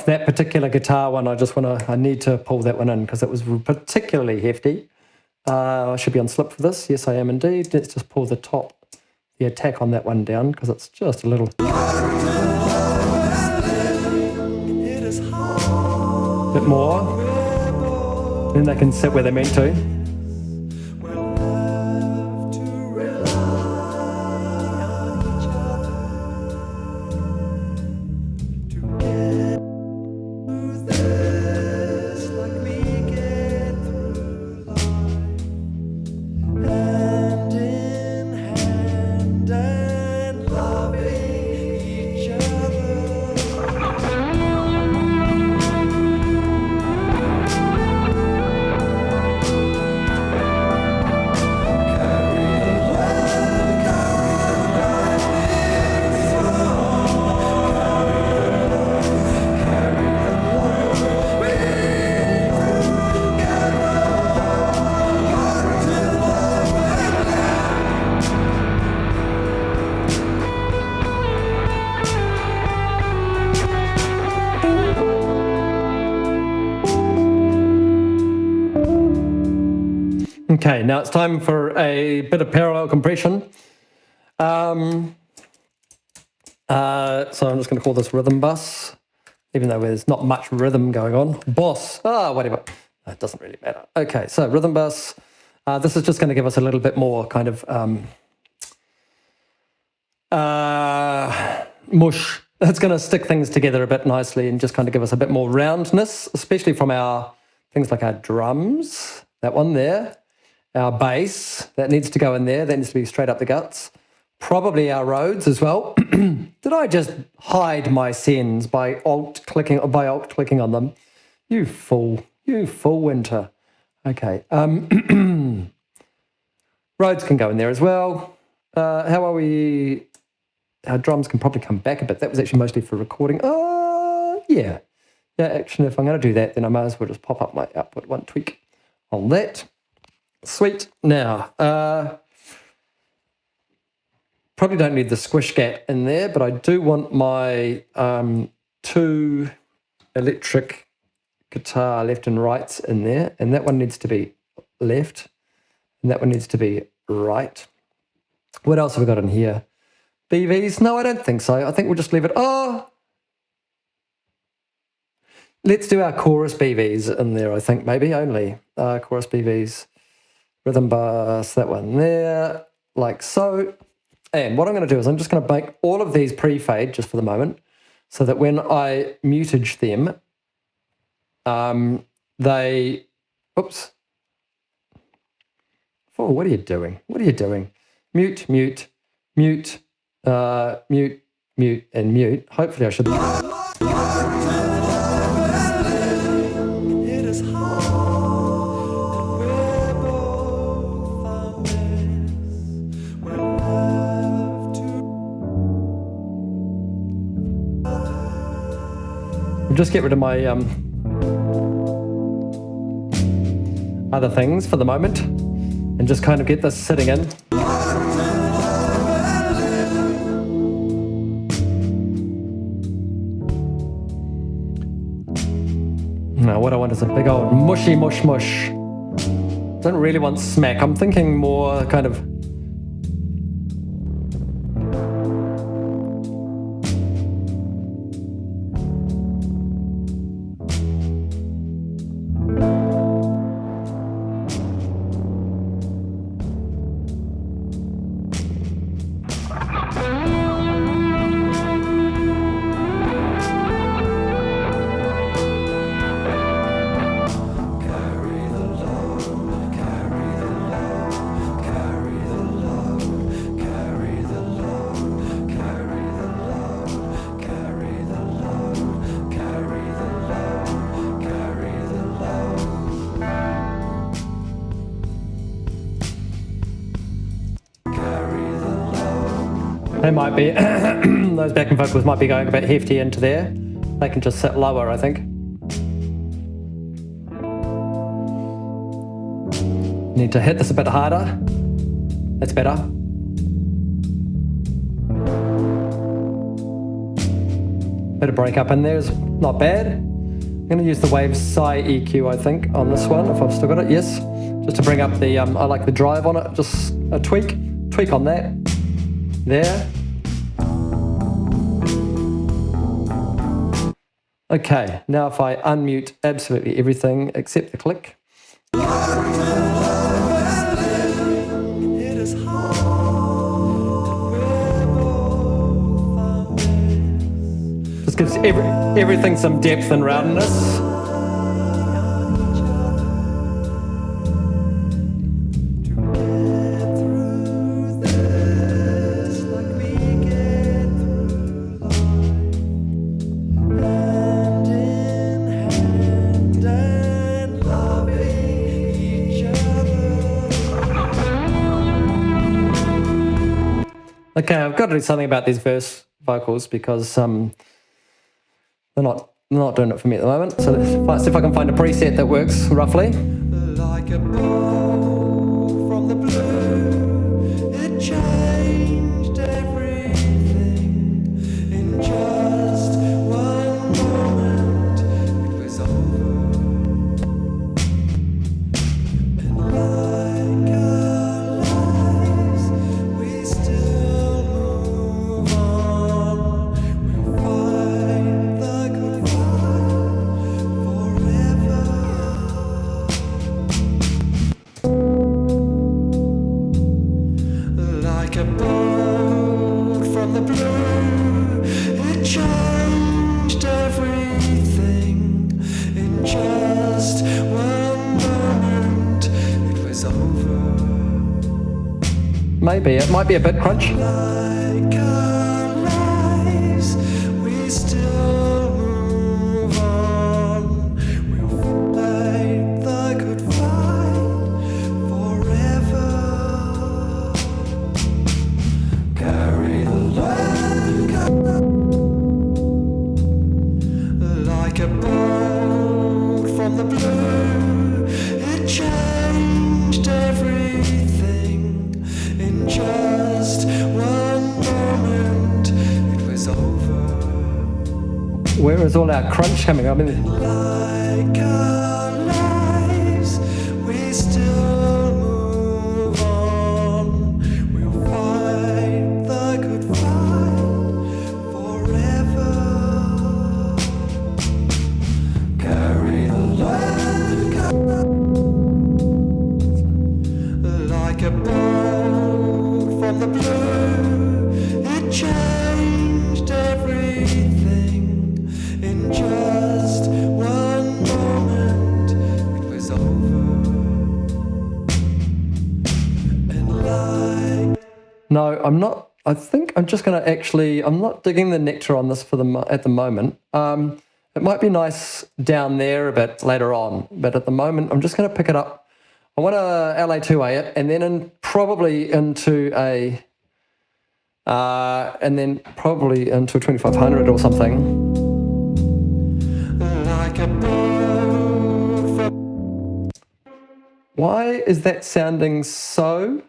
That particular guitar one, I need to pull that one in because it was particularly hefty. I should be on slip for this. Yes, I am indeed. Let's just pull the attack on that one down because it's just a little. bit more. Then they can sit where they're meant to. Okay, now it's time for a bit of parallel compression. So I'm just going to call this rhythm bus, even though there's not much rhythm going on. Boss, whatever. It doesn't really matter. Okay, so rhythm bus. This is just going to give us a little bit more kind of mush. It's going to stick things together a bit nicely and just kind of give us a bit more roundness, especially from our things like our drums, that one there. Our bass, that needs to go in there. That needs to be straight up the guts. Probably our Rhodes as well. Did I just hide my sends by alt-clicking on them? You fool. You fool, Winter. Okay. Rhodes can go in there as well. How are we? Our drums can probably come back a bit. That was actually mostly for recording. Yeah. Yeah, actually, if I'm going to do that, then I might as well just pop up my output one tweak on that. Sweet. Now, probably don't need the squish gap in there, but I do want my 2 electric guitar left and rights in there, and that one needs to be left, and that one needs to be right. What else have we got in here? BVs? No, I don't think so. I think we'll just leave it. Let's do our chorus BVs in there, I think, maybe only. Chorus BVs. Rhythm bus, that one there, like so. And what I'm going to do is I'm just going to make all of these pre-fade just for the moment so that when I mutage them, they, oops. Oh, what are you doing? What are you doing? Mute, mute, mute, mute, mute, and mute. Hopefully I should. Just get rid of my other things for the moment and just kind of get this sitting in. Now what I want is a big old mushy mush mush. Don't really want smack. I'm thinking more kind of They might be, those backing vocals might be going a bit hefty into there. They can just sit lower, I think. Need to hit this a bit harder. That's better. Bit of break up in there is not bad. I'm going to use the Wave Psi EQ, I think, on this one, if I've still got it. Yes. Just to bring up the, I like the drive on it. Just a tweak on that. There. Okay, now if I unmute absolutely everything except the click. It is hard. We're both a mess. Just gives everything some depth and roundness. Okay, I've got to do something about these verse vocals because they're not doing it for me at the moment. So let's see if I can find a preset that works roughly. Like a bolt from the blue, it changed everything. In just one moment, it was over. And like our lives, we still move on. We'll fight the good fight forever. Like a bolt from the blue, it changed everything. In just one moment, it was over. Maybe it might be a bit crunch. Like our lives, we still move on. We'll fight the good fight forever. Carry the load. Like a bolt from the blue, it changed everything. In just one moment, it was over. Where is all our crunch coming? I mean, Like our lives, we still move on. We'll fight the good fight forever. Carry the load. Like a bolt from the blue, it changed everything. In just one moment, it was over. And like no, I'm not. I think I'm just going to actually. I'm not digging the nectar on this for at the moment. It might be nice down there a bit later on, but at the moment, I'm just going to pick it up. I want to LA2A it, and then probably into a, and then probably into a 2500 or something. like a bolt from Why is that sounding so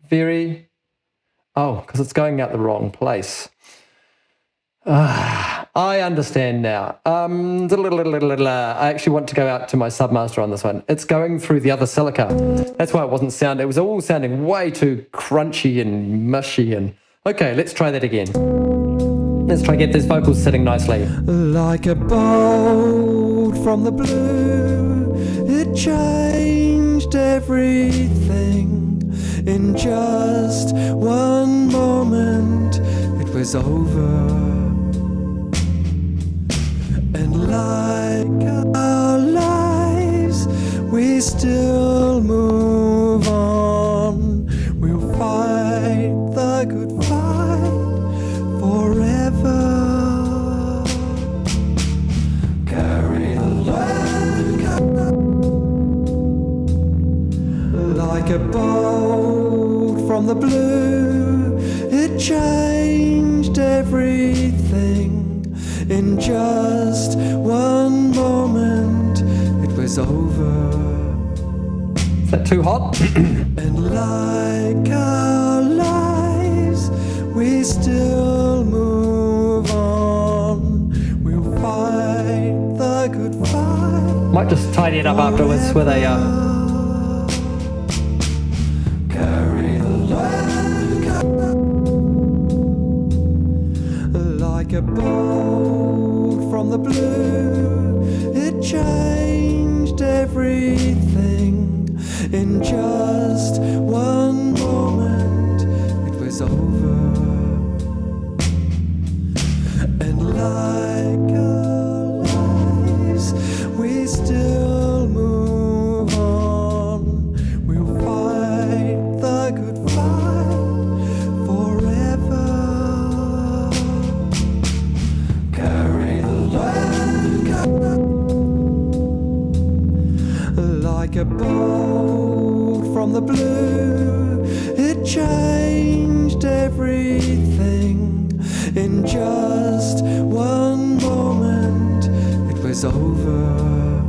very? Oh, because it's going out the wrong place. I understand now. I actually want to go out to my submaster on this one. It's going through the other silica. That's why it wasn't sounding. It was all sounding way too crunchy and mushy. And okay, let's try that again. Let's try and get these vocals sitting nicely. like a bolt from the blue, it changed everything. In just one moment, it was over. And like our lives, we still move on. We'll fight the good fight forever. Carry the load. Like a bolt from the blue, it changed everything. In just one moment, it was over. Is that too hot? And like our lives, we still move on. We'll fight the good fight. Might just tidy it up afterwards with a. Carry the load. Like a bolt from In just one moment, it was over. And like our lives, we still move on. We'll fight the good fight forever. Carry the load. Like a bolt from the blue, it changed everything. In just one moment, it was over.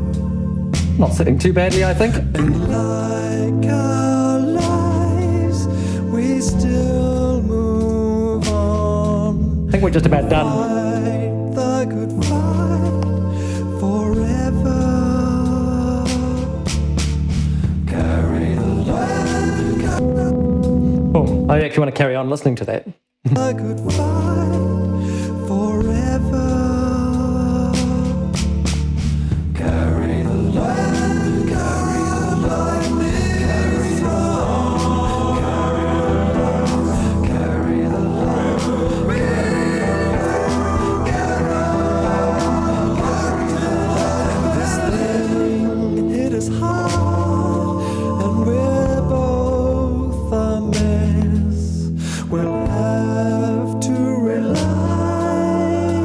Not sitting too badly, I think. And like our lives, we still move on. I think we're just about done. Fight the good fight forever. Carry the load. Oh, I actually want to carry on listening to that. A good fight forever. Carry the load, carry the load, carry the load, carry the load, this thing hit us hard, and we're both a mess. We'll have to rely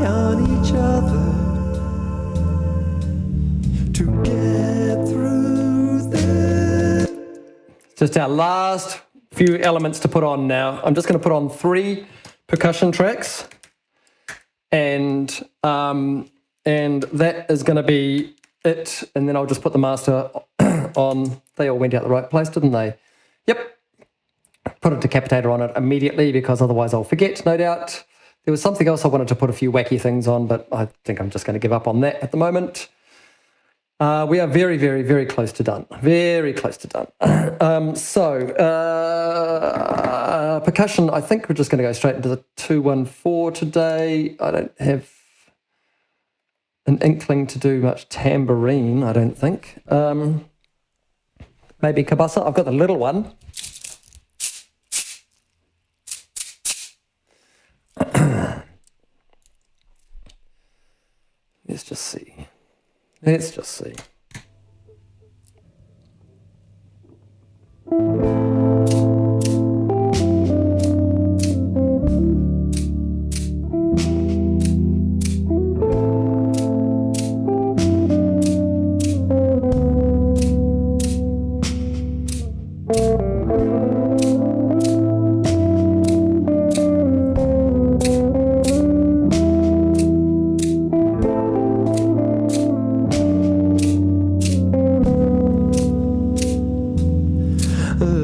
on each other to get through this. Just our last few elements to put on now. I'm just going to put on 3 percussion tracks, and that is going to be it. And then I'll just put the master on. They all went out the right place, didn't they? Yep. Put a decapitator on it immediately because otherwise I'll forget, no doubt. There was something else I wanted to put a few wacky things on, but I think I'm just going to give up on that at the moment. We are very, very, very close to done. Very close to done. Percussion, I think we're just going to go straight into the 214 today. I don't have an inkling to do much tambourine, I don't think. Maybe kabasa. I've got the little one. Let's just see. Let's just see.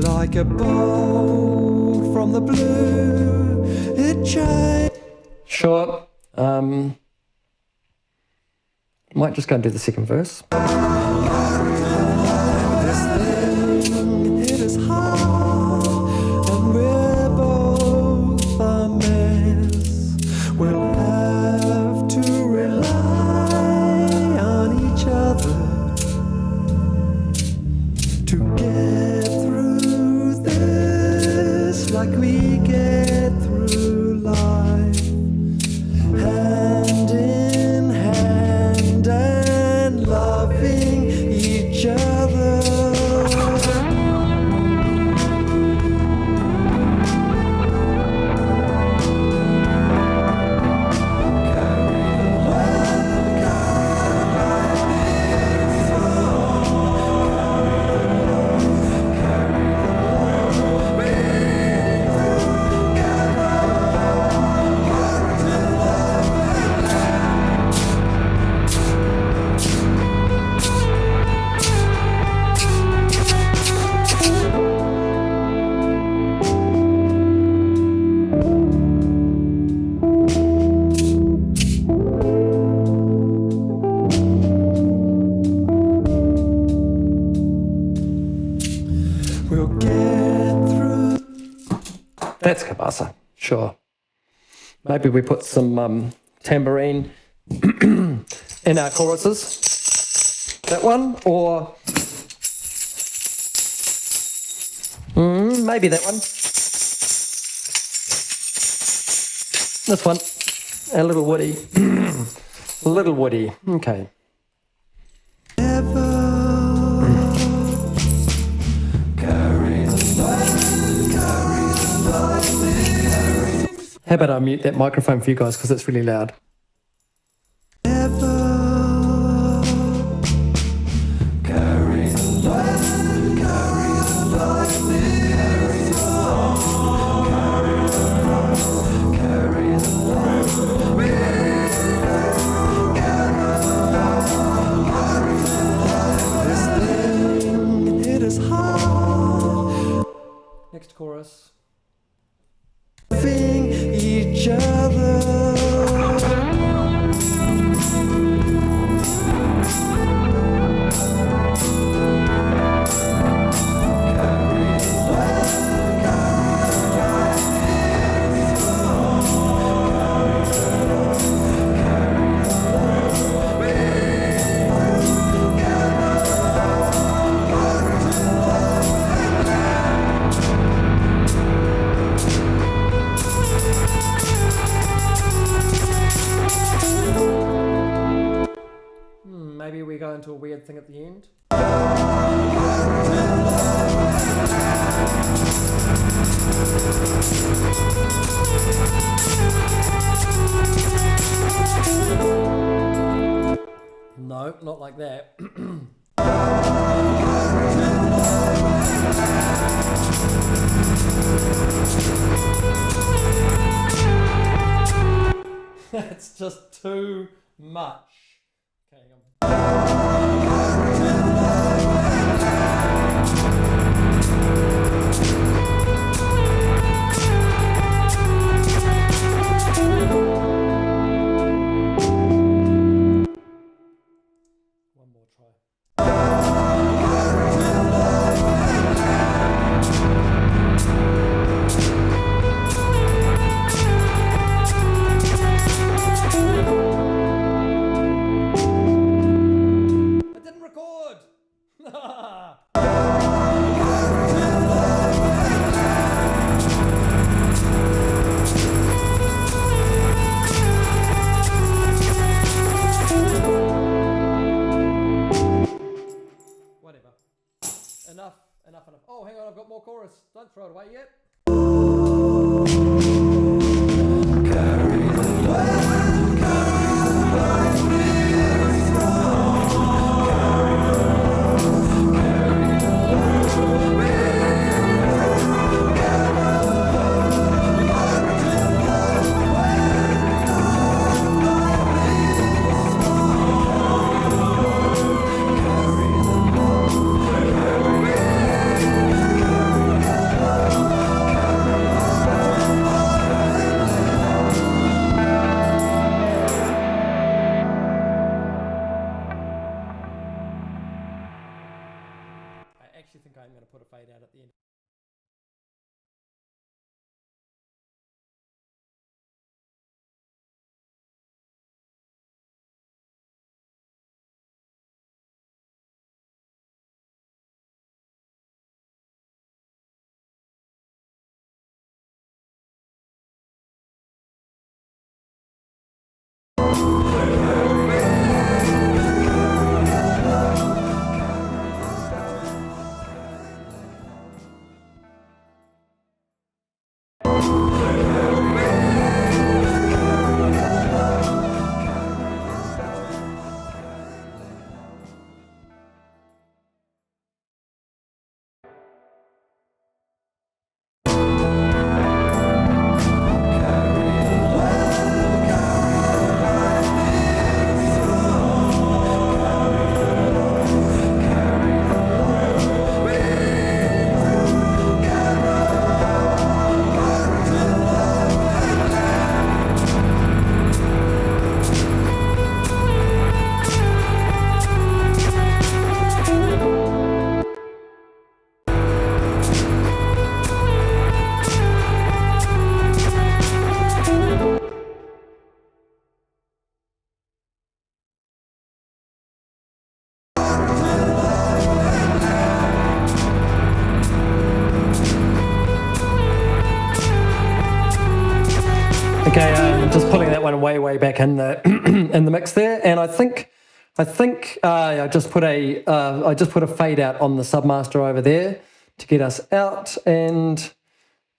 Like a bolt from the blue, it changed. Sure. Might just go and do the second verse. This thing hit us hard, and we're both a mess. We'll have to rely on each other to get through this, like we get through life, hand in hand and loving each other. We'll get through. That's kabasa. Sure. Maybe we put some tambourine in our choruses. That one, or Maybe that one. This one. A little woody. A little woody. Okay. How about I mute that microphone for you guys because it's really loud. Next chorus. Each other. Maybe we go into a weird thing at the end. No, not like that. That's just too much. Okay, one more try. Enough. Oh, hang on, I've got more chorus. Don't throw it away yet. I actually think I'm going to put a fade out at the end. Okay, just pulling that one way back in the in the mix there, and I think I just put a fade out on the submaster over there to get us out, and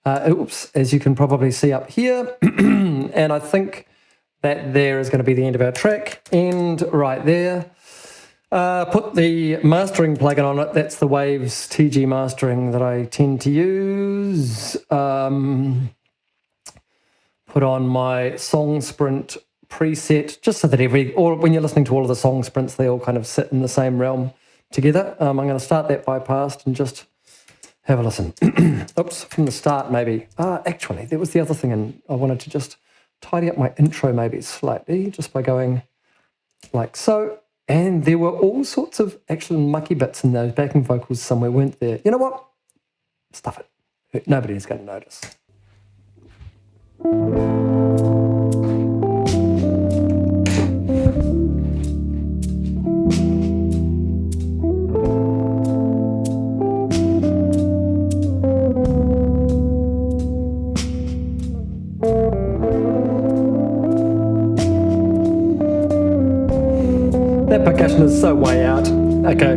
oops, as you can probably see up here, and I think that there is going to be the end of our track, and right there. Put the mastering plugin on it. That's the Waves TG mastering that I tend to use. Put on my song sprint preset, just so that when you're listening to all of the song sprints, they all kind of sit in the same realm together. I'm going to start that bypassed and just have a listen. Oops, from the start maybe. Actually, that was the other thing, and I wanted to just tidy up my intro maybe slightly, just by going like so. And there were all sorts of actual mucky bits in those backing vocals somewhere, weren't there? You know what? Stuff it. Nobody's going to notice. That percussion is so way out. Okay.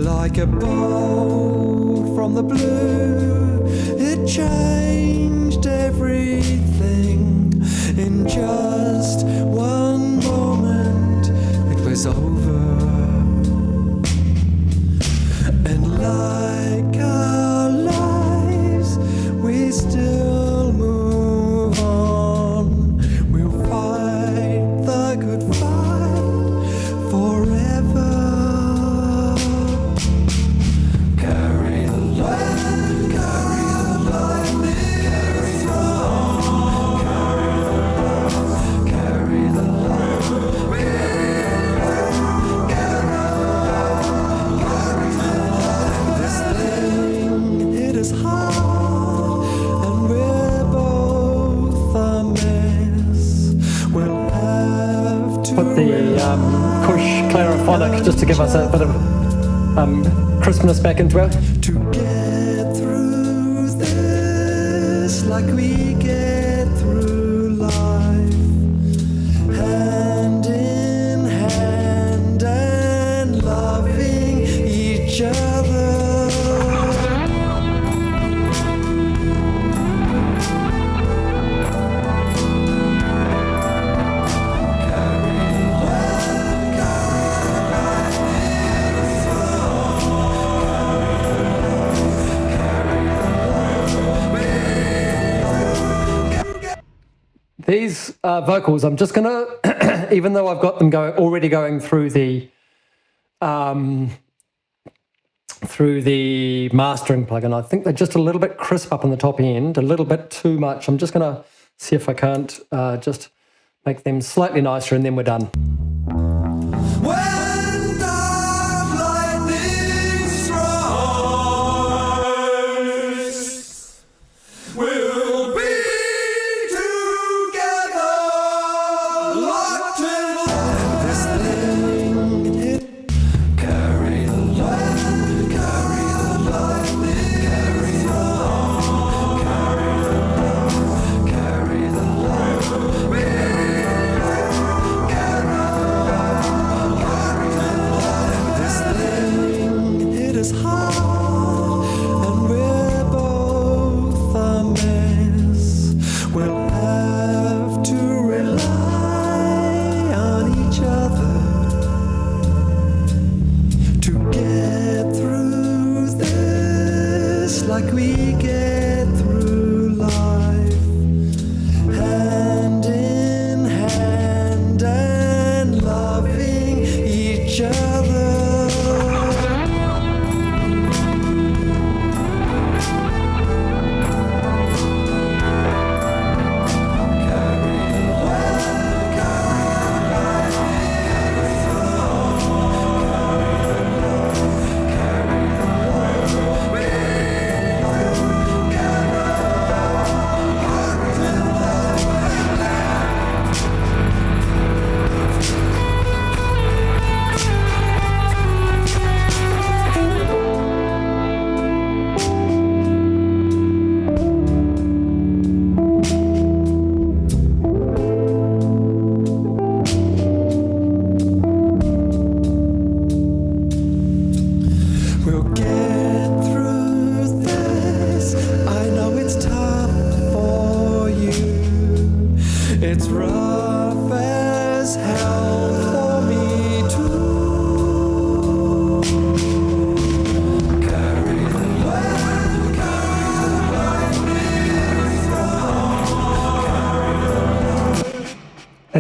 Like a bolt from the blue, it changed everything. In just one moment, it was over. And like our lives, we still move on. We'll fight the good fight forever. Carry the light, carry the lightning on. Carry the light, this thing, it is hard, and we're both a mess. We'll have to Put the Kush clariphonic just to give us a bit of crispness back into it. to get through this like we get through life, hand in hand and loving each other. These vocals, I'm just gonna, even though I've got them already going through the mastering plugin, I think they're just a little bit crisp up on the top end, a little bit too much. I'm just gonna see if I can't just make them slightly nicer, and then we're done. When the lightning strikes, we'll be together, locked in this thing. It carry the light, carry the lightning, carry on, carry the light, carry the light.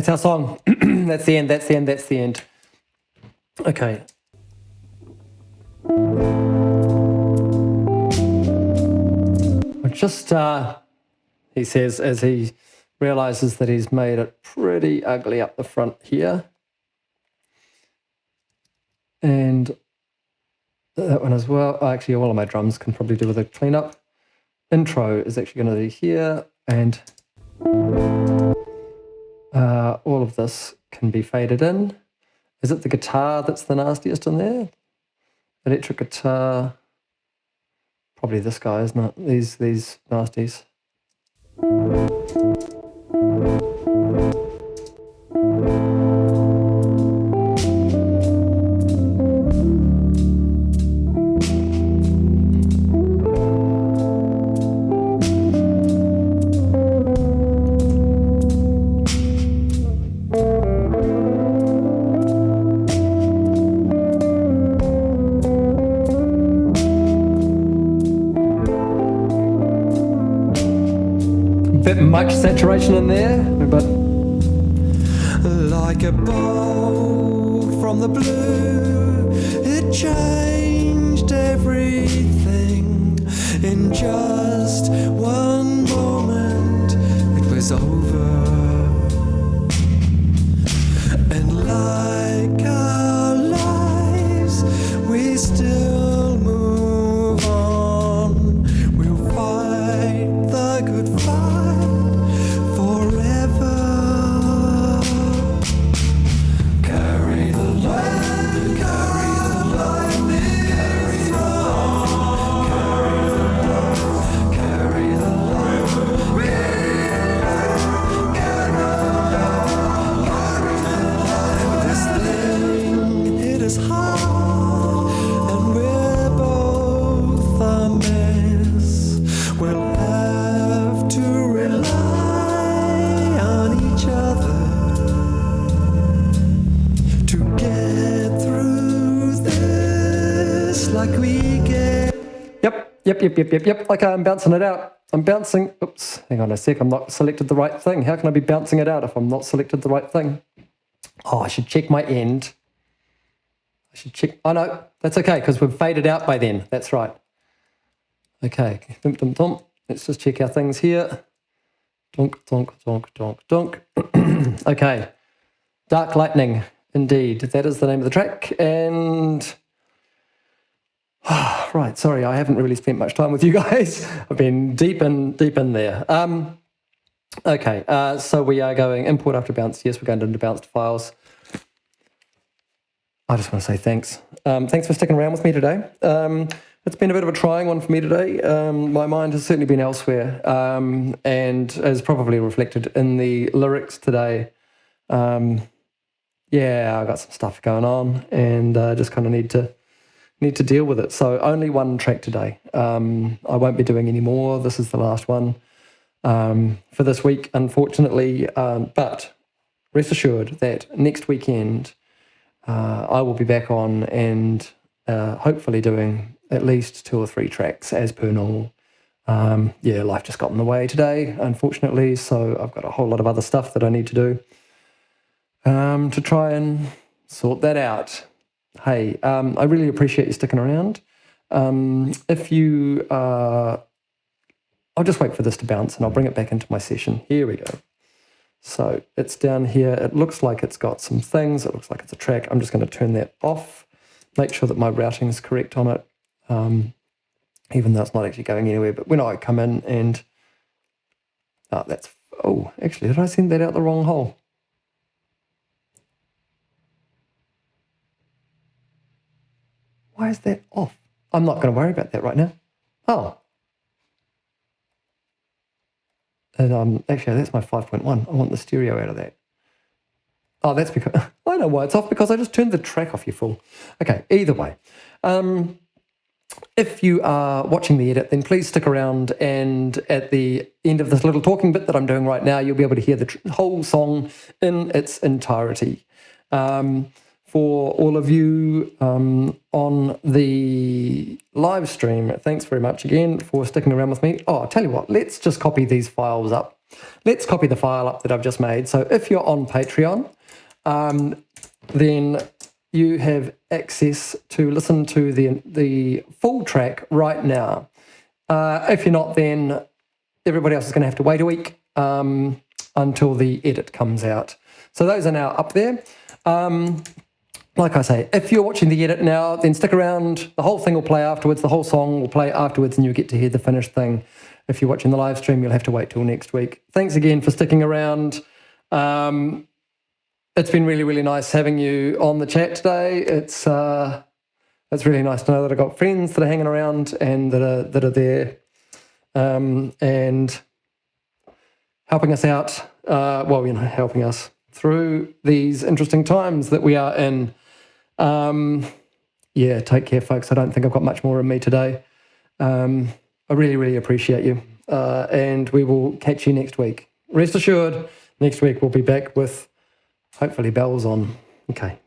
That's our song. That's the end, that's the end, that's the end. Okay. Just, he says, as he realizes that he's made it pretty ugly up the front here. And that one as well. Actually, all of my drums can probably do with a cleanup. Intro is actually going to be here, and all of this can be faded in. Is it the guitar that's the nastiest in there? Electric guitar. Probably this guy, isn't it? These nasties. Bit much saturation in there, but like a bolt from the blue, it changed everything in just one moment. It was over, and like our lives, we still move on. We'll fight the good fight forever. Carry the light, carry the lightning, carry the light, carry the light, this thing hit us hard, and we're both a mess. We'll have to rely on each other to get through this like we get. Yep. Like I'm bouncing it out. I'm bouncing. Oops, hang on a sec. I'm not selected the right thing. How can I be bouncing it out if I'm not selected the right thing? Oh, I should check my end. I should check. Oh, no, that's okay because we've faded out by then. That's right. Okay. Dum. Let's just check our things here. Donk. Okay. Dark Lightning. Indeed. That is the name of the track. And right, sorry, I haven't really spent much time with you guys. I've been deep in there. Okay, so we are going import after bounce. Yes, we're going into bounced files. I just want to say thanks. Thanks for sticking around with me today. It's been a bit of a trying one for me today. My mind has certainly been elsewhere, and as probably reflected in the lyrics today. Yeah, I've got some stuff going on, and I just kind of need to deal with it. So only one track today. I won't be doing any more. This is the last one for this week, unfortunately. But rest assured that next weekend I will be back on and hopefully doing at least 2 or 3 tracks as per normal. Yeah, life just got in the way today, unfortunately. So I've got a whole lot of other stuff that I need to do to try and sort that out. Hey, I really appreciate you sticking around. If you, I'll just wait for this to bounce and I'll bring it back into my session. Here we go. So it's down here. It looks like it's got some things. It looks like it's a track. I'm just going to turn that off, make sure that my routing is correct on it, even though it's not actually going anywhere. But when I come in and, actually, did I send that out the wrong hole? Why is that off? I'm not going to worry about that right now. Oh. And actually, that's my 5.1. I want the stereo out of that. Oh, that's because... I know why it's off, because I just turned the track off, you fool. Okay, either way. If you are watching the edit, then please stick around, and at the end of this little talking bit that I'm doing right now, you'll be able to hear the whole song in its entirety. For all of you on the live stream, thanks very much again for sticking around with me. Oh, I'll tell you what, let's just copy these files up. let's copy the file up that I've just made. So if you're on Patreon, then you have access to listen to the full track right now. If you're not, then everybody else is going to have to wait a week until the edit comes out. So those are now up there. Like I say, if you're watching the edit now, then stick around. The whole thing will play afterwards. The whole song will play afterwards, and you'll get to hear the finished thing. If you're watching the live stream, you'll have to wait till next week. Thanks again for sticking around. It's been really, really nice having you on the chat today. It's really nice to know that I've got friends that are hanging around and that are there and helping us out. Helping us through these interesting times that we are in. Take care, folks. I don't think I've got much more in me today. I really, really appreciate you. And we will catch you next week. Rest assured, next week we'll be back with hopefully bells on. Okay.